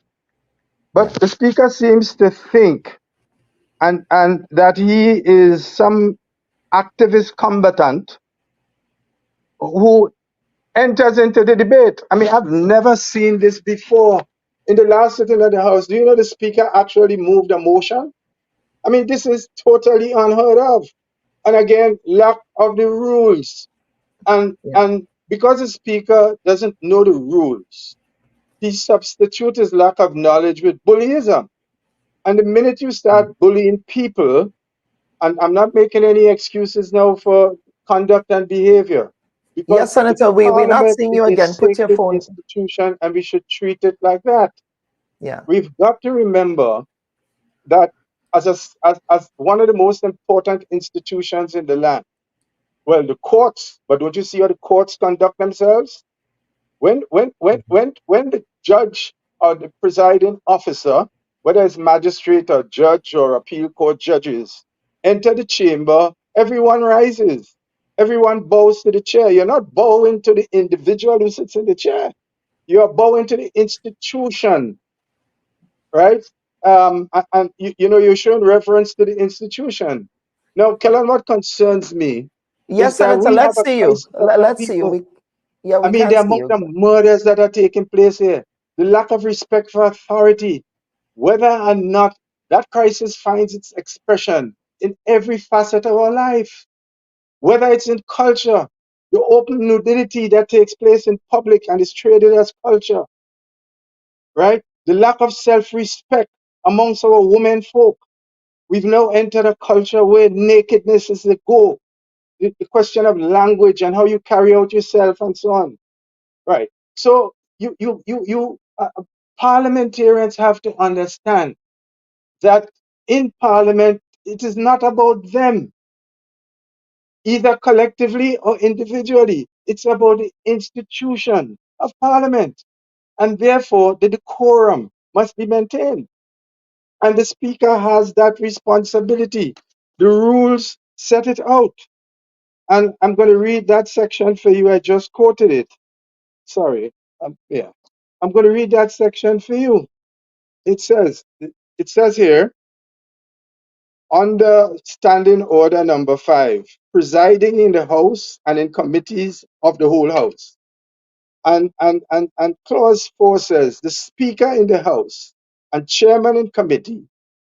But the Speaker seems to think and that he is some activist combatant who enters into the debate. I mean, I've never seen this before. In the last sitting of the House, do you know the Speaker actually moved a motion? I mean, this is totally unheard of. And again, lack of the rules. And because the Speaker doesn't know the rules, he substitutes his lack of knowledge with bullyism. And the minute you start bullying people, and I'm not making any excuses now for conduct and behavior. Because yes, Senator, we're not seeing you again. Put your phone. Institution, and we should treat it like that. Yeah. We've got to remember that as one of the most important institutions in the land, well, the courts, but don't you see how the courts conduct themselves? When the judge or the presiding officer, whether it's magistrate or judge or appeal court judges, enter the chamber, everyone rises. Everyone bows to the chair. You're not bowing to the individual who sits in the chair. You're bowing to the institution, right? And you're showing reference to the institution. Now, Kellen, what concerns me yes, is that Senator, we let's have a see you. Let's see you. We I mean, the amount of murders that are taking place here, the lack of respect for authority, whether or not that crisis finds its expression in every facet of our life, whether it's in culture, the open nudity that takes place in public and is traded as culture, right? The lack of self-respect amongst our women folk. We've now entered a culture where nakedness is the goal. The question of language and how you carry out yourself and so on. Right. So parliamentarians have to understand that in Parliament, it is not about them, either collectively or individually. It's about the institution of Parliament. And therefore, the decorum must be maintained. And the Speaker has that responsibility. The rules set it out. And I'm going to read that section for you. I just quoted it. Sorry. Yeah. I'm going to read that section for you. It says here, under Standing Order number 5, presiding in the House and in committees of the whole House. And clause 4 says, the Speaker in the House and Chairman in committee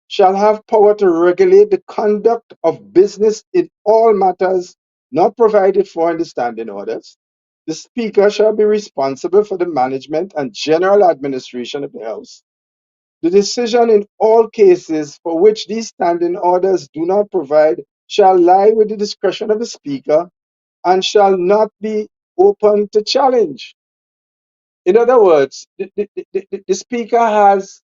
shall have power to regulate the conduct of business in all matters not provided for in the standing orders. The Speaker shall be responsible for the management and general administration of the House. The decision in all cases for which these standing orders do not provide shall lie with the discretion of the Speaker and shall not be open to challenge. In other words, the Speaker has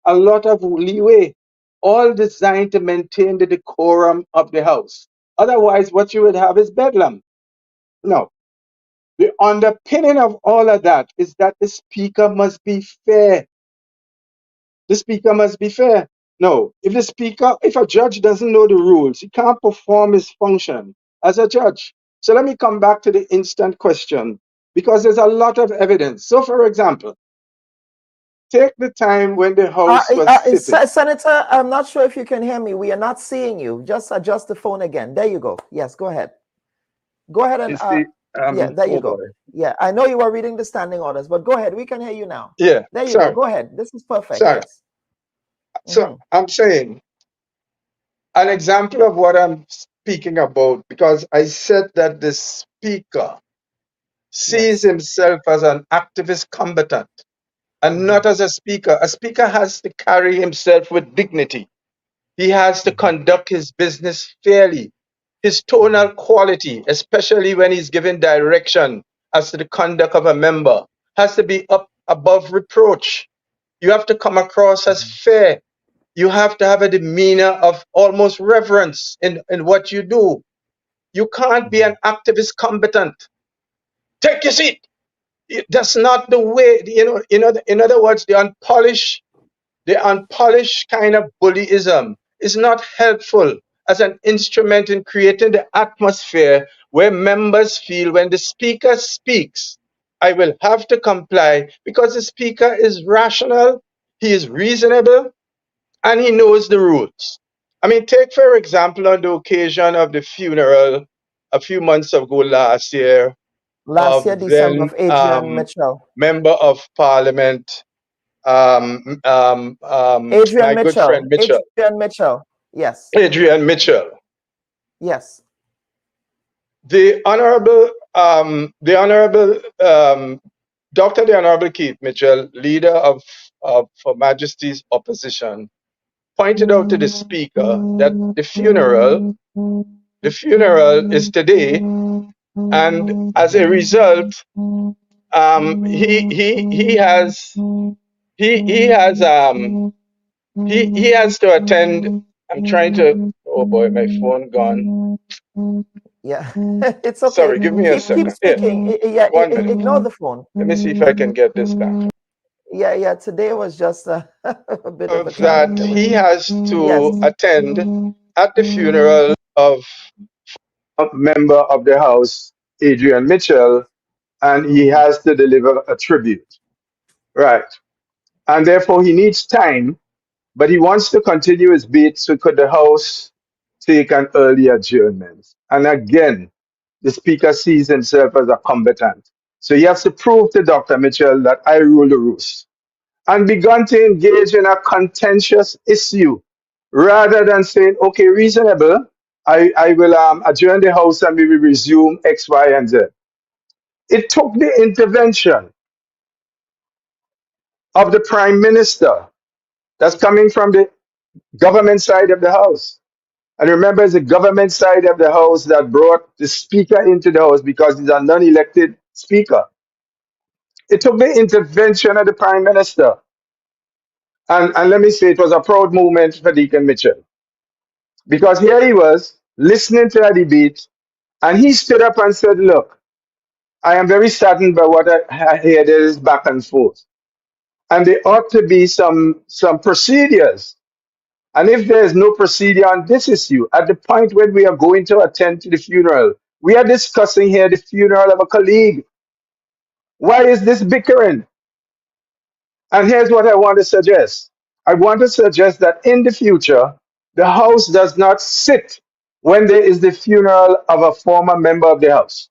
a lot of leeway, all designed to maintain the decorum of the House. Otherwise, what you would have is bedlam. No. The underpinning of all of that is that the Speaker must be fair. The Speaker must be fair. No, if a judge doesn't know the rules, he can't perform his function as a judge. So let me come back to the instant question, because there's a lot of evidence. So, for example, take the time when the House was sitting. Senator, I'm not sure if you can hear me. We are not seeing you. Just adjust the phone again. There you go. Yes, go ahead. Go ahead and yeah, there you go. Boy. Yeah, I know you were reading the standing orders, but go ahead. We can hear you now. Yeah, there you sorry. go. Go ahead. This is perfect. Sorry. Yes. So I'm saying an example of what I'm speaking about, because I said that the Speaker sees himself as an activist combatant and not as a Speaker. A Speaker has to carry himself with dignity. He has to conduct his business fairly. His tonal quality, especially when he's giving direction as to the conduct of a member, has to be up above reproach. You have to come across as fair. You have to have a demeanor of almost reverence in what you do. You can't be an activist combatant. Take your seat. That's not the way, in other words, the unpolished kind of bullyism is not helpful as an instrument in creating the atmosphere where members feel when the Speaker speaks, I will have to comply because the Speaker is rational, he is reasonable, and he knows the rules. I mean, take for example on the occasion of the funeral a few months ago last year Last year, of December, then of Adrian Mitchell. Member of Parliament, Adrian my good Mitchell. friend Mitchell. Adrian Mitchell. Yes. Adrian Mitchell. Yes. The Honorable Dr. The Honorable Keith Mitchell, leader of Her Majesty's opposition, pointed out to the Speaker that the funeral is today, and as a result, he has to attend. I'm trying to. Oh boy, my phone gone. Yeah, it's okay. Sorry, give me a second. Keep speaking. Yeah. 1 minute. Ignore the phone. Let me see if I can get this back. Yeah. Today was just a bit of a that he has to attend at the funeral of a member of the House, Adrian Mitchell, and he has to deliver a tribute. Right. And therefore he needs time, but he wants to continue his bid, so could the House take an early adjournment? And again, the Speaker sees himself as a combatant. So he has to prove to Dr. Mitchell that I rule the roost, and begun to engage in a contentious issue rather than saying, okay, reasonable, I will adjourn the House and we will resume X, Y, and Z. It took the intervention of the Prime Minister that's coming from the government side of the House. And remember, it's the government side of the House that brought the Speaker into the House because he's a non-elected Speaker. It took the intervention of the Prime Minister. And let me say, it was a proud moment for Deacon Mitchell. Because here he was, listening to a debate, and he stood up and said, look, I am very saddened by what I hear. There is back and forth. And there ought to be some procedures. And if there is no procedure on this issue, at the point when we are going to attend to the funeral, we are discussing here the funeral of a colleague. Why is this bickering? And here's what I want to suggest. I want to suggest that in the future, the House does not sit when there is the funeral of a former member of the House.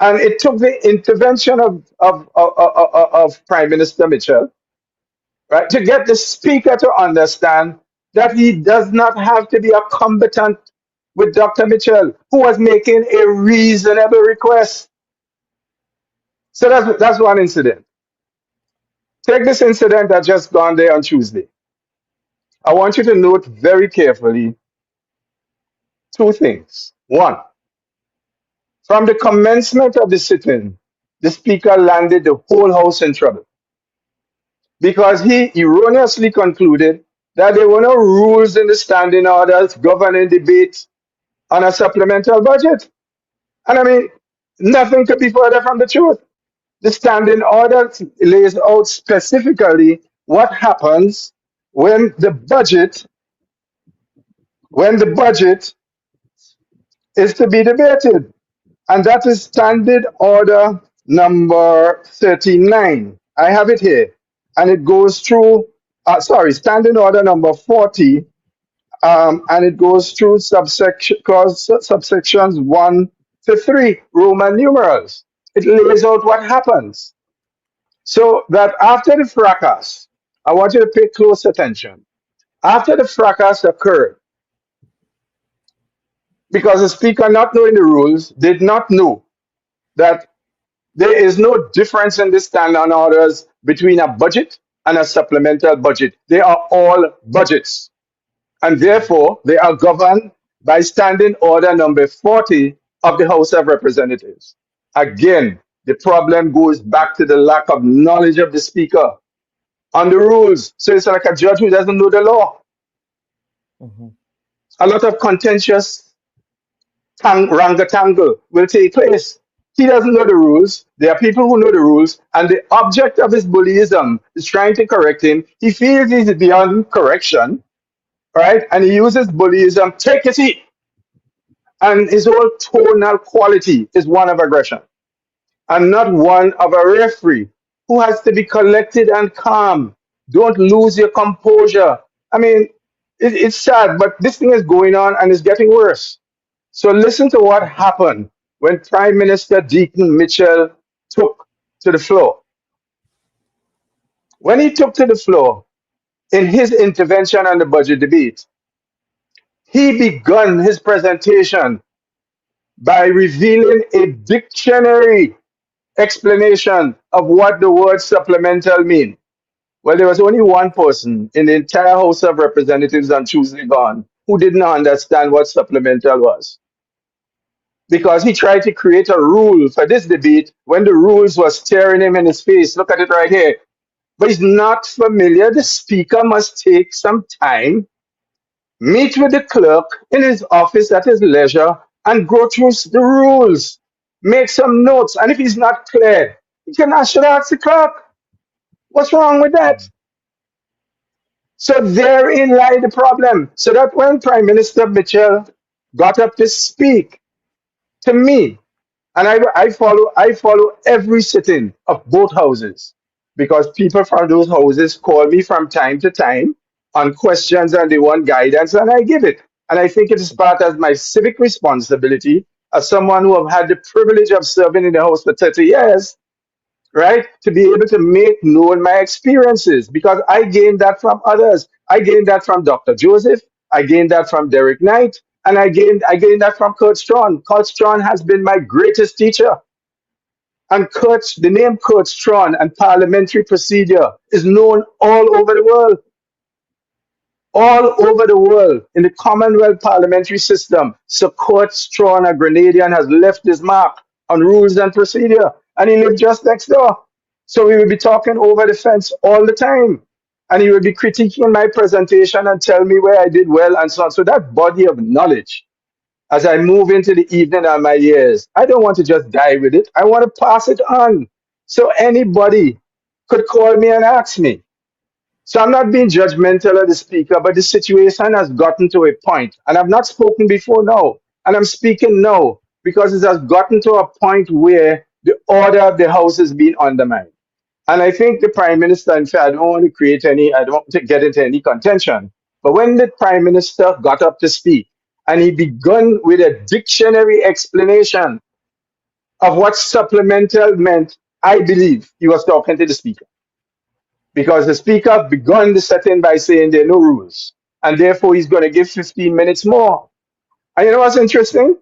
And it took the intervention of Prime Minister Mitchell, right, to get the Speaker to understand that he does not have to be a combatant with Dr. Mitchell, who was making a reasonable request. So that's one incident. Take this incident that just gone there on Tuesday. I want you to note very carefully two things. One, from the commencement of the sitting, the Speaker landed the whole House in trouble because he erroneously concluded that there were no rules in the standing orders governing debate on a supplemental budget. And I mean, nothing could be further from the truth. The standing order lays out specifically what happens when the budget is to be debated. And that is standard order number 39. I have it here. And it goes through, standing order number 40. And it goes through subsections 1 to 3, Roman numerals. It lays out what happens. So that after the fracas, I want you to pay close attention. After the fracas occurred, because the Speaker, not knowing the rules, did not know that there is no difference in the standing orders between a budget and a supplemental budget. They are all budgets. And therefore, they are governed by standing order number 40 of the House of Representatives. Again, the problem goes back to the lack of knowledge of the Speaker on the rules. So it's like a judge who doesn't know the law. A lot of contentious rangatangle will take place. He doesn't know the rules. There are people who know the rules, and the object of his bullyism is trying to correct him. He feels he's beyond correction, right? And he uses bullyism, take a seat. And his whole tonal quality is one of aggression, and not one of a referee who has to be collected and calm. Don't lose your composure. I mean, it's sad, but this thing is going on and it's getting worse. So listen to what happened when Prime Minister Deacon Mitchell took to the floor. When he took to the floor in his intervention on the budget debate, he began his presentation by revealing a dictionary explanation of what the word supplemental mean. Well, there was only one person in the entire House of Representatives on Tuesday gone who didn't understand what supplemental was, because he tried to create a rule for this debate when the rules were staring him in his face. Look at it right here. But he's not familiar. The Speaker must take some time, meet with the clerk in his office at his leisure, and go through the rules, make some notes. And if he's not clear, he should ask the clerk. What's wrong with that? So therein lies the problem. So that when Prime Minister Mitchell got up to speak to me, and I follow every sitting of both houses, because people from those houses call me from time to time on questions and they want guidance, and I give it. And I think it is part of my civic responsibility as someone who have had the privilege of serving in the House for 30 years, right, to be able to make known my experiences, because I gained that from others. I gained that from Dr. Joseph. I gained that from Derek Knight. And I gained that from Kurt Strawn. Kurt Strawn has been my greatest teacher. And the name Kurt Strawn and parliamentary procedure is known all over the world. All over the world, in the Commonwealth parliamentary system, Sir Kurt Strawn, a Grenadian, has left his mark on rules and procedure. And he lived just next door. So we will be talking over the fence all the time. And he will be critiquing my presentation and tell me where I did well and so on. So that body of knowledge, as I move into the evening and my years, I don't want to just die with it. I want to pass it on. So anybody could call me and ask me. So I'm not being judgmental of the Speaker, but the situation has gotten to a point, and I've not spoken before now, and I'm speaking now, because it has gotten to a point where the order of the House is being undermined. And I think the Prime Minister, in fact, I don't want to get into any contention, but when the Prime Minister got up to speak, and he began with a dictionary explanation of what supplemental meant, I believe he was talking to the Speaker. Because the Speaker began the setting by saying there are no rules, and therefore he's going to give 15 minutes more. And you know what's interesting?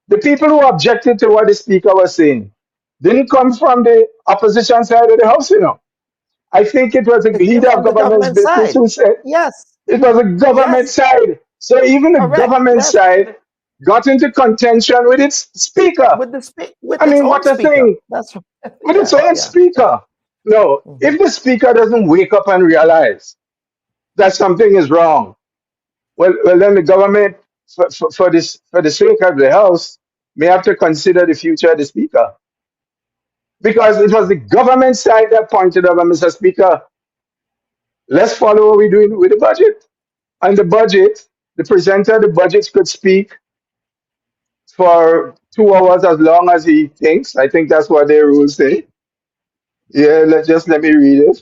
The people who objected to what the Speaker was saying didn't come from the opposition side of the House, you know. I think it was the leader of government's business who said, yes, It was the government Yes, side. So even the correct. government Yes, side got into contention with its speaker. with I its mean, own what a speaker. thing. That's With its yeah, own yeah. speaker. No, if the speaker doesn't wake up and realize that something is wrong, well, then the government, for the sake of the House, may have to consider the future of the speaker. Because it was the government side that pointed out, Mr. Speaker, let's follow what we're doing with the budget. And the budget, the presenter of the budget could speak for 2 hours as long as he thinks. I think that's what their rules say. Yeah, let me read it.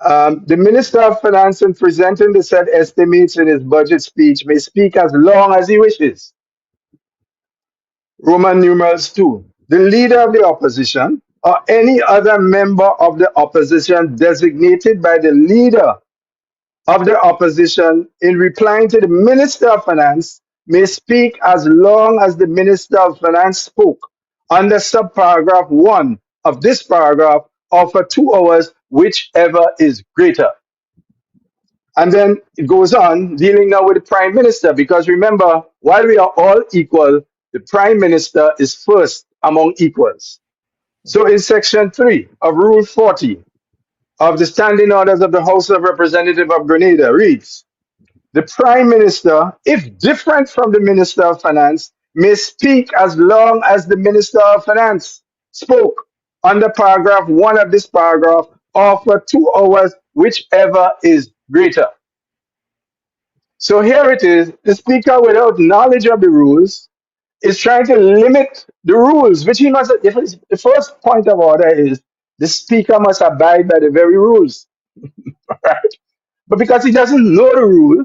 The Minister of Finance, in presenting the said estimates in his budget speech, may speak as long as he wishes. Roman numerals 2. The leader of the opposition or any other member of the opposition designated by the leader of the opposition in replying to the Minister of Finance may speak as long as the Minister of Finance spoke under subparagraph 1 of this paragraph or for 2 hours, whichever is greater. And then it goes on dealing now with the Prime Minister, because remember, while we are all equal, the Prime Minister is first among equals. So in section 3 of Rule 40 of the Standing Orders of the House of Representatives of Grenada reads, the Prime Minister, if different from the Minister of Finance, may speak as long as the Minister of Finance spoke under paragraph 1 of this paragraph or for 2 hours, whichever is greater. So here it is, the Speaker, without knowledge of the rules, is trying to limit the rules, which he must, the first point of order is the Speaker must abide by the very rules, right? But because he doesn't know the rule,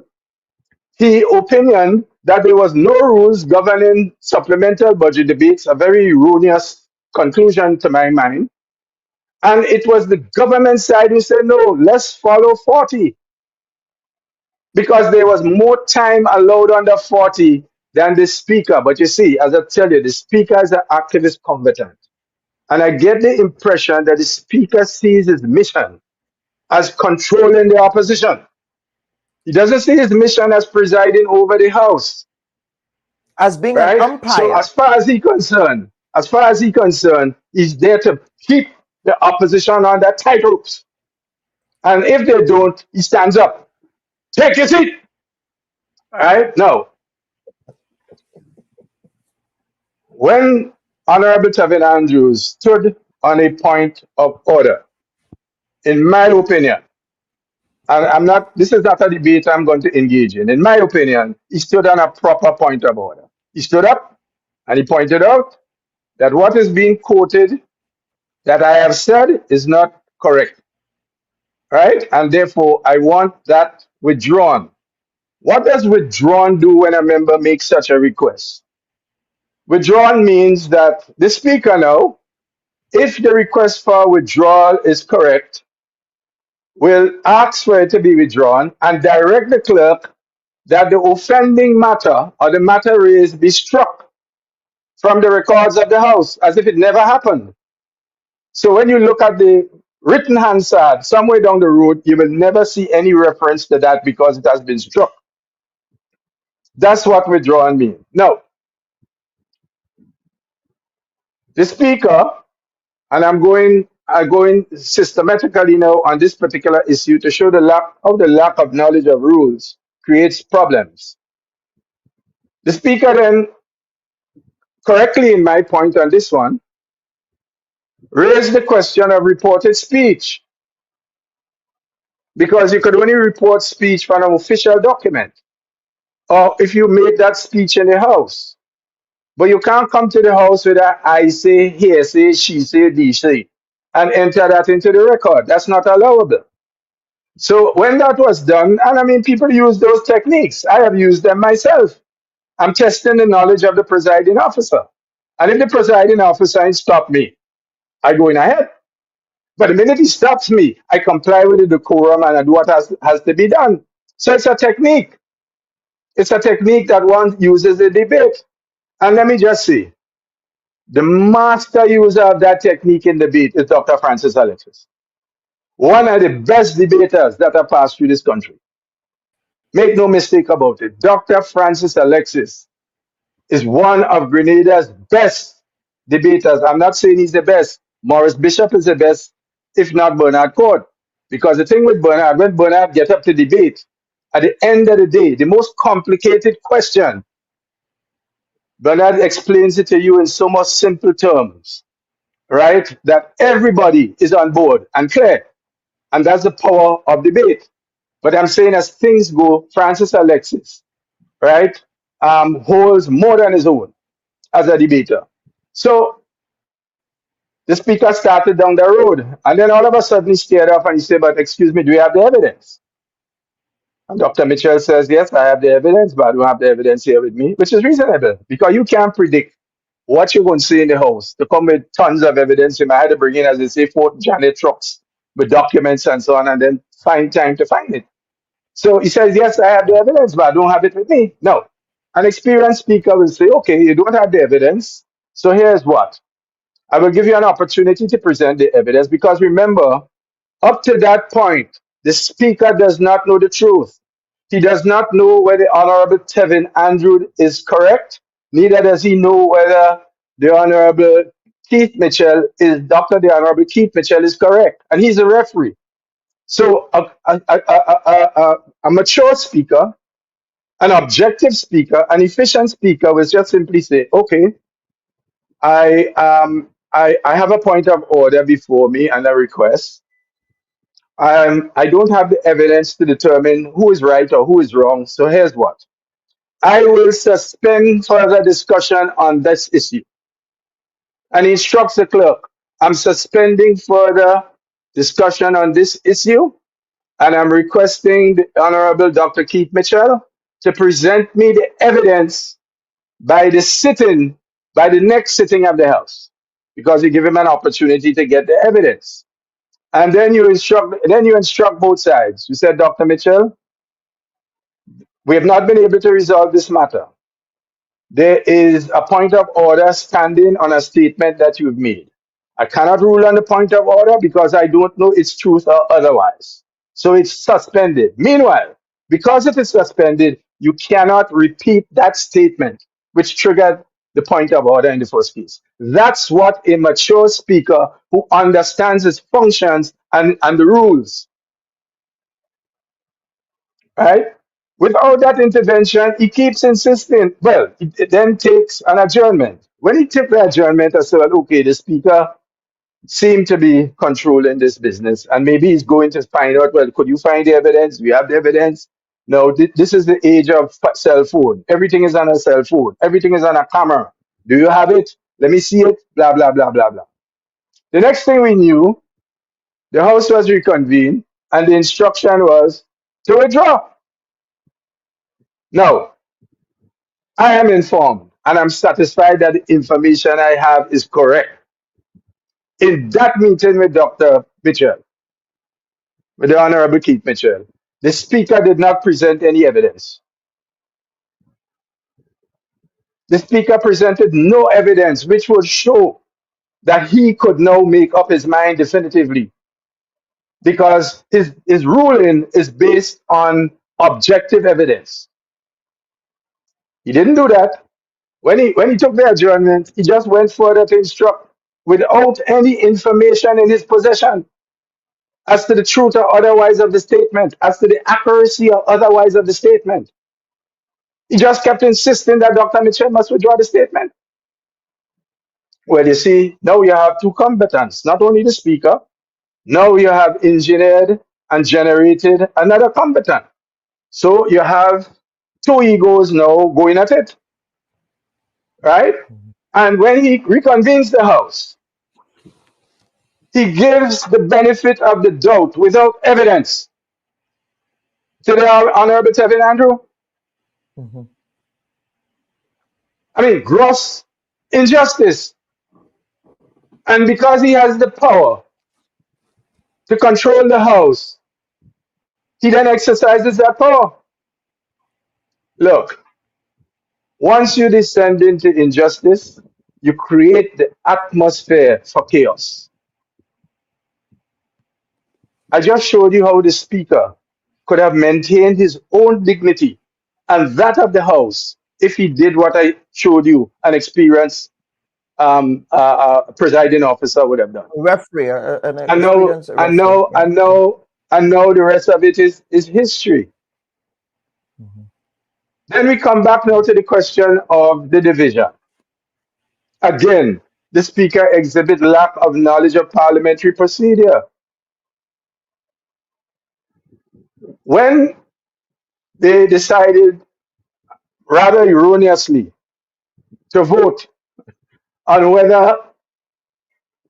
he opinioned that there was no rules governing supplemental budget debates, a very erroneous conclusion to my mind. And it was the government side who said, no, let's follow 40. Because there was more time allowed under 40 than the speaker. But you see, as I tell you, the speaker is an activist combatant. And I get the impression that the speaker sees his mission as controlling the opposition. He doesn't see his mission as presiding over the House. As being right? an umpire. So as far as he's concerned, he's there to keep the opposition on their tight ropes. And if they don't, he stands up. Take your seat. All right? Now, when Honorable Tevin Andrews stood on a point of order, in my opinion, and this is not a debate I'm going to engage in. In my opinion, he stood on a proper point of order. He stood up and he pointed out that what is being quoted that I have said is not correct. Right? And therefore, I want that withdrawn. What does withdrawn do when a member makes such a request? Withdrawn means that the speaker now, if the request for withdrawal is correct, will ask for it to be withdrawn and direct the clerk that the offending matter or the matter raised be struck from the records of the House as if it never happened. So when you look at the written Hansard somewhere down the road, you will never see any reference to that because it has been struck. That's what withdrawn means. Now, the speaker, and I'm going systematically now on this particular issue to show the lack of knowledge of rules creates problems. The speaker then, correctly in my point on this one, raised the question of reported speech, because you could only report speech from an official document, or if you made that speech in the House. But you can't come to the House with a I say, he say, she say, thee say, and enter that into the record. That's not allowable. So when that was done, and I mean, people use those techniques. I have used them myself. I'm testing the knowledge of the presiding officer. And if the presiding officer stops me, I go in ahead. But the minute he stops me, I comply with the decorum and I do what has to be done. So it's a technique. It's a technique that one uses in debate. And let me just say, the master user of that technique in debate is Dr. Francis Alexis, one of the best debaters that have passed through this country. Make no mistake about it. Dr. Francis Alexis is one of Grenada's best debaters. I'm not saying he's the best. Maurice Bishop is the best, if not Bernard Court. Because the thing with Bernard, when Bernard gets up to debate, at the end of the day, the most complicated question, Bernard explains it to you in so much simple terms, right? That everybody is on board and clear. And that's the power of debate. But I'm saying as things go, Francis Alexis, right, holds more than his own as a debater. So the speaker started down the road, and then all of a sudden he stared off and he said, but excuse me, do you have the evidence? And Dr. Mitchell says, yes, I have the evidence, but I don't have the evidence here with me, which is reasonable because you can't predict what you're going to see in the house. To come with tons of evidence, you might have to bring in, as they say, 4 Janet trucks with documents and so on, and then find time to find it. So he says, yes, I have the evidence, but I don't have it with me. No. An experienced speaker will say, okay, you don't have the evidence. So here's what. I will give you an opportunity to present the evidence because remember, up to that point, the speaker does not know the truth. He does not know whether the Honorable Tevin Andrew is correct. Neither does he know whether the Honorable Keith Mitchell is, the Honorable Keith Mitchell is correct. And he's a referee. So a mature speaker, an objective speaker, an efficient speaker will just simply say, okay, I have a point of order before me and a request. I don't have the evidence to determine who is right or who is wrong. So here's what. I will suspend further discussion on this issue. And he instructs the clerk, I'm suspending further discussion on this issue. And I'm requesting the Honorable Dr. Keith Mitchell to present me the evidence by the next sitting of the House, because you give him an opportunity to get the evidence. And then you instruct both sides. You said, Dr. Mitchell, we have not been able to resolve this matter. There is a point of order standing on a statement that you've made. I cannot rule on the point of order because I don't know its truth or otherwise. So it's suspended. Meanwhile, because it is suspended, you cannot repeat that statement which triggered the point of order in the first place. That's what a mature speaker who understands his functions and the rules, right? Without that intervention, he keeps insisting, well, it then takes an adjournment. When he took the adjournment, I said, well, okay, the speaker seemed to be controlling this business, and maybe he's going to find out, well, could you find the evidence? Do you have the evidence? No, this is the age of cell phone. Everything is on a cell phone. Everything is on a camera. Do you have it? Let me see it, blah, blah, blah, blah, blah. The next thing we knew, the House was reconvened, and the instruction was to withdraw. Now, I am informed, and I'm satisfied that the information I have is correct. In that meeting with Dr. Mitchell, with the Honorable Keith Mitchell, the Speaker did not present any evidence. The Speaker presented no evidence which would show that he could now make up his mind definitively, because his ruling is based on objective evidence. He didn't do that. When he took the adjournment, he just went further to instruct without any information in his possession as to the truth or otherwise of the statement, as to the accuracy or otherwise of the statement. He just kept insisting that Dr. Mitchell must withdraw the statement. Well, you see, now you have two combatants, not only the speaker, now you have engineered and generated another combatant. So you have two egos now going at it, right? And when he reconvenes the House, he gives the benefit of the doubt without evidence to the Honorable Tevin Andrew. I mean, gross injustice. And because he has the power to control the House, he then exercises that power. Look, once you descend into injustice, you create the atmosphere for chaos. I just showed you how the Speaker could have maintained his own dignity and that of the House if he did what I showed you an experienced presiding officer would have done. Referee, an And now, experienced referee. the rest of it is history. Then we come back now to the question of the division. Again, the Speaker exhibit lack of knowledge of parliamentary procedure. When they decided, rather erroneously, to vote on whether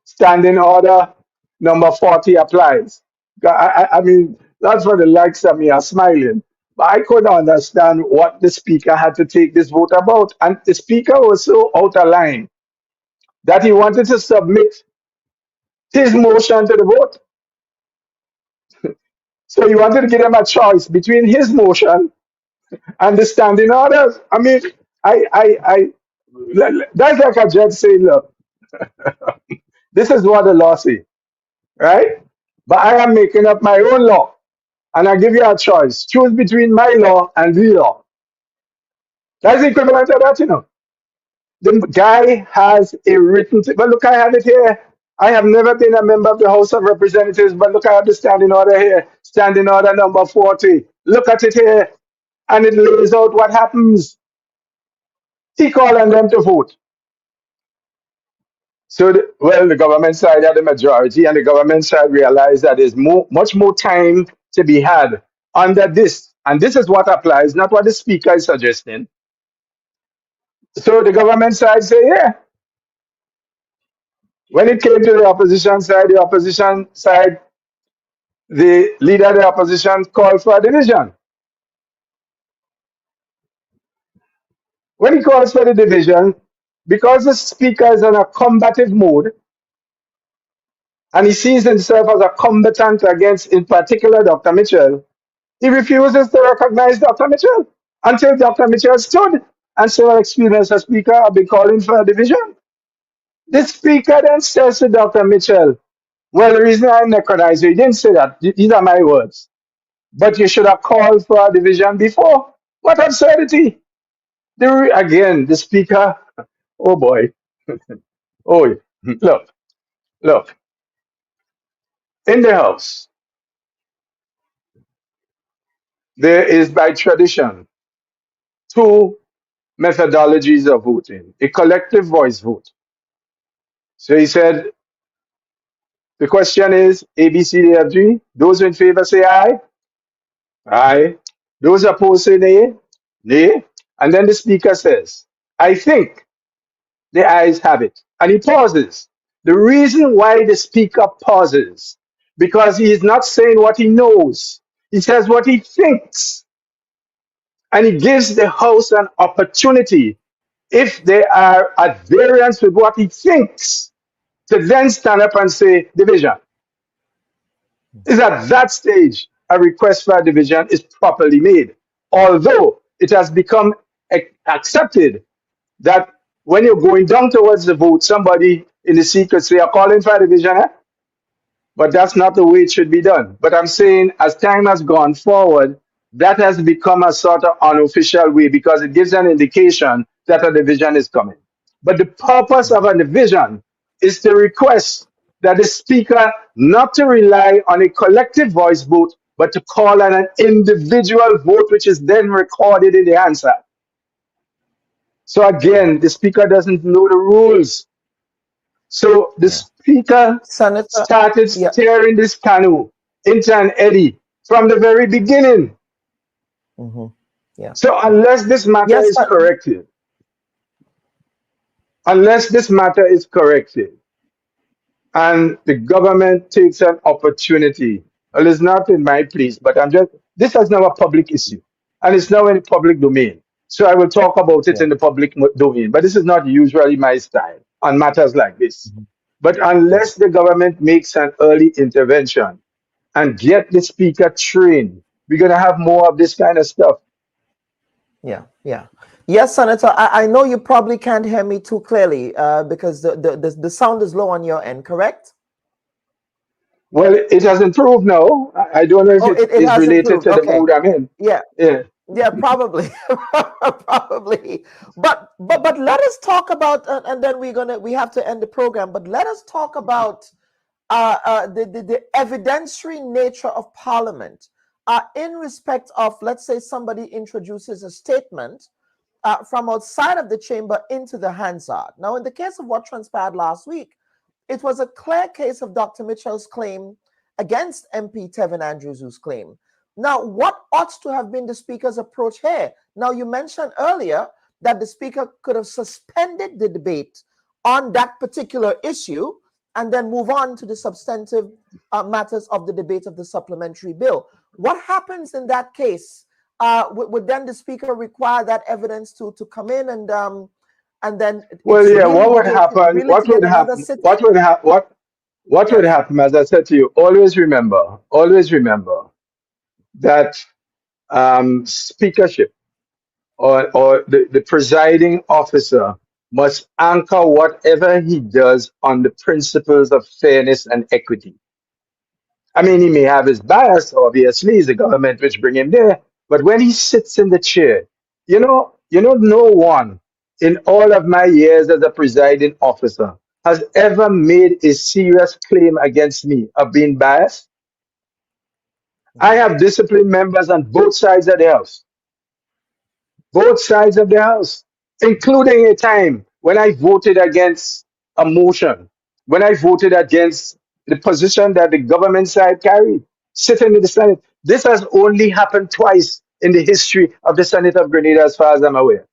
standing order number 40 applies. I mean, that's what the likes of me are smiling. But I couldn't understand what the Speaker had to take this vote about. And the Speaker was so out of line that he wanted to submit his motion to the vote. So he wanted to give them a choice between his motion and the standing orders. I mean, that's like a judge saying, look, this is what the law says, right? But I am making up my own law. And I give you a choice. Choose between my law and the law. That's the equivalent of that, you know. The guy has a written, but look, I have it here. I have never been a member of the House of Representatives, but look, I have the standing order here. Standing order number 40. Look at it here. And it lays out what happens. He called on them to vote. So, the government side had the majority, and the government side realized that there's much more time to be had under this. And this is what applies, not what the Speaker is suggesting. So the government side say, yeah. When it came to the opposition side, the leader of the opposition called for a division. When he calls for the division, because the Speaker is in a combative mode, and he sees himself as a combatant against, in particular, Dr. Mitchell, he refuses to recognize Dr. Mitchell until Dr. Mitchell stood and said, excuse me, Mr. Speaker, I've been calling for a division. The Speaker then says to Dr. Mitchell, well, the reason I recognize you, he didn't say that. These are my words. But you should have called for a division before. What absurdity. Again, the Speaker, oh boy. Oh, look. In the House, there is by tradition two methodologies of voting. A collective voice vote. So he said, the question is A, B, C, D, F, G. Those in favor say aye. Aye. Those opposed say nay. Nay. And then the Speaker says, I think the ayes have it. And he pauses. The reason why the Speaker pauses, because he is not saying what he knows. He says what he thinks. And he gives the House an opportunity, if they are at variance with what he thinks, to then stand up and say division. Is at that stage a request for a division is properly made. Although it has become accepted that when you're going down towards the vote, somebody in the seat could say, I'm calling for a division, eh? But that's not the way it should be done. But I'm saying as time has gone forward, that has become a sort of unofficial way because it gives an indication that a division is coming. But the purpose of a division is to request that the Speaker not to rely on a collective voice vote, but to call on an individual vote, which is then recorded in the answer. So again, the Speaker doesn't know the rules. So the Speaker started steering this canoe into an eddy from the very beginning. So unless this matter is corrected, and the government takes an opportunity, well, it's not in my place, but this is now a public issue, and it's now in the public domain. So I will talk about it in the public domain, but this is not usually my style on matters like this. But unless the government makes an early intervention and get the Speaker trained, we're going to have more of this kind of stuff. Yes, Senator, I know you probably can't hear me too clearly because the sound is low on your end, correct? Well, it has improved now. I don't know if it it is has related improved. to the Okay. mood I'm in. Yeah. Yeah. Yeah, probably, probably. But let us talk about, and then we have to end the program. But let us talk about the evidentiary nature of Parliament in respect of, let's say, somebody introduces a statement from outside of the chamber into the Hansard. Now, in the case of what transpired last week, it was a clear case of Dr. Mitchell's claim against MP Tevin Andrews' claim. Now, what ought to have been the Speaker's approach here? Now, you mentioned earlier that the Speaker could have suspended the debate on that particular issue and then move on to the substantive matters of the debate of the supplementary bill. What happens in that case? Would then the Speaker require that evidence to come in and then? Well, yeah. What would happen? What would happen? What would happen? What would happen? As I said to you, always remember that speakership or the presiding officer must anchor whatever he does on the principles of fairness and equity. I mean, he may have his bias, obviously, it's the government which bring him there, but when he sits in the chair, no one in all of my years as a presiding officer has ever made a serious claim against me of being biased. I have disciplined members on both sides of the house. Both sides of the house, including a time when I voted against a motion, when I voted against the position that the government side carried, sitting in the Senate. This has only happened twice in the history of the Senate of Grenada, as far as I'm aware.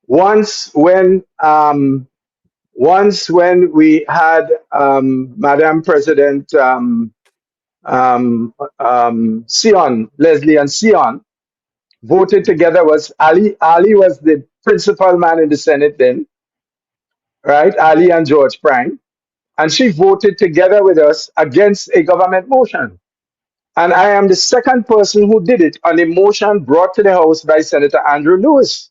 Once when we had Madam President Sion, Leslie and Sion, voted together. Was Ali was the principal man in the Senate then, right? Ali and George Prime. And she voted together with us against a government motion. And I am the second person who did it on a motion brought to the House by Senator Andrew Lewis.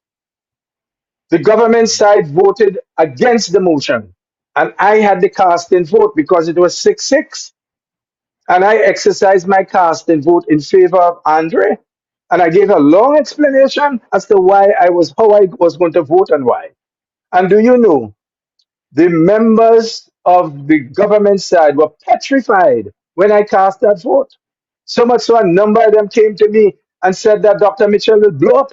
The government side voted against the motion. And I had the casting vote because it was 6-6. And I exercised my casting vote in favor of Andre. And I gave a long explanation as to how I was going to vote and why. And do you know, the members of the government side were petrified when I cast that vote. So much so a number of them came to me and said that Dr. Mitchell will blow up.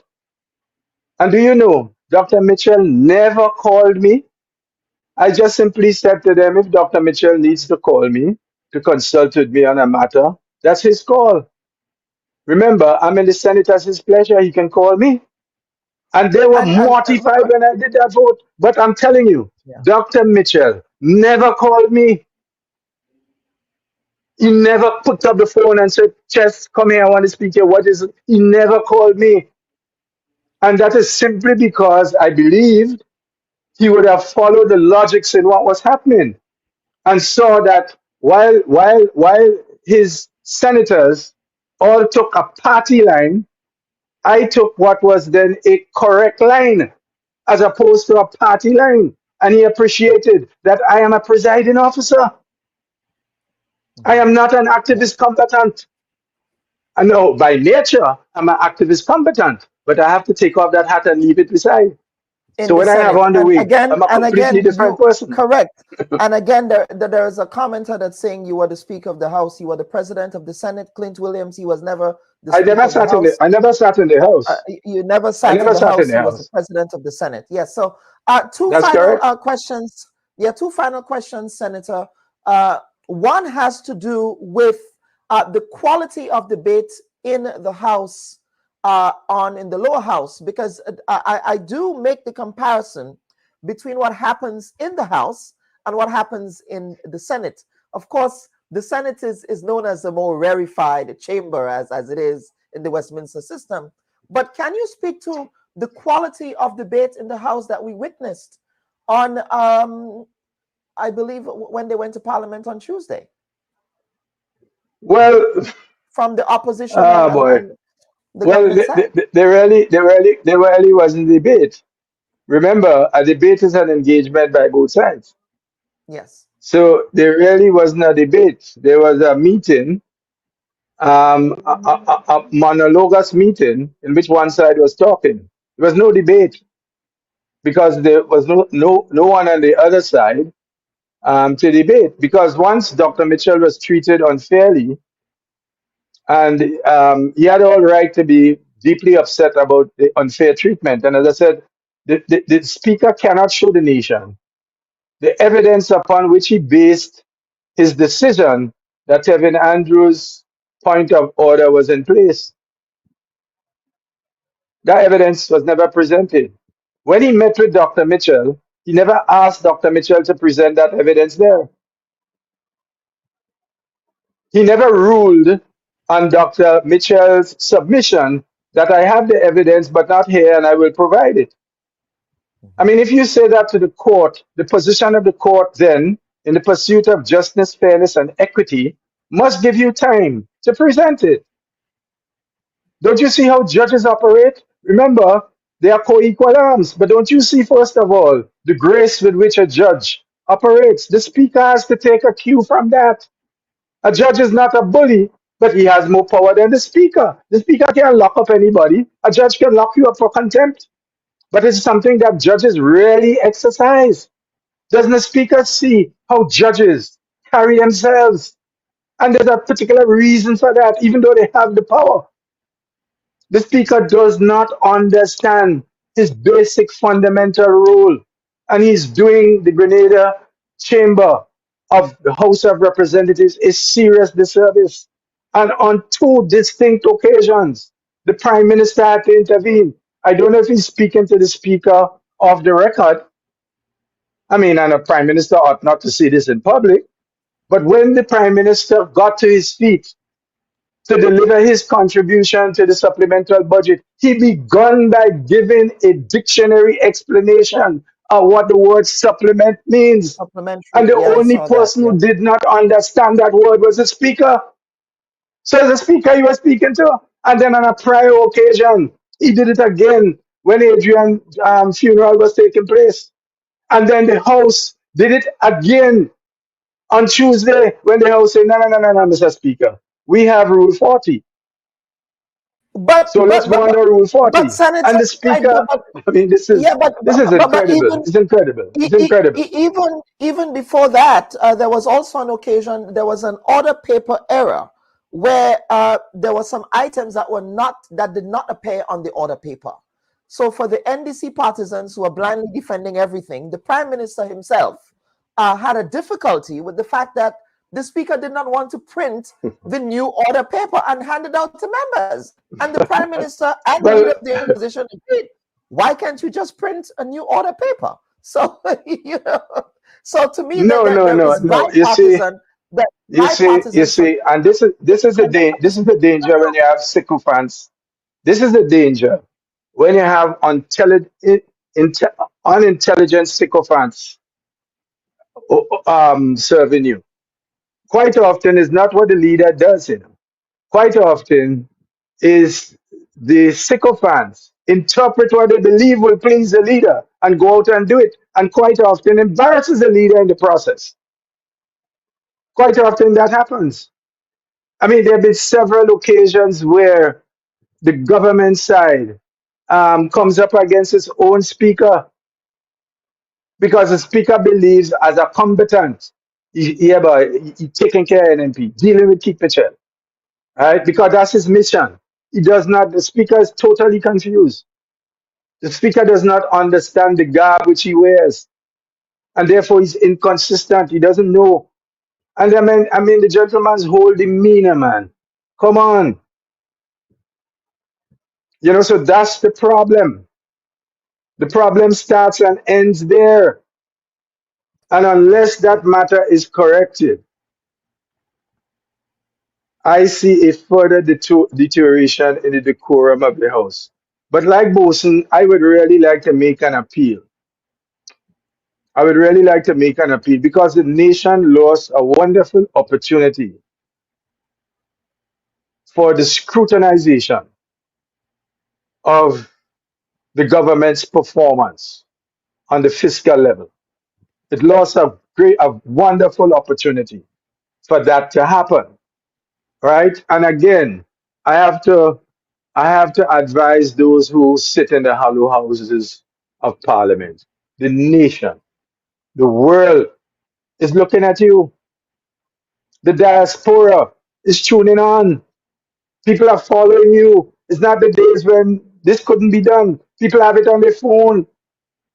And do you know, Dr. Mitchell never called me. I just simply said to them, if Dr. Mitchell needs to call me to consult with me on a matter, that's his call. Remember, I'm in the Senate at his pleasure. He can call me. And they were mortified when I did that vote. But I'm telling you, Dr. Mitchell never called me. He never put up the phone and said, Chess, come here, I want to speak here. What is it? He never called me. And that is simply because I believed he would have followed the logics in what was happening and saw that while his senators all took a party line, I took what was then a correct line as opposed to a party line. And he appreciated that I am a presiding officer. I am not an activist combatant. I know by nature I'm an activist combatant, but I have to take off that hat and leave it beside. So when I have on the wig, I'm a completely different person. Correct. And again, there is a commenter that's saying you were the Speaker of the House, you were the President of the Senate. Clint Williams, he was never the Speaker of the House. I never sat in the House. You never sat in the House. You was the President of the Senate. Yes. So two final questions. Yeah, two final questions, Senator. One has to do with the quality of debate in the House in the lower house, because I do make the comparison between what happens in the House and what happens in the Senate. Of course, the Senate is known as a more rarefied chamber as it is in the Westminster system. But can you speak to the quality of debate in the House that we witnessed on, I believe, when they went to Parliament on Tuesday? Well, from the opposition. There really wasn't debate. Remember, a debate is an engagement by both sides. Yes. So there really was no debate. There was a meeting, a monologuous meeting in which one side was talking. There was no debate because there was no one on the other side to debate. Because once Dr. Mitchell was treated unfairly, and he had all right to be deeply upset about the unfair treatment. And as I said, the speaker cannot show the nation the evidence upon which he based his decision that Kevin Andrews' point of order was in place. That evidence was never presented. When he met with Dr. Mitchell, he never asked Dr. Mitchell to present that evidence there. He never ruled on Dr. Mitchell's submission that I have the evidence but not here and I will provide it. I mean, if you say that to the court, the position of the court then, in the pursuit of justice, fairness, and equity, must give you time to present it. Don't you see how judges operate? Remember, they are co-equal arms, but don't you see, first of all, the grace with which a judge operates? The speaker has to take a cue from that. A judge is not a bully, but he has more power than the speaker. The speaker can't lock up anybody. A judge can lock you up for contempt. But it's something that judges rarely exercise. Doesn't the speaker see how judges carry themselves? And there's a particular reason for that, even though they have the power. The speaker does not understand his basic fundamental role. And he's doing the Grenada chamber of the House of Representatives a serious disservice. And on two distinct occasions, the Prime Minister had to intervene. I don't know if he's speaking to the Speaker off the record. I mean, and a Prime Minister ought not to say this in public. But when the Prime Minister got to his feet to deliver his contribution to the supplemental budget, he began by giving a dictionary explanation of what the word supplement means. Supplementary. And the Yeah, I only saw person that, who did not understand that word was the speaker. So the speaker he was speaking to. And then on a prior occasion, he did it again when Adrian's funeral was taking place. And then the House did it again on Tuesday when the House said, no, Mr. Speaker, we have Rule 40. So let's go under Rule 40. Senator, And the Speaker, I mean, this is incredible. It's incredible. It's incredible. Even before that, there was also an occasion, there was an order paper error where there were some items that did not appear on the order paper. So for the NDC partisans who are blindly defending everything, the Prime Minister himself had a difficulty with the fact that the Speaker did not want to print the new order paper and hand it out to members. And the Prime Minister and the leader of the opposition agreed, why can't you just print a new order paper? So, so to me, no. You see, and this is the danger when you have sycophants. This is the danger when you have unintelligent sycophants serving you. Quite often is not what the leader does. Quite often is the sycophants interpret what they believe will please the leader and go out and do it, and quite often embarrasses the leader in the process. Quite often that happens. I mean, there have been several occasions where the government side comes up against its own speaker because the speaker believes as a combatant, he's taking care of NMP, dealing with Keith Mitchell, right? Because that's his mission. The speaker is totally confused. The speaker does not understand the garb which he wears, and therefore he's inconsistent. He doesn't know. And I mean, the gentleman's whole demeanor, man. Come on. So that's the problem. The problem starts and ends there. And unless that matter is corrected, I see a further deterioration in the decorum of the House. But like Boson, I would really like to make an appeal. I would really like to make an appeal because the nation lost a wonderful opportunity for the scrutinization of the government's performance on the fiscal level. It lost a a wonderful opportunity for that to happen, right? And again, I have to advise those who sit in the hollow houses of Parliament, the nation, the world is looking at you. The diaspora is tuning on. People are following you. It's not the days when this couldn't be done. People have it on their phone.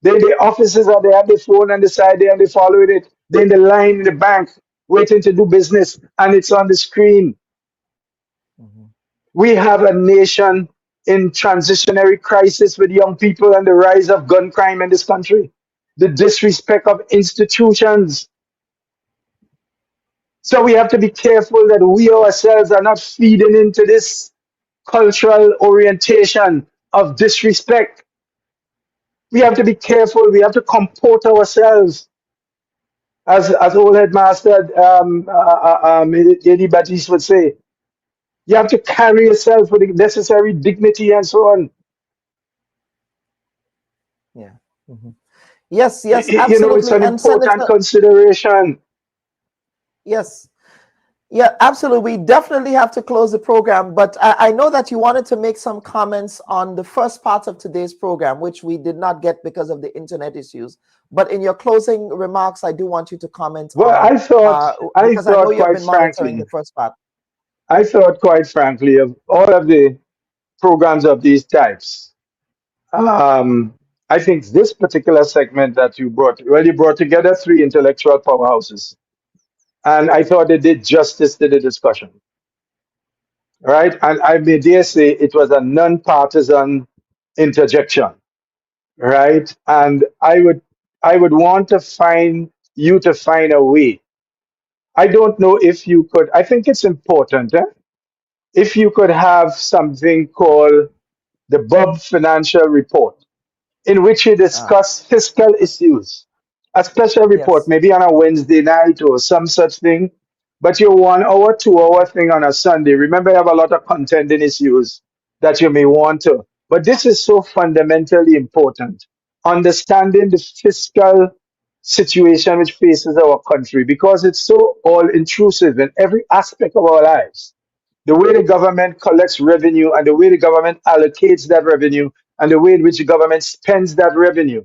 The offices are there on their phone and the side there and they're following it. They're in the line in the bank waiting to do business and it's on the screen. We have a nation in transitionary crisis with young people and the rise of gun crime in this country, the disrespect of institutions. So we have to be careful that we ourselves are not feeding into this cultural orientation of disrespect. We have to be careful. We have to comport ourselves. As old headmaster Eddie Batiste would say, you have to carry yourself with the necessary dignity and so on. Yeah. Yes, yes, absolutely. You know, it's an important consideration. Yes. Yeah, absolutely. We definitely have to close the program, but I know that you wanted to make some comments on the first part of today's program, which we did not get because of the internet issues. But in your closing remarks, I do want you to comment. Well, on, I thought quite frankly, the first part. I thought quite frankly of all of the programs of these types. I think this particular segment that you brought together three intellectual powerhouses. And I thought they did justice to the discussion. Right? And I may dare say it was a non-partisan interjection. Right? And I would want to find a way. I don't know if you could, I think it's important, if you could have something called the Bob Financial Report, in which you discuss fiscal issues. A special report, maybe on a Wednesday night or some such thing, but your 1 hour, 2 hour thing on a Sunday. Remember, you have a lot of contending issues that you may want to. But this is so fundamentally important. Understanding the fiscal situation which faces our country, because it's so all intrusive in every aspect of our lives. The way the government collects revenue and the way the government allocates that revenue and the way in which the government spends that revenue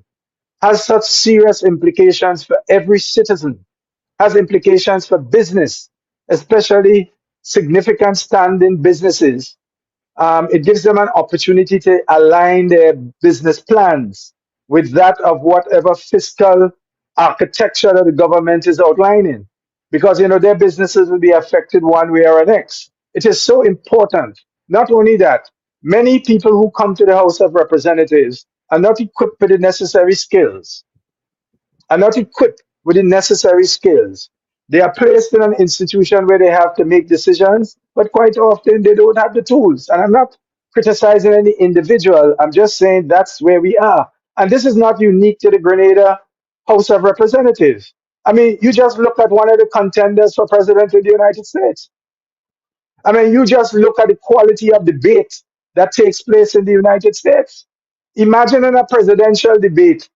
has such serious implications for every citizen, has implications for business, especially significant standing businesses. It gives them an opportunity to align their business plans with that of whatever fiscal architecture that the government is outlining, because their businesses will be affected one way or another. It is so important. Not only that, many people who come to the House of Representatives are not equipped with the necessary skills. They are placed in an institution where they have to make decisions, but quite often they don't have the tools. And I'm not criticizing any individual. I'm just saying that's where we are. And this is not unique to the Grenada House of Representatives. I mean, you just look at one of the contenders for president of the United States. I mean, you just look at the quality of debate that takes place in the United States. Imagine in a presidential debate,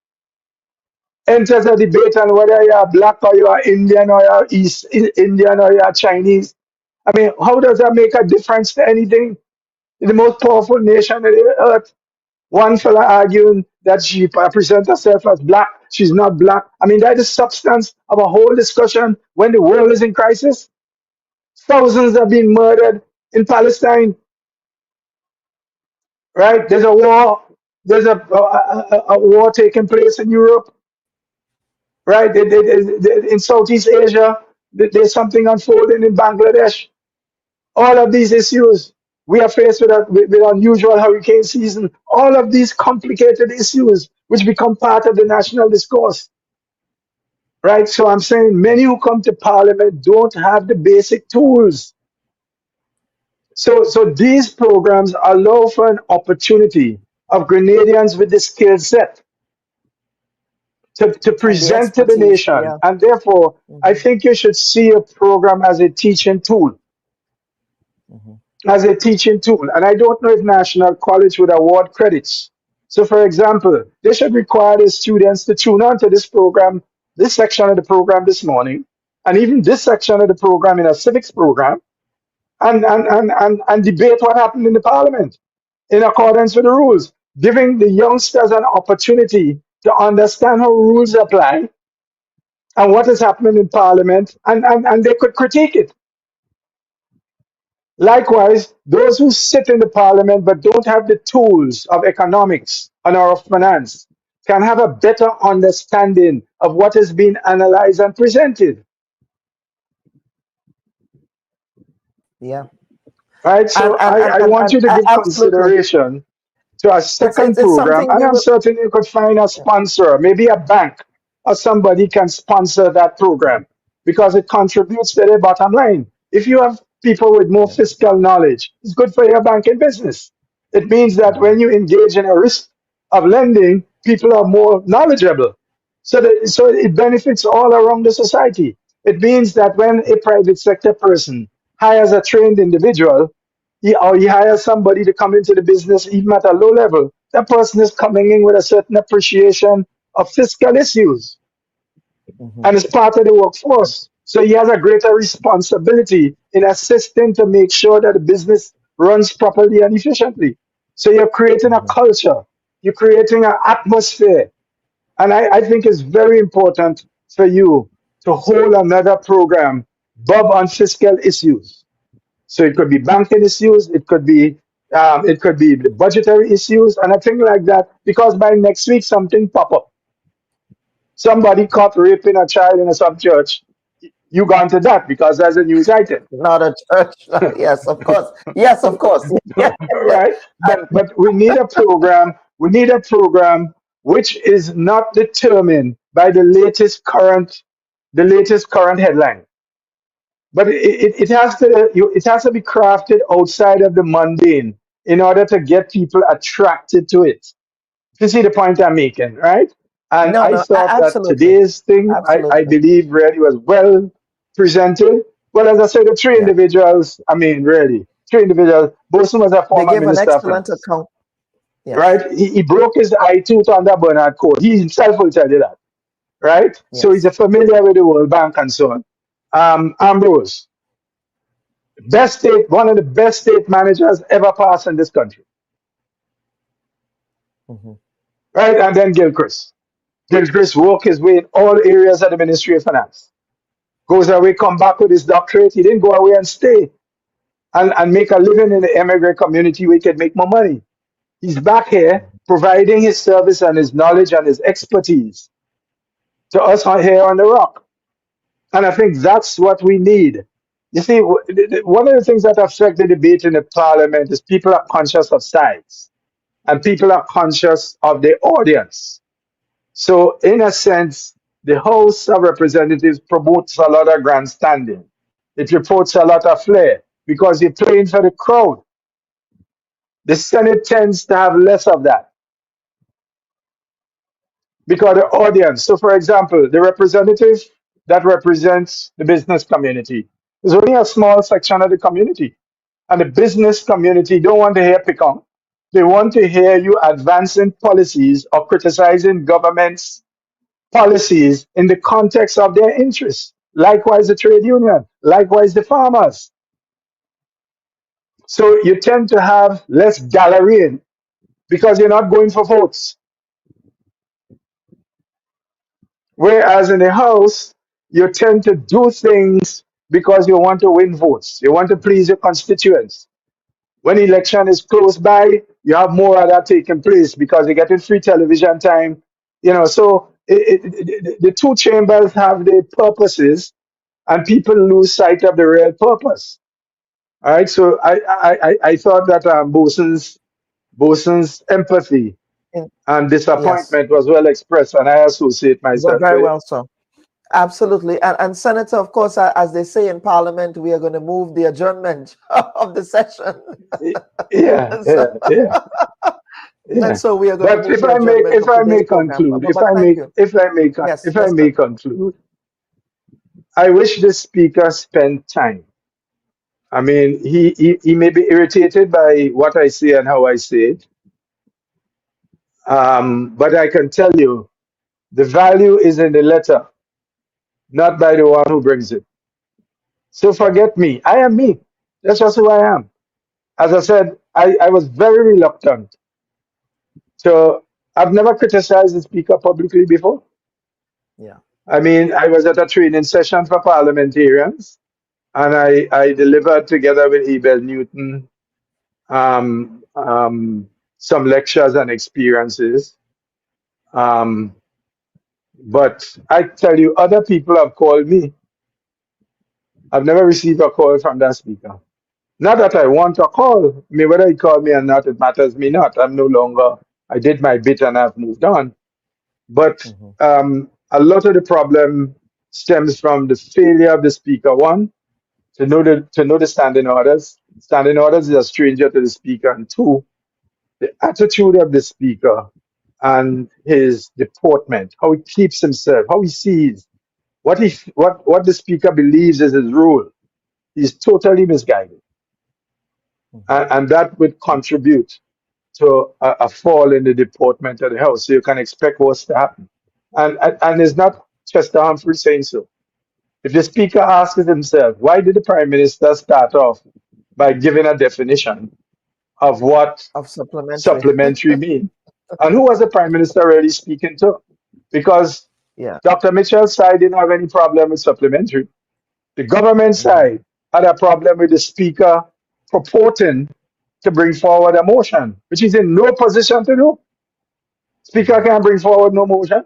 enters a debate on whether you are black or you are Indian or you are East Indian or you are Chinese. I mean, how does that make a difference to anything? In the most powerful nation on the earth, one fella arguing that she presents herself as black, she's not black. I mean, that is the substance of a whole discussion when the world is in crisis. Thousands are being murdered in Palestine, right? There's a war. There's a war taking place in Europe, right? In Southeast Asia, there's something unfolding in Bangladesh. All of these issues, we are faced with unusual hurricane season. All of these complicated issues, which become part of the national discourse, right? So I'm saying many who come to Parliament don't have the basic tools. So these programs allow for an opportunity of Grenadians with the skill set to present to the nation. Yeah. And therefore, I think you should see a program as a teaching tool. As a teaching tool. And I don't know if National College would award credits. So for example, they should require the students to tune on to this program this section of the program this morning, and even this section of the program in a civics program, and debate what happened in the parliament in accordance with the rules, giving the youngsters an opportunity to understand how rules apply and what is happening in parliament, and they could critique it. Likewise, those who sit in the parliament but don't have the tools of economics and or of finance can have a better understanding of what is being analyzed and presented. Yeah. Right? So I want you to give consideration to a second program, and I'm certain you could find a sponsor, maybe a bank or somebody can sponsor that program because it contributes to their bottom line. If you have people with more fiscal knowledge, it's good for your banking business. It means that when you engage in a risk of lending, people are more knowledgeable. So it benefits all around the society. It means that when a private sector person hires a trained individual, he hires somebody to come into the business even at a low level, that person is coming in with a certain appreciation of fiscal issues and is part of the workforce. So he has a greater responsibility in assisting to make sure that the business runs properly and efficiently. So you're creating a culture, you're creating an atmosphere. And I think it's very important for you to hold another program, Bob, on fiscal issues. So it could be banking issues, it could be the budgetary issues and a thing like that. Because by next week something pop up. Somebody caught raping a child in some church. You gone to that because that's a news item. Not a church. Yes, of course. Yes, of course. Right. But we need a program. We need a program which is not determined by the latest current headline. But it has to be crafted outside of the mundane in order to get people attracted to it. You see the point I'm making, right? And I thought that today's thing, I believe, really was well presented. Well, as I said, the three individuals, three individuals. Bosun was a former minister of finance. Account. Yes. Right? He broke his eye tooth under Bernard Code. He himself will tell you that. Right? Yes. So he's familiar with the World Bank and so on. Ambrose, one of the best state managers ever passed in this country. Right? And then Gilchrist. Gilchrist worked his way in all areas of the Ministry of Finance. Goes away, come back with his doctorate. He didn't go away and stay and make a living in the immigrant community where he could make more money. He's back here providing his service and his knowledge and his expertise to us here on the Rock. And I think that's what we need. You see, one of the things that affect the debate in the parliament is people are conscious of sides and people are conscious of their audience. So in a sense, the House of Representatives promotes a lot of grandstanding. It reports a lot of flair because you're playing for the crowd. The Senate tends to have less of that because the audience. So for example, the representative that represents the business community is only a small section of the community. And the business community don't want to hear Picon. They want to hear you advancing policies or criticizing government's policies in the context of their interests. Likewise, the trade union. Likewise, the farmers. So you tend to have less gallerying because you're not going for votes. Whereas in the House, you tend to do things because you want to win votes. You want to please your constituents. When election is close by, you have more of that taking place because you're getting free television time. So the two chambers have their purposes and people lose sight of the real purpose. All right. So I thought that Bosun's empathy and disappointment was well expressed, and I associate myself very with well, sir. Absolutely. And Senator, of course, as they say in Parliament, we are going to move the adjournment of the session. Yeah. And so we are going to But if I may conclude, I wish the speaker spent time. I mean, he may be irritated by what I say and how I say it. But I can tell you, the value is in the letter. not by the one who brings it. So forget me. I am me. That's just who I am. As I said, I was very reluctant. So I've never criticized the speaker publicly before. Yeah. I mean, I was at a training session for parliamentarians, and I delivered together with Ebel Newton some lectures and experiences. But I tell you, other people have called me. I've never received a call from that speaker. Not that I want a call. I mean, whether he called me or not, it matters me not. I'm no longer, I did my bit and I've moved on. But a lot of the problem stems from the failure of the speaker, one, to know the standing orders. Standing orders is a stranger to the speaker. And two, the attitude of the speaker and his deportment, how he keeps himself, how he sees, what the speaker believes is his role. He's totally misguided. And that would contribute to a fall in the deportment of the House. So you can expect what's to happen. And it's not Chester Humphrey saying so. If the speaker asks himself, why did the Prime Minister start off by giving a definition of what supplementary means? And who was the Prime Minister really speaking to? Because Dr. Mitchell's side didn't have any problem with supplementary. The government side had a problem with the speaker purporting to bring forward a motion, which he's in no position to do. Speaker can't bring forward no motion.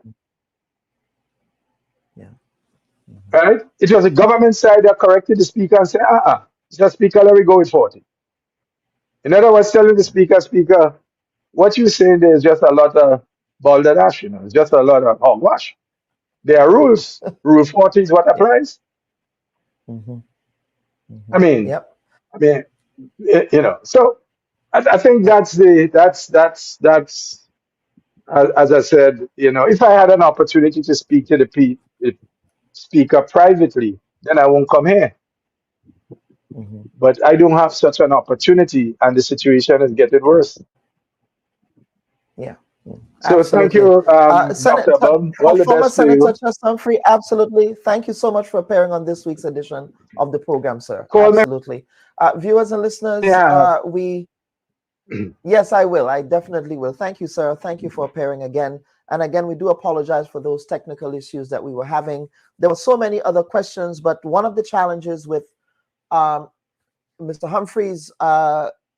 Right? It was the government side that corrected the speaker and said, Mr. Speaker, let me go with 40. In other words, telling the speaker, what you're saying there is just a lot of balderdash, it's just a lot of hogwash. There are rules. Rule 40 is what applies. I mean, so I think that's as I said, if I had an opportunity to speak to the speaker privately, then I won't come here. But I don't have such an opportunity, and the situation is getting worse. Yeah. So Absolutely. thank you, Dr. Bum. All the Former best to you. Senator Chester Humphrey, absolutely. Thank you so much for appearing on this week's edition of the program, sir. Call me. Absolutely. Viewers and listeners, yes, I will. I definitely will. Thank you, sir. Thank you for appearing again. And again, we do apologize for those technical issues that we were having. There were so many other questions, but one of the challenges with Mr. Humphrey's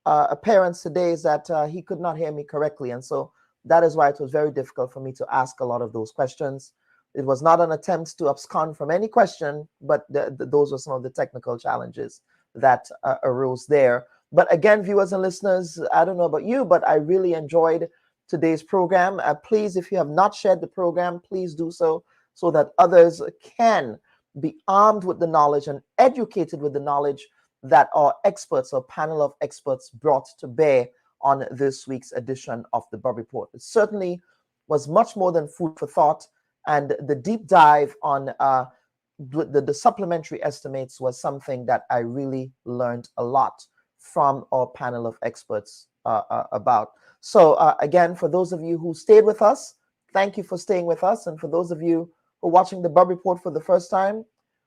appearance today is that he could not hear me correctly. And so that is why it was very difficult for me to ask a lot of those questions. It was not an attempt to abscond from any question, but those were some of the technical challenges that arose there. But again, viewers and listeners, I don't know about you, but I really enjoyed today's program. Please, if you have not shared the program, please do so that others can be armed with the knowledge and educated with the knowledge that our experts, our panel of experts, brought to bear on this week's edition of the Bub Report. It certainly was much more than food for thought, and the deep dive on the supplementary estimates was something that I really learned a lot from our panel of experts about. So again, for those of you who stayed with us, thank you for staying with us. And for those of you who are watching the Bub Report for the first time,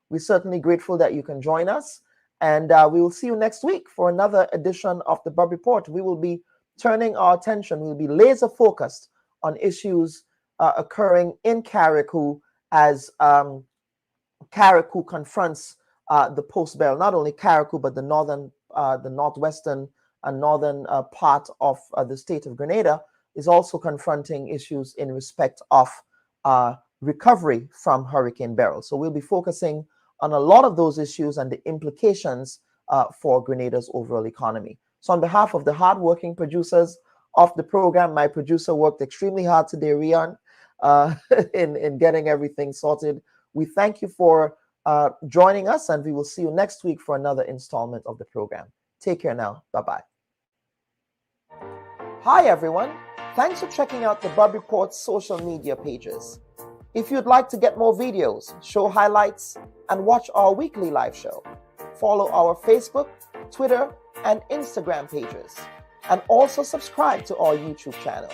we're certainly grateful that you can join us. And we will see you next week for another edition of the Bub Report. We will be turning our attention, we'll be laser focused on issues occurring in Carriacou as Carriacou confronts the post-bail, not only Carriacou, but the northwestern and northern part of the state of Grenada is also confronting issues in respect of recovery from Hurricane Beryl. So we'll be focusing on a lot of those issues and the implications for Grenada's overall economy. So on behalf of the hardworking producers of the program, my producer worked extremely hard today, Rian, in getting everything sorted. We thank you for joining us, and we will see you next week for another installment of the program. Take care now. Bye-bye. Hi, everyone. Thanks for checking out the Bub Report's social media pages. If you'd like to get more videos, show highlights, and watch our weekly live show, follow our Facebook, Twitter, and Instagram pages, and also subscribe to our YouTube channel.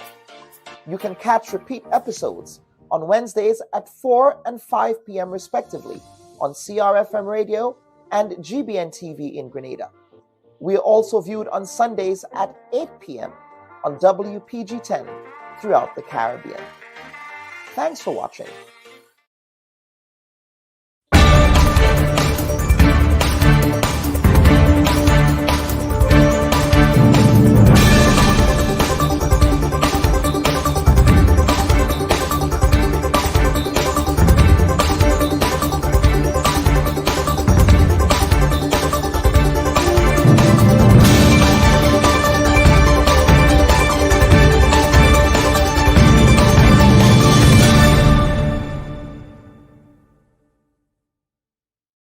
You can catch repeat episodes on Wednesdays at 4 and 5 p.m. respectively on CRFM Radio and GBN TV in Grenada. We are also viewed on Sundays at 8 p.m. on WPG 10 throughout the Caribbean. Thanks for watching.